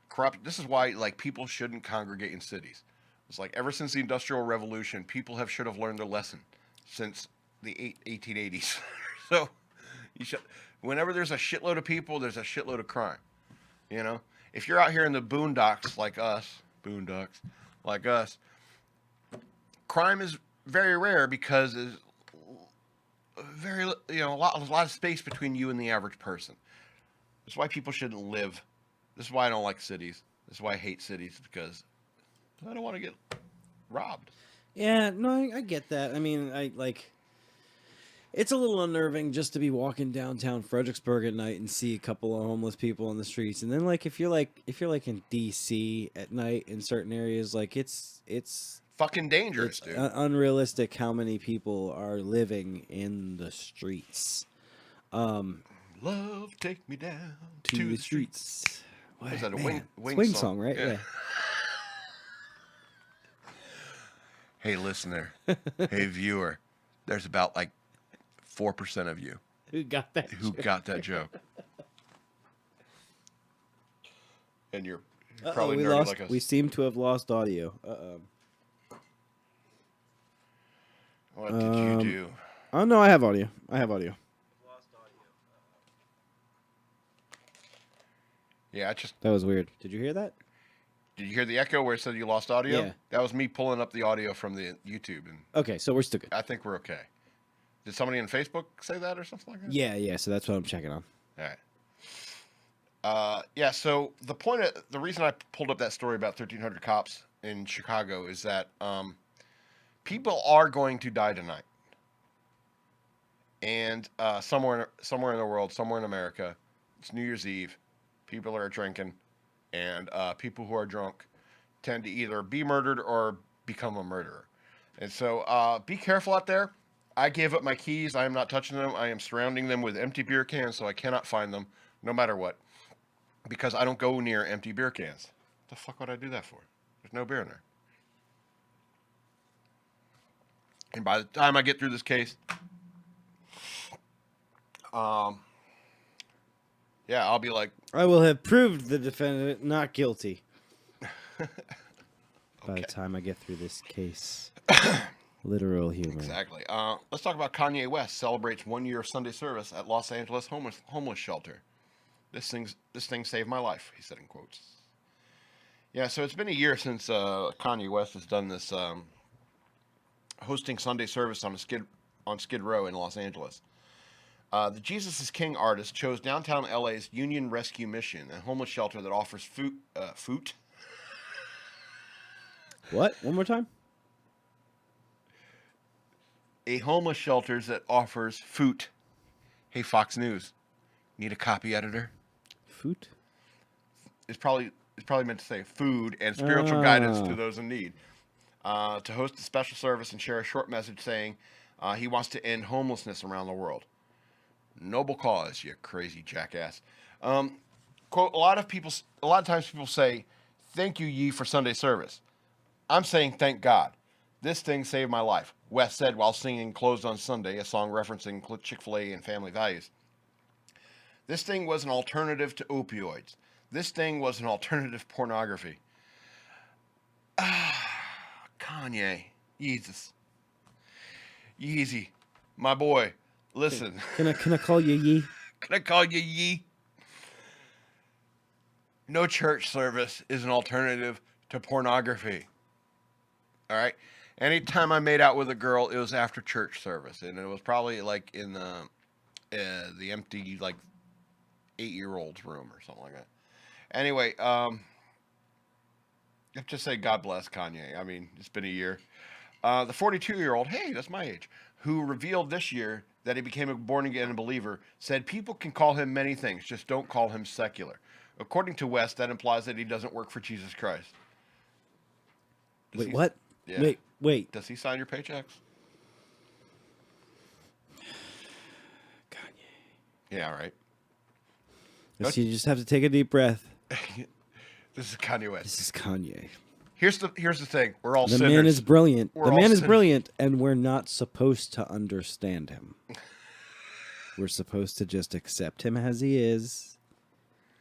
corrupt. This is why like people shouldn't congregate in cities. It's like ever since the Industrial Revolution, people should have learned their lesson since the 1880s. So you should. Whenever there's a shitload of people, there's a shitload of crime. You know, if you're out here in the boondocks like us, crime is very rare because there's a lot of space between you and the average person. That's why people shouldn't live. This is why I don't like cities. This is why I hate cities, because I don't want to get robbed. Yeah, no, I get that. I mean, It's a little unnerving just to be walking downtown Fredericksburg at night and see a couple of homeless people on the streets. And then if you're in DC at night in certain areas, like it's Fucking dangerous, dude. unrealistic how many people are living in the streets. Love, take me down To the streets. What is that, a Man, Wing it's Wing song? song, right? Yeah. Hey, listener. Hey, viewer. There's about like 4% of you Who got that? who got that joke. And you're probably nerdy like us. We seem to have lost audio. What did you do? Oh no, I have audio. Yeah, I just... That was weird. Did you hear that? Did you hear the echo where it said you lost audio? Yeah. That was me pulling up the audio from the YouTube, and Okay, so we're still good. I think we're okay. Did somebody on Facebook say that or something like that? Yeah. So that's what I'm checking on. All right. Yeah, so the reason I pulled up that story about 1,300 cops in Chicago is that people are going to die tonight. And somewhere in the world, somewhere in America, it's New Year's Eve. People are drinking, and people who are drunk tend to either be murdered or become a murderer. And so be careful out there. I gave up my keys. I am not touching them. I am surrounding them with empty beer cans so I cannot find them no matter what, because I don't go near empty beer cans. What the fuck would I do that for? There's no beer in there. And by the time I get through this case, yeah, I'll be like, I will have proved the defendant not guilty. By the time I get through this case. Literal humor. exactly. Let's talk about Kanye West celebrates 1 year of Sunday service at Los Angeles homeless shelter. This thing saved my life, he said in quotes. Yeah, so it's been a year since Kanye West has done this hosting Sunday service on Skid Row in Los Angeles. The Jesus is King artist chose downtown LA's Union Rescue Mission, a homeless shelter that offers food. What? One more time? A homeless shelter that offers food. Hey, Fox News, need a copy editor? Food? It's probably meant to say food and spiritual guidance to those in need. To host a special service and share a short message saying he wants to end homelessness around the world. Noble cause, you crazy jackass. Quote, a lot of times people say, thank you, ye, for Sunday service. I'm saying thank God. This thing saved my life, West said while singing Closed on Sunday, a song referencing Chick-fil-A and family values. This thing was an alternative to opioids. This thing was an alternative pornography. Kanye, Jesus. Yeezy, my boy, listen. Can I call you Yee? Can I call you Yee? No church service is an alternative to pornography. All right? Anytime I made out with a girl, it was after church service. And it was probably like in the empty, like, 8-year-old's room or something like that. Anyway, I have to say God bless Kanye. I mean, it's been a year. The 42-year-old, hey, that's my age, who revealed this year that he became a born-again believer, said people can call him many things, just don't call him secular. According to West, that implies that he doesn't work for Jesus Christ. Wait, what? Yeah. Wait. Does he sign your paychecks? Kanye. Yeah, right. So you just have to take a deep breath. This is Kanye West. This is Kanye. Here's the thing. We're all The sinners. man is brilliant. We're The all man is sinners. brilliant, and we're not supposed to understand him. We're supposed to just accept him as he is,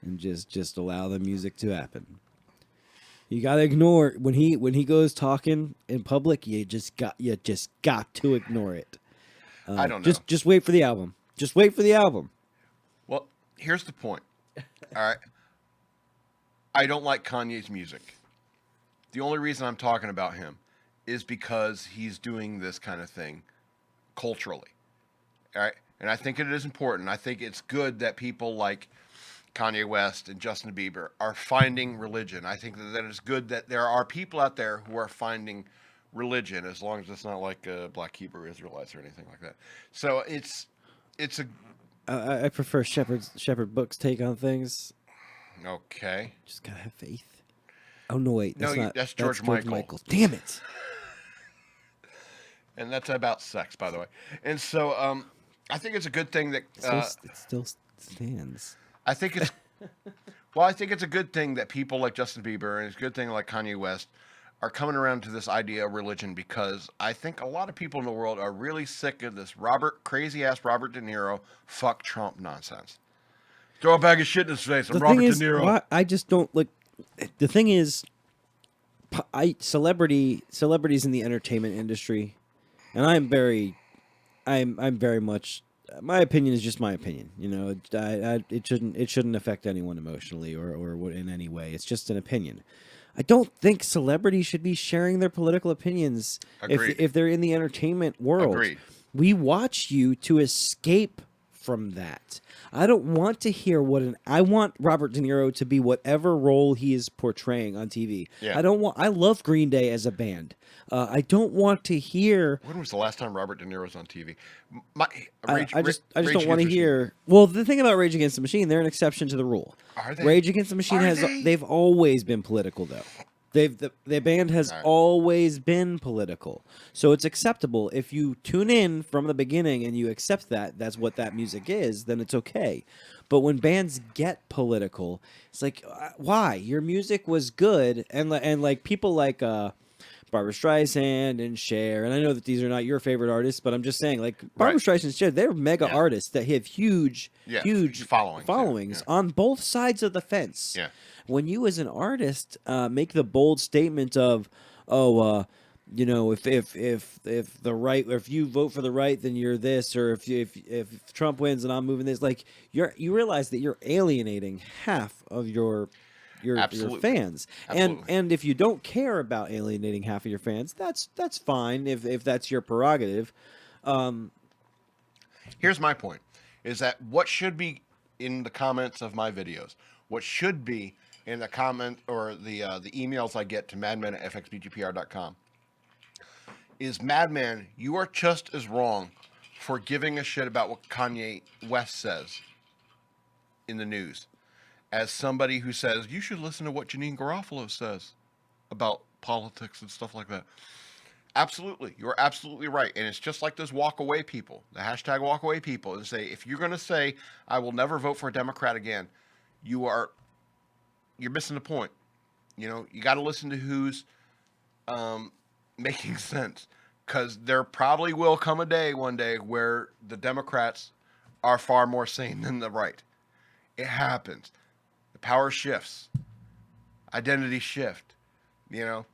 and just allow the music to happen. You gotta ignore when he goes talking in public. You just got to ignore it. I don't know. Just wait for the album. Just wait for the album. Well, here's the point. All right. I don't like Kanye's music. The only reason I'm talking about him is because he's doing this kind of thing culturally. All right. And I think it is important. I think it's good that people like Kanye West and Justin Bieber are finding religion. I think that it's good that there are people out there who are finding religion, as long as it's not like Black Hebrew Israelites or anything like that. So it's a I prefer Shepherd Book's take on things. okay. Just gotta have faith. Oh no, wait, No, that's not. that's George Michael. Damn it! And that's about sex, by the way. And so I think it's a good thing that It still stands. I think it's well, I think it's a good thing that people like Justin Bieber and it's a good thing like Kanye West are coming around to this idea of religion, because I think a lot of people in the world are really sick of this crazy ass Robert De Niro fuck Trump nonsense. Throw a bag of shit in his face. I'm The Robert thing is, De Niro. why, I just don't like. The thing is, celebrities in the entertainment industry, and I'm very much. My opinion is just my opinion. You know, it shouldn't affect anyone emotionally or in any way. It's just an opinion. I don't think celebrities should be sharing their political opinions Agreed. if they're in the entertainment world. Agreed. We watch you to escape from that. I don't want to hear I want Robert De Niro to be whatever role he is portraying on TV. Yeah. I love Green Day as a band. I don't want to hear. When was the last time Robert De Niro was on TV? I just don't want to hear. Well, the thing about Rage Against the Machine, they're an exception to the rule. Are they? Rage Against the Machine they've always been political though. The band has always been political, so it's acceptable if you tune in from the beginning and you accept that's what that music is. Then it's okay. But when bands get political, it's like, why? Your music was good, and like people like Barbra Streisand and Cher, and I know that these are not your favorite artists, but I'm just saying, like Barbra Streisand and Cher, they're mega artists that have huge followings on both sides of the fence. Yeah. When you as an artist make the bold statement of, you know, if the right, or if you vote for the right, then you're this, or if Trump wins and I'm moving this, like you realize that you're alienating half of your fans. And if you don't care about alienating half of your fans, that's fine if that's your prerogative. Here's my point: is that what should be in the comments of my videos, what should be in the comment or the emails I get to madman@fxbgpr.com is, Madman, you are just as wrong for giving a shit about what Kanye West says in the news as somebody who says you should listen to what Janine Garofalo says about politics and stuff like that. Absolutely. You're absolutely right. And it's just like those walk away people, the hashtag walk away people, and say, if you're going to say, I will never vote for a Democrat again, you're missing the point. You know, you got to listen to who's making sense, because there probably will come a day one day where the Democrats are far more sane than the right. It happens. The power shifts. Identity shift, you know.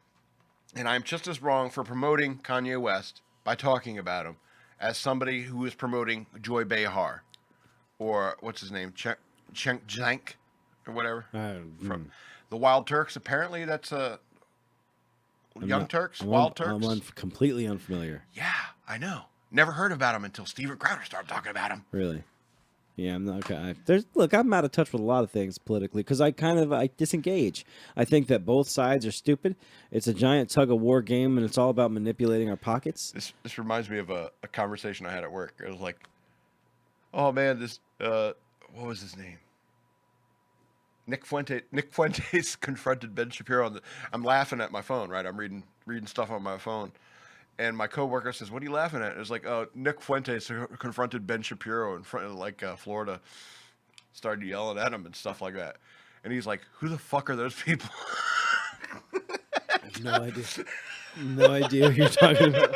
And I'm just as wrong for promoting Kanye West by talking about him as somebody who is promoting Joy Behar or what's his name, Cenk Jank or whatever from the Wild Turks. Apparently, that's Wild Turks. I'm completely unfamiliar. Yeah, I know. Never heard about him until Steven Crowder started talking about him. Really? Yeah, I'm not. Okay. I'm out of touch with a lot of things politically because I disengage. I think that both sides are stupid. It's a giant tug of war game, and it's all about manipulating our pockets. This reminds me of a conversation I had at work. It was like, oh man, this what was his name? Nick Fuentes confronted Ben Shapiro I'm laughing at my phone, right? I'm reading stuff on my phone. And my coworker says, "What are you laughing at?" It was like, Nick Fuentes confronted Ben Shapiro in front of Florida, started yelling at him and stuff like that. And he's like, "Who the fuck are those people?" No idea. No idea what you're talking about.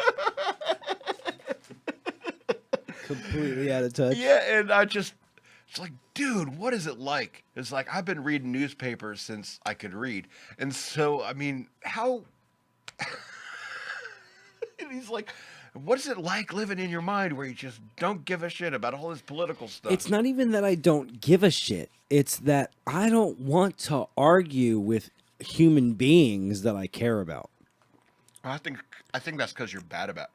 Completely out of touch. Yeah, and it's like, dude, what is it like? It's like, I've been reading newspapers since I could read. And so, I mean, how... And he's like, what is it like living in your mind where you just don't give a shit about all this political stuff? It's not even that I don't give a shit. It's that I don't want to argue with human beings that I care about. I think that's because you're bad at that.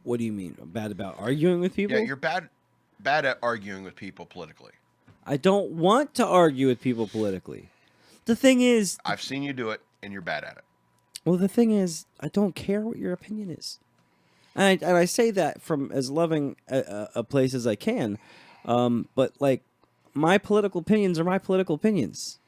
What do you mean? Bad about arguing with people? Yeah, you're bad at arguing with people politically. I don't want to argue with people politically. The thing is, I've seen you do it, and you're bad at it. Well, the thing is, I don't care what your opinion is, and I say that from as loving a place as I can, but like, my political opinions are my political opinions.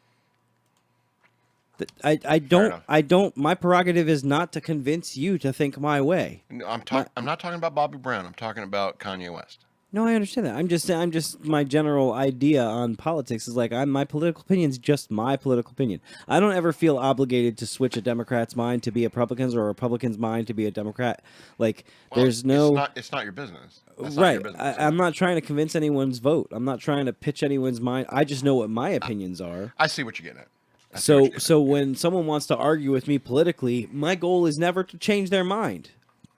enough. I don't. My prerogative is not to convince you to think my way. No, I'm not talking about Bobby Brown. I'm talking about Kanye West. No, I understand that. I'm just my general idea on politics is like my political opinion is just my political opinion. I don't ever feel obligated to switch a Democrat's mind to be a Republican's or a Republican's mind to be a Democrat. Like Well, there's no It's not your business. That's not right. your business. I'm not trying to convince anyone's vote. I'm not trying to pitch anyone's mind. I just know what my opinions are. I see what you're getting at. I see what you're getting So when someone wants to argue with me politically, my goal is never to change their mind.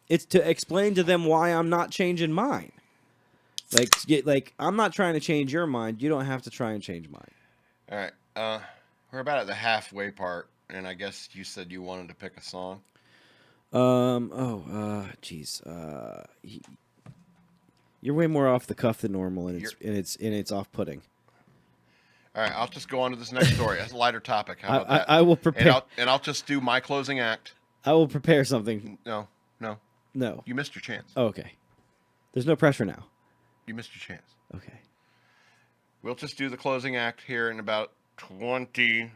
It's to explain to them why I'm not changing mine. Like I'm not trying to change your mind. You don't have to try and change mine. All right. We're about at the halfway part, and I guess you said you wanted to pick a song. Jeez. You're way more off the cuff than normal, and it's off-putting. All right, I'll just go on to this next story. That's a lighter topic. How about that? I will prepare. And I'll just do my closing act. I will prepare something. No. No. You missed your chance. Oh, okay. There's no pressure now. You missed your chance. Okay. We'll just do the closing act here in about 20.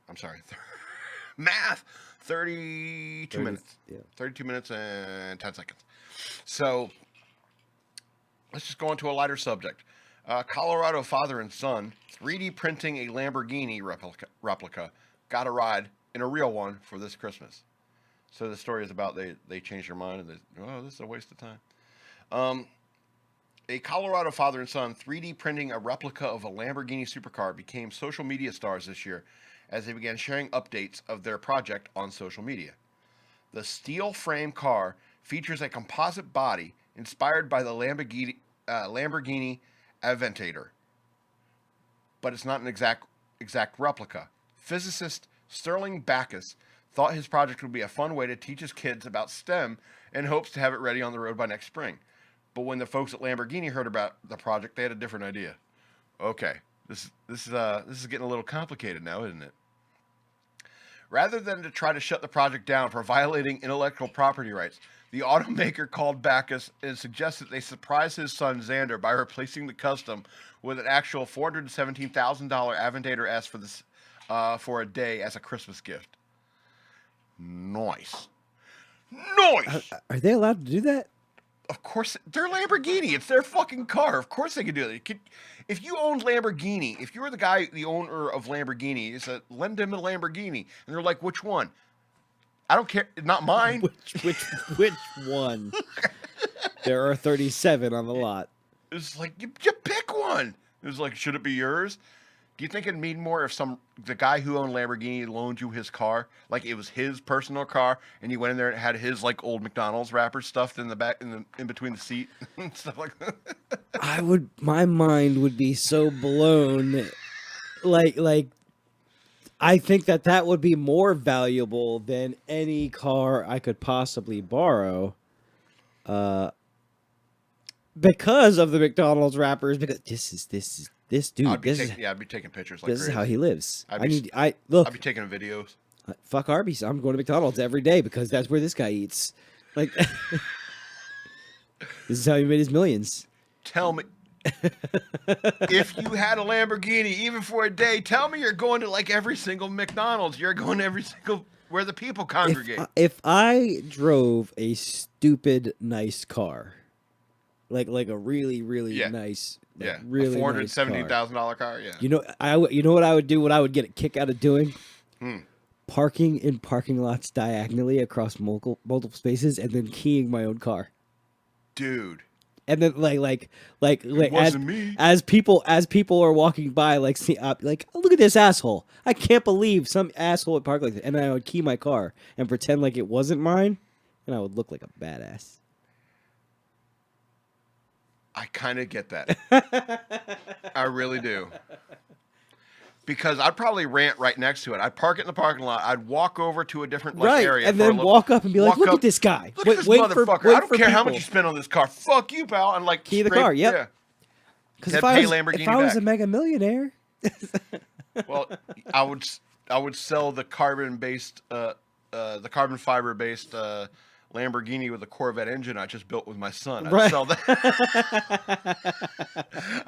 I'm sorry. Math. 32 minutes. Yeah. 32 minutes and 10 seconds. So let's just go into a lighter subject. Colorado father and son 3D printing a Lamborghini replica got a ride in a real one for this Christmas. So the story is about they changed their mind and this is a waste of time. A Colorado father and son 3D printing a replica of a Lamborghini supercar became social media stars this year as they began sharing updates of their project on social media. The steel frame car features a composite body inspired by the Lamborghini Aventador, but it's not an exact replica. Physicist Sterling Backus thought his project would be a fun way to teach his kids about STEM and hopes to have it ready on the road by next spring. But when the folks at Lamborghini heard about the project, they had a different idea. Okay, this is getting a little complicated now, isn't it? Rather than to try to shut the project down for violating intellectual property rights, the automaker called Backus and suggested they surprise his son Xander by replacing the custom with an actual $417,000 Aventador S for this for a day as a Christmas gift. Nice. Are they allowed to do that? Of course, they're Lamborghini. It's their fucking car. Of course they can do that. If you owned Lamborghini, if you were the owner of Lamborghini, you said, lend them a Lamborghini. And they're like, which one? I don't care. Not mine. Which one? There are 37 on the lot. It's like, you pick one. It was like, should it be yours? Do you think it'd mean more if the guy who owned Lamborghini loaned you his car, like it was his personal car, and you went in there and it had his like old McDonald's wrapper stuffed in the back, in between the seat and stuff like that? My mind would be so blown. Like, I think that would be more valuable than any car I could possibly borrow. Because of the McDonald's wrappers, because this dude. I'd be taking pictures. Like this crazy. is how he lives. I'd I'd be taking videos. Fuck Arby's. I'm going to McDonald's every day because that's where this guy eats. Like, this is how he made his millions. Tell me, if you had a Lamborghini, even for a day, tell me you're going to like every single McDonald's. You're going to every single where the people congregate. If I drove a stupid nice car, like a really nice, really $470,000 car. Yeah. You know what I would do? What I would get a kick out of doing? Parking in parking lots diagonally across multiple spaces, and then keying my own car. Dude. And then like wasn't me. as people are walking by, like look at this asshole! I can't believe some asshole would park like that. And then I would key my car and pretend like it wasn't mine, and I would look like a badass. I kind of get that. I really do. Because I'd probably rant right next to it. I'd park it in the parking lot. I'd walk over to a different area. And then walk up and be like, look at this guy. Look at this motherfucker. I don't care how much you spend on this car. Fuck you, pal. And like key the car, yep. Yeah. Because if I was a mega millionaire. Well, I would sell the carbon-based the carbon fiber based Lamborghini with a Corvette engine I just built with my son. I'd Right. sell that.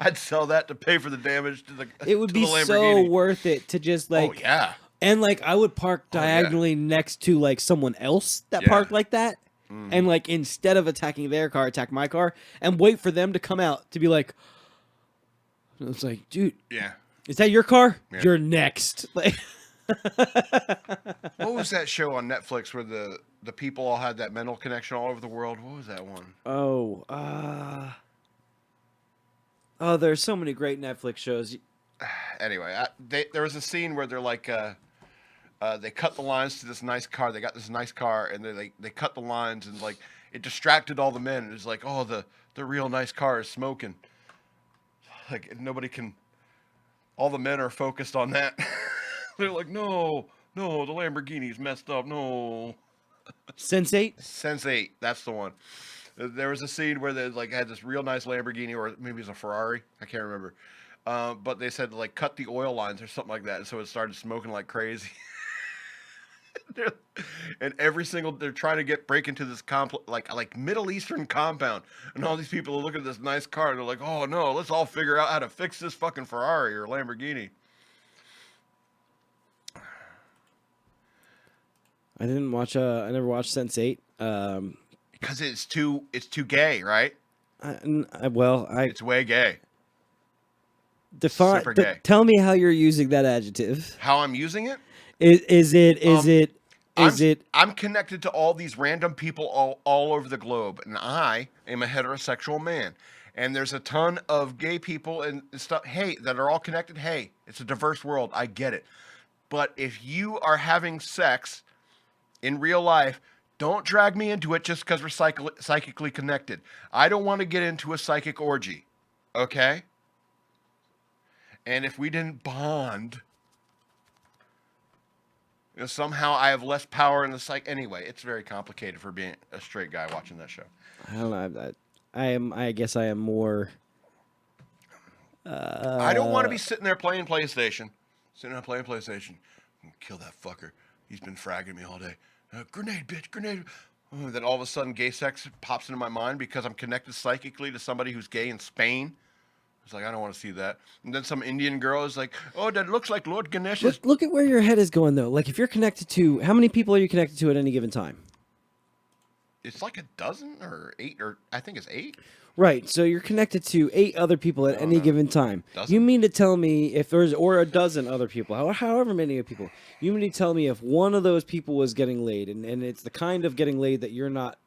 I'd sell that to pay for the damage to the. It would to be the so Lamborghini. worth it to just like, Oh yeah. and like I would park Oh, yeah. diagonally next to like someone else that Yeah. parked like that, and like instead of attacking their car, attack my car, and wait for them to come out to be like, it's like, dude, Yeah. is that your car? Yeah. You're next. Like, What was that show on Netflix where the people all had that mental connection all over the world? What was that one? oh, there's so many great Netflix shows. Anyway, there was a scene where they're like, they cut the lines to this nice car. They got this nice car, and they cut the lines, and like it distracted all the men. It was like, oh, the real nice car is smoking. Like nobody can. All the men are focused on that. They're like, no, the Lamborghini's messed up. No. Sense8. Sense8, that's the one. There was a scene where they like had this real nice Lamborghini, or maybe it was a Ferrari. I can't remember. But they said like cut the oil lines or something like that, and so it started smoking like crazy. And they're trying to break into this like Middle Eastern compound, and all these people are looking at this nice car, and they're like, oh no, let's all figure out how to fix this fucking Ferrari or Lamborghini. I didn't watch. I never watched Sense8. Because it's too gay, right? It's way gay. Define. Super gay. Tell me how you're using that adjective. How I'm using it? Is it? I'm connected to all these random people all over the globe, and I am a heterosexual man. And there's a ton of gay people and stuff. Hey, that are all connected. Hey, it's a diverse world. I get it. But if you are having sex in real life, don't drag me into it just because we're psychically connected. I don't want to get into a psychic orgy. Okay? And if we didn't bond, somehow I have less power in the psych. Anyway, it's very complicated for being a straight guy watching that show. I don't know. I guess I am more. I don't want to be sitting there playing PlayStation. Kill that fucker. He's been fragging me all day. Grenade, bitch, grenade. Then all of a sudden, gay sex pops into my mind because I'm connected psychically to somebody who's gay in Spain. It's like, I don't want to see that. And then some Indian girl is like, oh, that looks like Lord Ganesh. Look at where your head is going, though. Like, if you're connected to... How many people are you connected to at any given time? It's like a dozen or 8, or I think it's 8. Right, so you're connected to 8 other people at any given time. Dozen? You mean to tell me if there's... Or a dozen other people, however many people. You mean to tell me if one of those people was getting laid, and it's the kind of getting laid that you're not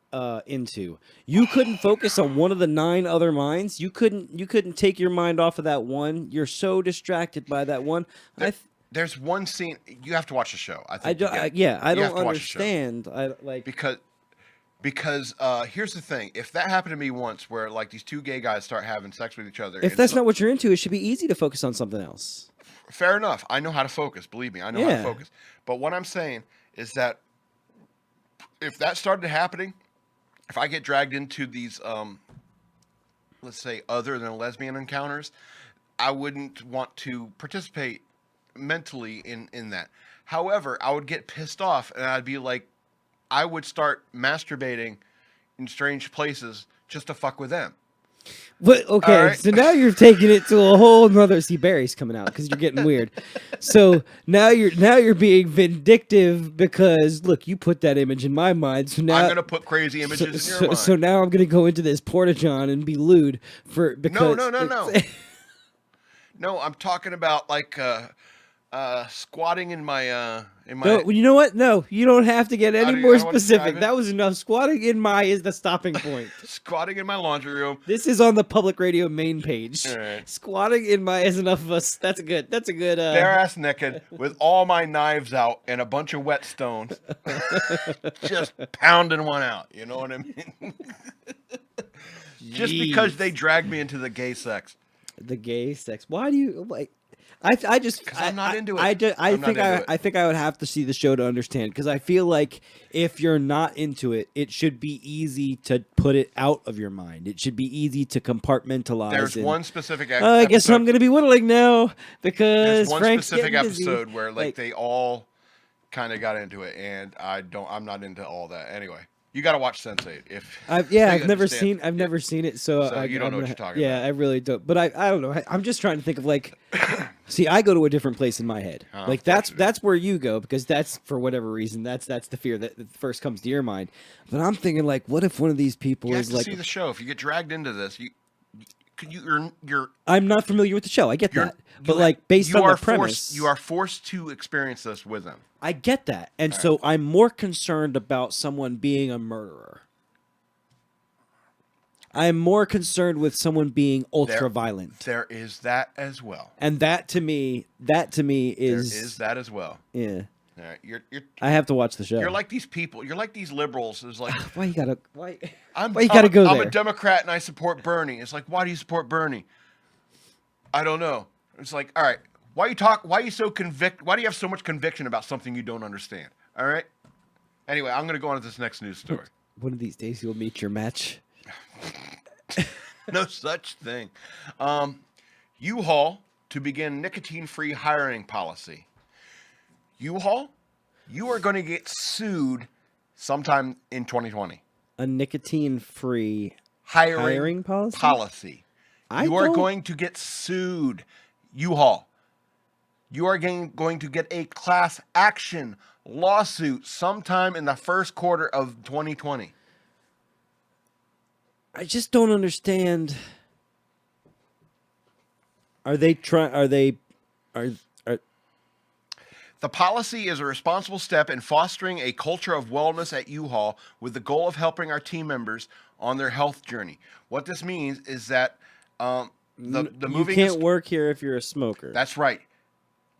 into, you couldn't focus on one of the 9 other minds? You couldn't take your mind off of that one? You're so distracted by that one. There's one scene... You have to watch the show. I don't understand. Because here's the thing. If that happened to me once where like these 2 gay guys start having sex with each other. If that's not what you're into, it should be easy to focus on something else. Fair enough. I know how to focus. Believe me, I know how to focus. But what I'm saying is that if that started happening, if I get dragged into these, let's say, other than lesbian encounters, I wouldn't want to participate mentally in that. However, I would get pissed off and I'd be like, I would start masturbating in strange places just to fuck with them. But okay, All right. So now you're taking it to a whole nother. See, Barry's coming out because you're getting weird. So now you're being vindictive because look, you put that image in my mind. So now I'm gonna put crazy images in your mind. So now I'm gonna go into this porta-john and be lewd because No. No, I'm talking about like squatting in my No, you know what? No, you don't have to get any more I don't want to specific. describe it. That was enough. Squatting in my is the stopping point. squatting in my laundry room. This is on the public radio main page. All right. Squatting in my is enough of us. That's a good. Bare ass naked with all my knives out and a bunch of whetstones, just pounding one out. You know what I mean? Just because they dragged me into the gay sex. The gay sex. Why do you like? I just because I'm not into it. I think I would have to see the show to understand because I feel like if you're not into it, it should be easy to put it out of your mind. It should be easy to compartmentalize. There's one specific. I guess I'm going to be whittling now because there's one Frank's specific getting busy. episode where like they all kind of got into it, and I'm not into all that. Anyway, you got to watch Sense8 if. I've so you never understand. never seen it, so, So you don't know what you're talking yeah, about. I really don't. But I don't know. I'm just trying to think of like, see, I go to a different place in my head. Like of course you do. that's where you go because that's for whatever reason that's the fear that first comes to your mind. But I'm thinking like, what if one of these people You have is to like, see the show. If you get dragged into this, you're I'm not familiar with the show. I get You're- that, but you- like based you on are the premise, you are forced to experience this with them. I get that, and so I'm more concerned about someone being a murderer. I'm more concerned with someone being ultra violent, There is that as well. and that to me There is that as well. yeah. All right, you're I have to watch the show. you're like these people. You're like these liberals. It's like why you gotta Why you gotta go I'm there? a Democrat and I support Bernie. It's like, why do you support Bernie? I don't know. It's like, all right, why are you so convict? Why do you have so much conviction about something you don't understand? All right. Anyway, I'm gonna go on to this next news story. One of these days you'll meet your match. No such thing. U-Haul to begin nicotine-free hiring policy. U-Haul, you are going to get sued sometime in 2020. A nicotine-free Hiring policy? You are going to get sued. U-Haul. You are going to get a class action lawsuit sometime in the first quarter of 2020. I just don't understand. Are they trying? Are The policy is a responsible step in fostering a culture of wellness at U-Haul with the goal of helping our team members on their health journey. What this means is that the you moving can't work here if you're a smoker? That's right.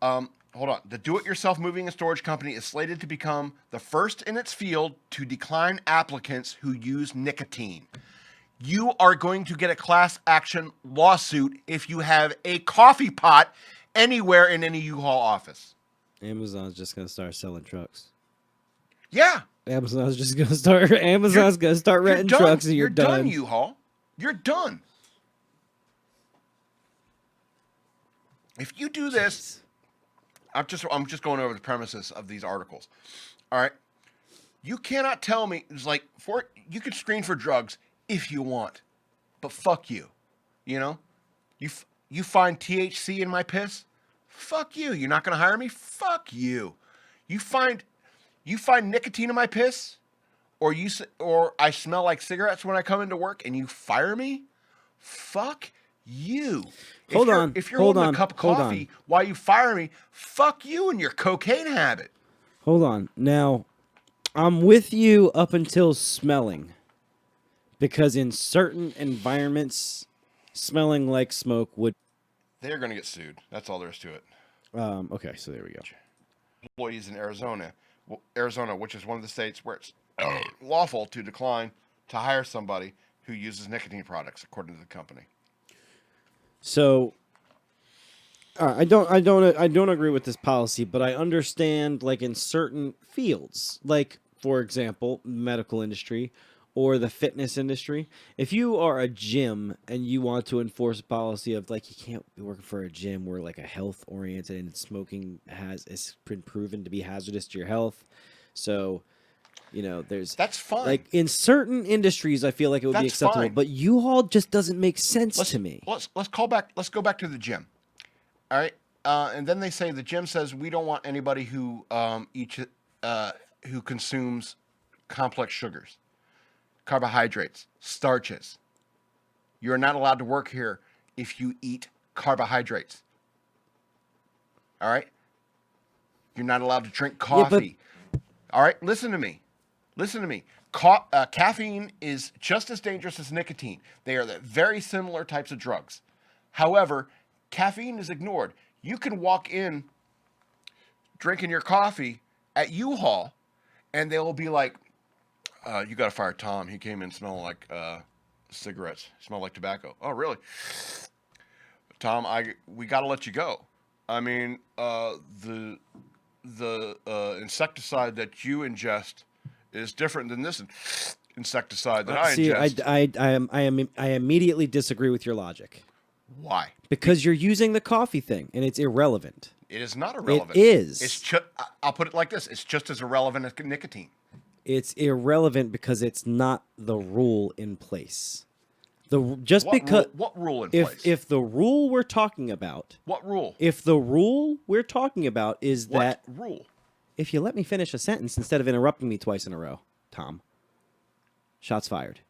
Hold on. The do-it-yourself moving and storage company is slated to become the first in its field to decline applicants who use nicotine. You are going to get a class action lawsuit if you have a coffee pot anywhere in any U-Haul office. Amazon's just gonna start selling trucks. Yeah. Amazon's gonna start renting done. trucks, and you're done. U-Haul. You're done. If you do this, I'm just going over the premises of these articles. All right. You cannot tell me it's like you can screen for drugs if you want, but fuck you. You know, you find THC in my piss, fuck you. You're not gonna hire me, fuck you. You find nicotine in my piss, or I smell like cigarettes when I come into work, and you fire me, fuck you. If you're holding a cup of coffee while you fire me, fuck you and your cocaine habit. Hold on. Now, I'm with you up until smelling. Because in certain environments, smelling like smoke would... They're going to get sued. That's all there is to it. Okay, so there we go. Employees in Arizona, which is one of the states where it's lawful to decline to hire somebody who uses nicotine products, according to the company. So, I don't agree with this policy, but I understand, like, in certain fields, like, for example, medical industry or the fitness industry. If you are a gym and you want to enforce a policy of, like, you can't be working for a gym where, like, a health oriented and smoking has been proven to be hazardous to your health, so you know that's fine. Like in certain industries, I feel like it would be acceptable, fine. but U-Haul just doesn't make sense to me. Let's go back to the gym. All right, and then they say the gym says we don't want anybody who who consumes complex sugars, carbohydrates, starches. You're not allowed to work here if you eat carbohydrates. All right, you're not allowed to drink coffee. All right, listen to me. Caffeine is just as dangerous as nicotine. They are very similar types of drugs. However, caffeine is ignored. You can walk in drinking your coffee at U-Haul, and they will be like, you got to fire Tom. He came in smelling like cigarettes. Smelled like tobacco. Oh, really? Tom, we got to let you go. I mean, the insecticide that you ingest is different than this insecticide that I ingest. I immediately disagree with your logic. Why? Because you're using the coffee thing, and it's irrelevant. It is not irrelevant. It is. It's I'll put it like this: it's just as irrelevant as nicotine. It's irrelevant because it's not the rule in place. What rule in place? If the rule we're talking about, what rule? if the rule we're talking about is What that rule? if you let me finish a sentence instead of interrupting me twice in a row, Tom, shots fired.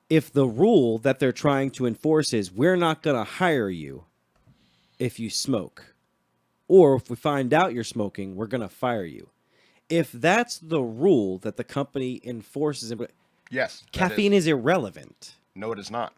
If the rule that they're trying to enforce is we're not going to hire you if you smoke, or if we find out you're smoking, we're going to fire you. If that's the rule that the company enforces, Yes. that caffeine is irrelevant No, it is not.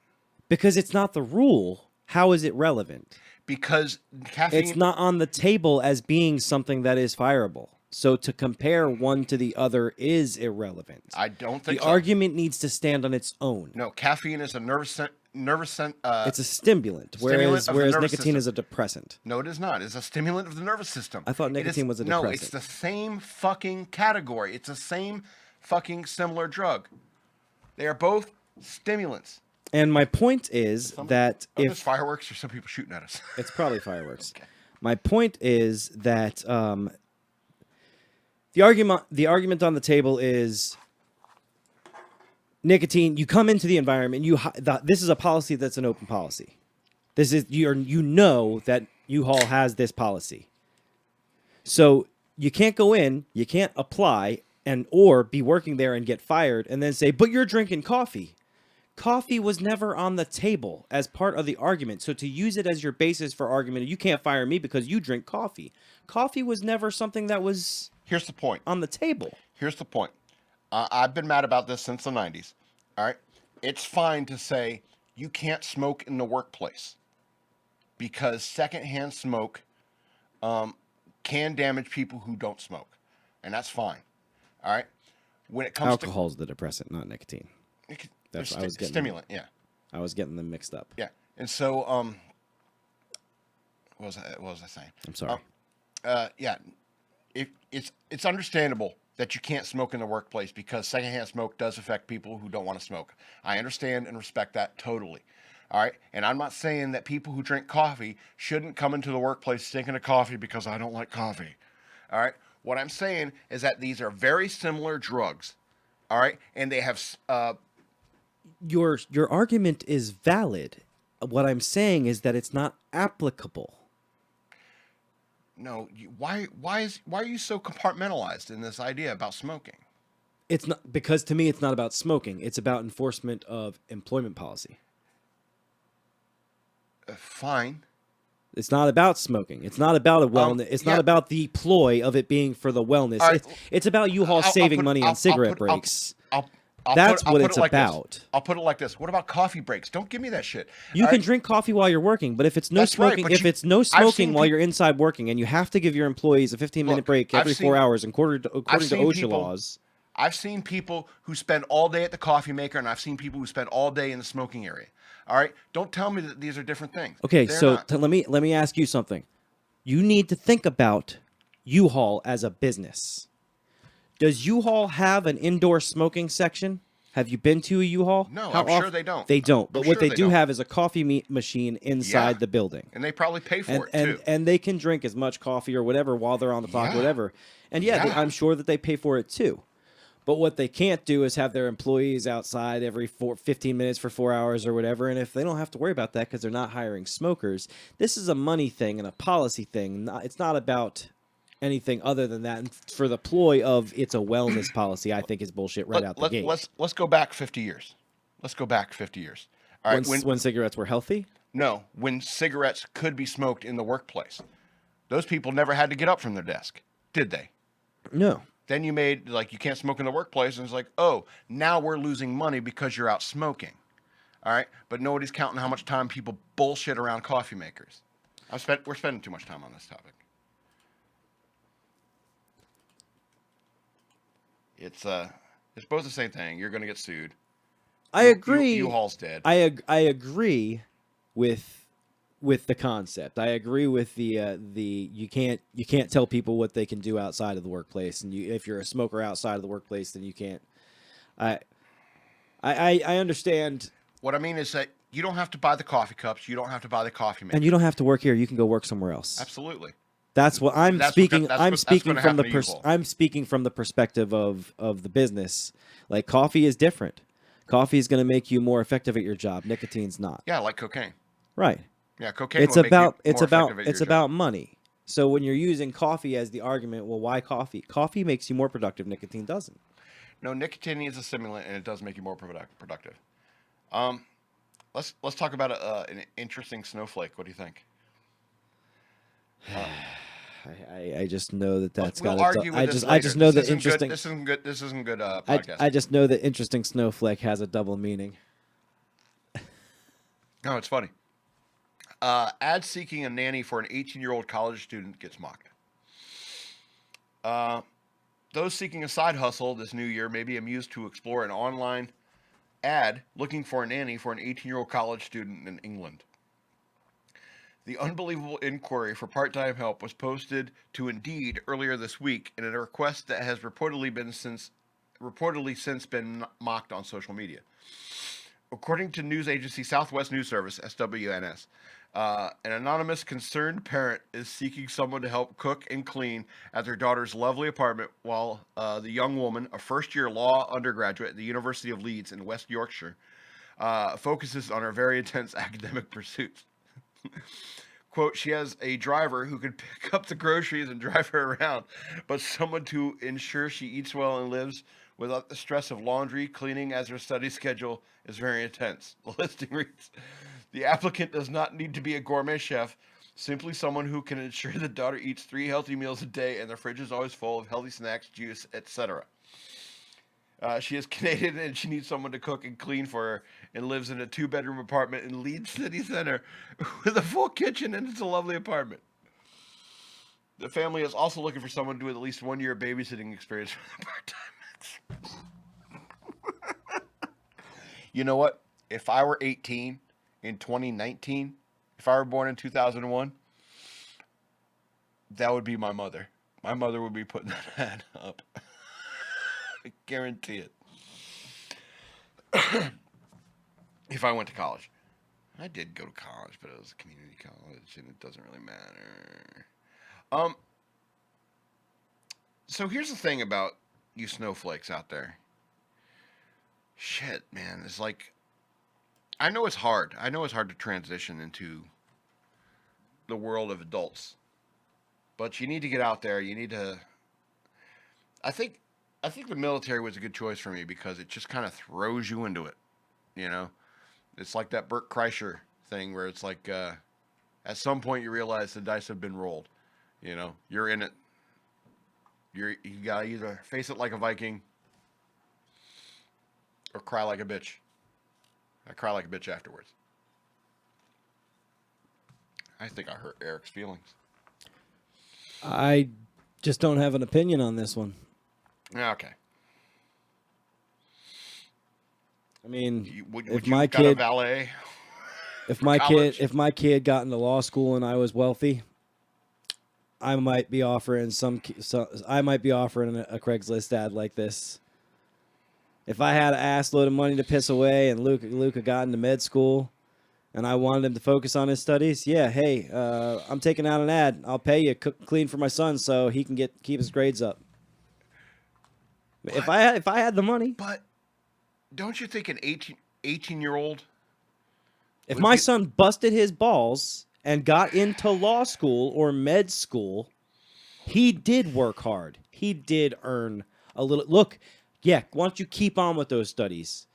because it's not the rule. How is it relevant? Because caffeine. It's not on the table as being something that is fireable. So to compare one to the other is irrelevant. I don't think The so. argument needs to stand on its own. No, caffeine is a It's a stimulant, Stimulant of the whereas nervous nicotine system. is a depressant. No, it is not. It's a stimulant of the nervous system. I thought It is- nicotine was a No, depressant. it's the same fucking category. It's the same fucking similar drug. They are both stimulants. And my point is that Are those if fireworks or some people shooting at us? it's probably fireworks. My point is that the argument on the table is nicotine. You come into the environment. This is a policy that's an open policy. This is you know that U-Haul has this policy. So you can't go in, you can't apply or be working there and get fired and then say, "But you're drinking coffee." Coffee was never on the table as part of the argument. So to use it as your basis for argument, you can't fire me because you drink coffee. Coffee was never something that was Here's the point. on the table. Here's the point. I've been mad about this since the 90s. All right. It's fine to say you can't smoke in the workplace because secondhand smoke can damage people who don't smoke. And that's fine. All right. When it comes Alcohol's the depressant, not nicotine. to That's what I was getting. stimulant, yeah. I was getting them mixed up. Yeah. And so what was I saying? I'm sorry. Yeah. It's understandable that you can't smoke in the workplace because secondhand smoke does affect people who don't want to smoke. I understand and respect that totally. All right. And I'm not saying that people who drink coffee shouldn't come into the workplace stinking of coffee because I don't like coffee. All right. What I'm saying is that these are very similar drugs. All right. And they have Your argument is valid. What I'm saying is that it's not applicable. no. Why are you so compartmentalized in this idea about smoking? It's not because to me it's not about smoking. It's about enforcement of employment policy. Fine. It's not about smoking. It's not about a wellness. It's yeah. not about the ploy of it being for the wellness. All right. It's about U-Haul I'll saving put- money I'll- on cigarette I'll put- I'll- breaks. I'll That's put what it it's like this. about. I'll put it like this. What about coffee breaks? Don't give me that shit. You All can right? drink coffee while you're working, but if it's no That's right, smoking, but if you- it's no I've smoking seen while peop- you're inside working, and you have to give your employees a 15-minute Look, break I've every seen- 4 hours, according to seen OSHA people- laws. I've seen people who spend all day at the coffee maker, and I've seen people who spend all day in the smoking area. All right, don't tell me that these are different things. Okay, They're so not. let me ask you something. You need to think about U-Haul as a business. Does U-Haul have an indoor smoking section? Have you been to a U-Haul? No, How I'm sure often- they don't. They don't. But I'm what sure they they do don't. have is a coffee machine inside Yeah. the building. And they probably pay for it too. And they can drink as much coffee or whatever while they're on the clock, Yeah. whatever. And Yeah. I'm sure that they pay for it too. But what they can't do is have their employees outside every 15 minutes for 4 hours or whatever. And if they don't have to worry about that because they're not hiring smokers, this is a money thing and a policy thing. It's not about anything other than that. And for the ploy of it's a wellness policy, I think is bullshit right out the gate. Let's go back 50 years. Let's go back 50 years. All right, When cigarettes were healthy? No, when cigarettes could be smoked in the workplace. Those people never had to get up from their desk, did they? No. Then you made, like, you can't smoke in the workplace, and it's like, oh, now we're losing money because you're out smoking. All right? But nobody's counting how much time people bullshit around coffee makers. We're spending too much time on this topic. It's both the same thing. You're going to get sued. I agree. U-Haul's dead. I agree with the concept. I agree with the you can't tell people what they can do outside of the workplace, and if you're a smoker outside of the workplace, then you can't. I understand. What I mean is that you don't have to buy the coffee cups. You don't have to buy the coffee maker. And you don't have to work here. You can go work somewhere else. Absolutely. That's what I'm That's speaking. what- that's I'm what- that's speaking gonna from the happen to you, Paul. I'm speaking from the perspective of the business. Like coffee is different. Coffee is going to make you more effective at your job. Nicotine's not. Yeah, like cocaine. Right. Yeah, cocaine. It's will make you about more effective at it's your about money. So when you're using coffee as the argument, well, why coffee? Coffee makes you more productive. Nicotine doesn't. job. No, nicotine is a stimulant, and it does make you more productive. Let's talk about an interesting snowflake. What do you think? I just know that that's We'll got. argue with I this just later. I just know This that isn't good- interesting. This isn't good. This isn't good I podcast. just know that interesting snowflake has a double meaning. No, it's funny. Ad seeking a nanny for an 18-year-old college student gets mocked. Those seeking a side hustle this new year may be amused to explore an online ad looking for a nanny for an 18-year-old college student in England. The unbelievable inquiry for part-time help was posted to Indeed earlier this week in a request that has reportedly since been mocked on social media. According to news agency Southwest News Service (SWNS), an anonymous concerned parent is seeking someone to help cook and clean at their daughter's lovely apartment while the young woman, a first-year law undergraduate at the University of Leeds in West Yorkshire, focuses on her very intense academic pursuits. Quote, she has a driver who can pick up the groceries and drive her around, but someone to ensure she eats well and lives without the stress of laundry, cleaning, as her study schedule is very intense. The listing reads, the applicant does not need to be a gourmet chef, simply someone who can ensure the daughter eats 3 healthy meals a day and the fridge is always full of healthy snacks, juice, etc. She is Canadian and she needs someone to cook and clean for her and lives in a 2-bedroom apartment in Leeds City Center with a full kitchen, and it's a lovely apartment. The family is also looking for someone with at least 1 year babysitting experience for the part-time. You know what? If I were 18 in 2019, if I were born in 2001, that would be my mother. My mother would be putting that ad up. I guarantee it. If I went to college. I did go to college, but it was a community college, and it doesn't really matter. So here's the thing about you snowflakes out there. Shit, man. It's like, I know it's hard. I know it's hard to transition into the world of adults. But you need to get out there. You need to... I think the military was a good choice for me because it just kind of throws you into it, you know? It's like that Bert Kreischer thing where it's like, at some point you realize the dice have been rolled, you know? You're in it. You gotta either face it like a Viking or cry like a bitch. I cry like a bitch afterwards. I think I hurt Eric's feelings. I just don't have an opinion on this one. Okay. I mean, Would if you my got a kid, valet? if my college? kid, if my kid got into law school and I was wealthy, I might be offering I might be offering a Craigslist ad like this. If I had an ass load of money to piss away and Luca got into med school and I wanted him to focus on his studies, yeah, hey, I'm taking out an ad. I'll pay you, cook and clean for my son so he can keep his grades up. If I had the money. But don't you think an 18-year-old... If would my be- son busted his balls and got into law school or med school, he did work hard. He did earn a little. Look, yeah, why don't you keep on with those studies?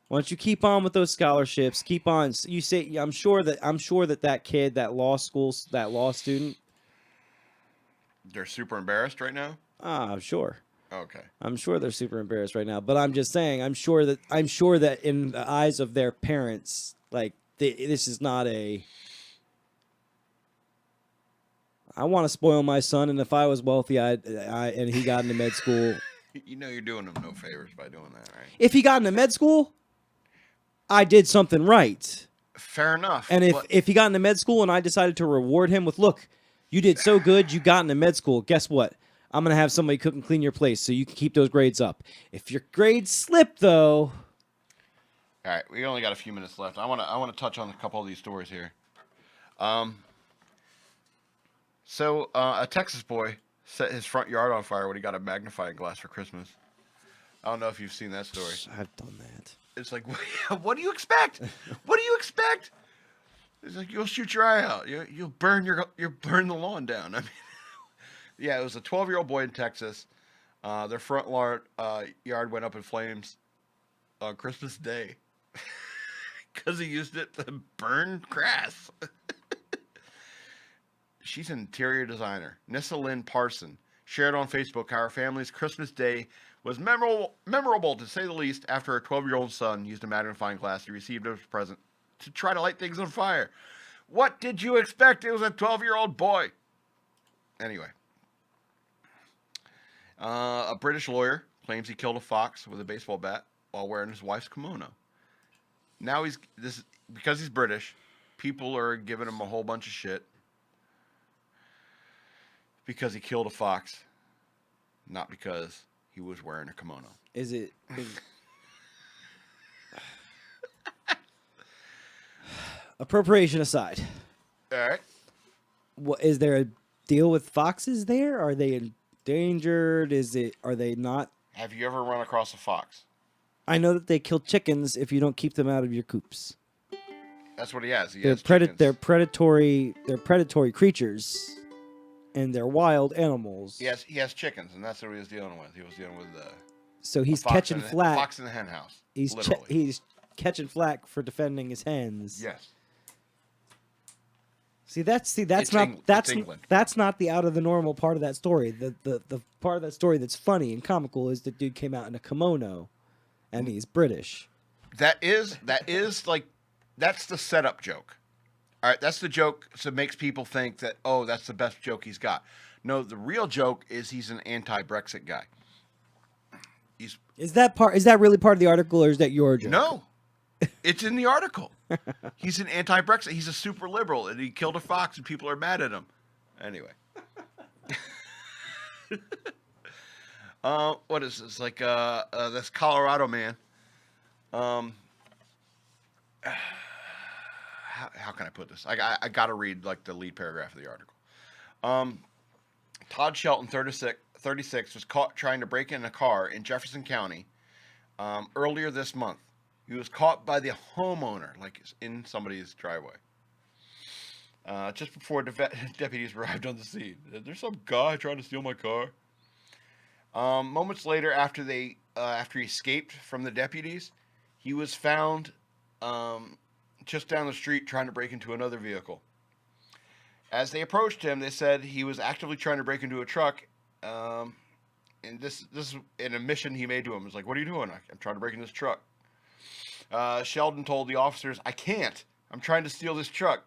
Why don't you keep on with those scholarships? Keep on. You say, I'm sure that kid, that law student. They're super embarrassed right now? Sure. Okay. I'm sure they're super embarrassed right now, but I'm just saying, I'm sure that in the eyes of their parents, like this is not a. I want to spoil my son, and if I was wealthy, and he got into med school. You know you're doing him no favors by doing that, right? If he got into med school, I did something right. Fair enough. And but if he got into med school and I decided to reward him with, look, you did so good, you got into med school. Guess what? I'm going to have somebody cook and clean your place so you can keep those grades up. If your grades slip, though... All right, we only got a few minutes left. I want to touch on a couple of these stories here. A Texas boy set his front yard on fire when he got a magnifying glass for Christmas. I don't know if you've seen that story. I've done that. It's like, what do you expect? What do you expect? It's like, you'll shoot your eye out. You'll burn the lawn down. I mean, yeah, it was a 12-year-old boy in Texas. Their front yard went up in flames on Christmas Day because he used it to burn grass. She's an interior designer. Nissa Lynn Parson shared on Facebook how her family's Christmas Day was memorable to say the least after her 12-year-old son used a magnifying glass he received as a present to try to light things on fire. What did you expect? It was a 12-year-old boy. Anyway. A British lawyer claims he killed a fox with a baseball bat while wearing his wife's kimono. Now because he's British, people are giving him a whole bunch of shit because he killed a fox, not because he was wearing a kimono. Appropriation aside, All right. is there a deal with foxes there? Are they endangered? Are they not? Have you ever run across a fox? I know that they kill chickens if you don't keep them out of your coops. That's what he has. They're predatory creatures, and they're wild animals. He has chickens, and that's what he was dealing with. He was dealing with so he's fox catching in flack. Fox in the hen house. He's literally. he's catching flack for defending his hens. Yes. That's It's not England. that's not the out of the normal part of that story. The part of that story that's funny and comical is the dude came out in a kimono, and he's British. That is like, that's the setup joke. All right, that's the joke that makes people think that, oh, that's the best joke he's got. No, the real joke is he's an anti-Brexit guy. Is that really part of the article, or is that your joke? No, it's in the article. He's an anti-Brexit. He's a super liberal, and he killed a fox, and people are mad at him. Anyway. What is this? Like, this Colorado man. How can I put this? I got to read, like, the lead paragraph of the article. Todd Shelton, 36, was caught trying to break in a car in Jefferson County earlier this month. He was caught by the homeowner, like in somebody's driveway. Just before deputies arrived on the scene. There's some guy trying to steal my car. Moments later, after he escaped from the deputies, he was found just down the street trying to break into another vehicle. As they approached him, they said he was actively trying to break into a truck. And this is an admission he made to him. It was like, "What are you doing?" "I'm trying to break in this truck." Sheldon told the officers, "I can't. I'm trying to steal this truck."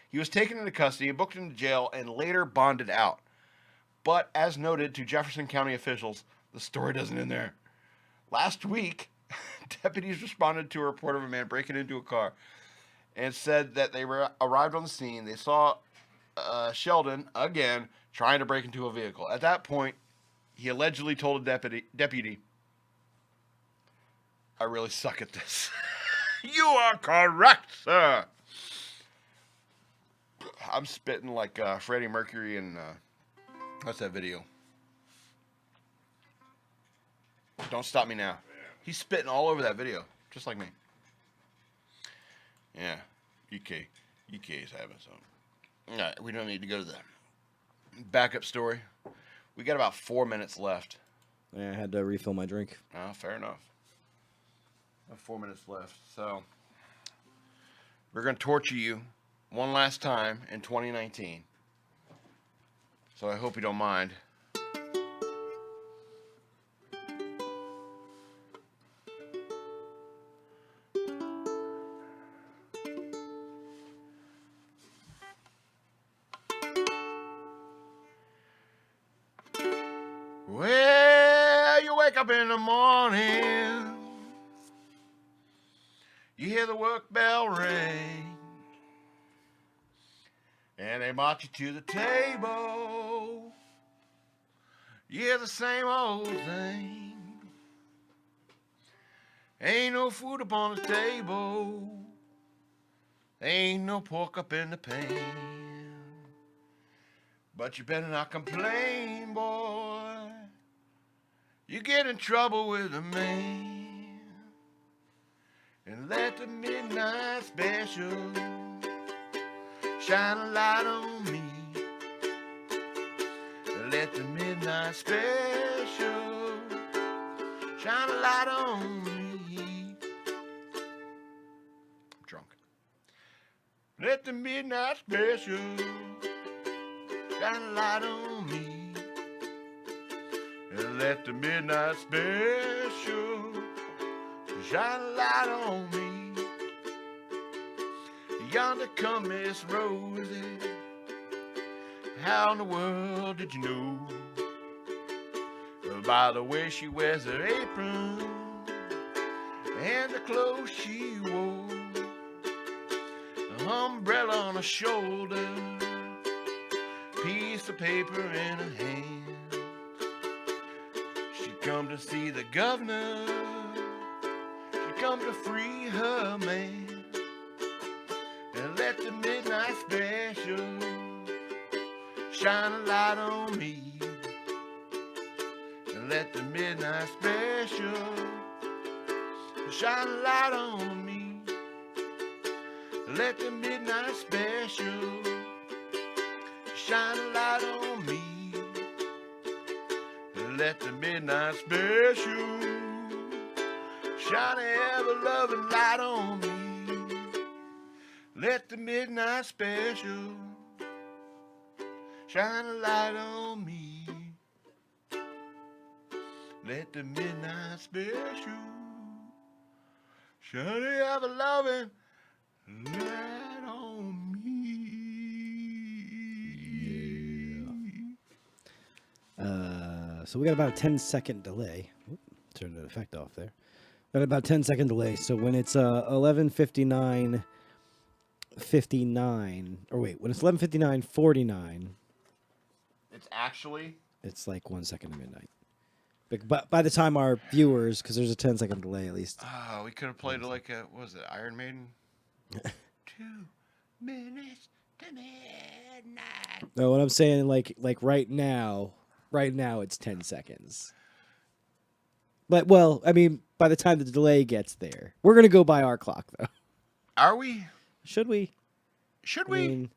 He was taken into custody, booked into jail, and later bonded out. But as noted to Jefferson County officials, the story doesn't end there. Last week, deputies responded to a report of a man breaking into a car and said that they arrived on the scene. They saw Sheldon, again, trying to break into a vehicle. At that point, he allegedly told a deputy, "I really suck at this." "You are correct, sir." I'm spitting like Freddie Mercury and what's that video? Don't Stop Me Now. He's spitting all over that video, just like me. Yeah, UK is having some. All right, we don't need to go to the backup story. We got about 4 minutes left. Yeah, I had to refill my drink. Oh, fair enough. 4 minutes left. So, we're going to torture you one last time in 2019. So, I hope you don't mind. Well, you wake up in the morning, you hear the work bell ring, and they march you to the table. You hear the same old thing. Ain't no food upon the table. Ain't no pork up in the pan. But you better not complain, boy. You get in trouble with a man. And let the midnight special shine a light on me. Let the midnight special shine a light on me. I'm drunk. Let the midnight special shine a light on me. Let the midnight special shine a light on me. Yonder come Miss Rosie. How in the world did you know? By the way she wears her apron and the clothes she wore. An umbrella on her shoulder, piece of paper in her hand. She come to see the governor. She come to free her man. And let the midnight special shine a light on me. And let the midnight special shine a light on me. Let the midnight special shine a light on me. Let the midnight special shine a ever-loving light on me. Let the midnight special shine a light on me. Let the midnight special shine a ever-loving light on me. So we got about a 10-second delay. Oop, turned the effect off there. Got about a 10-second delay. So when it's 11:59, or wait, when it's 11:59:49, It's actually it's like 1 second to midnight. But by the time our viewers, because there's a 10-second delay at least. oh, we could have played it like a what was it, Iron Maiden? 2 minutes to midnight. No, what I'm saying, like right now it's 10 seconds. But well, I mean, by the time the delay gets there, we're gonna go by our clock though. Are we? Should we? Should I we? mean,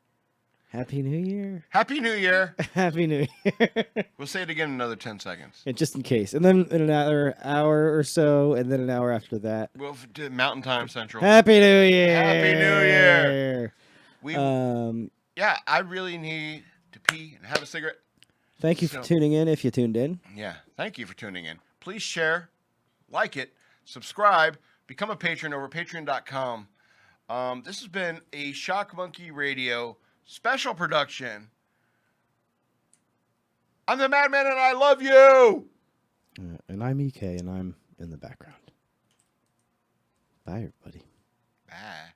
Happy New Year. Happy New Year. Happy New Year. We'll say it again in another 10 seconds. And just in case. And then in another hour or so, and then an hour after that. We'll do Mountain Time Central. Happy New Year. Happy New Year. We, Um, yeah, I really need to pee and have a cigarette. thank you So- for tuning in if you tuned in. Yeah, thank you for tuning in. Please share, like it, subscribe, become a patron over patreon.com. This has been a Shock Monkey Radio special production. I'm the Madman and I love you. And I'm EK, and I'm in the background. Bye, everybody. Bye.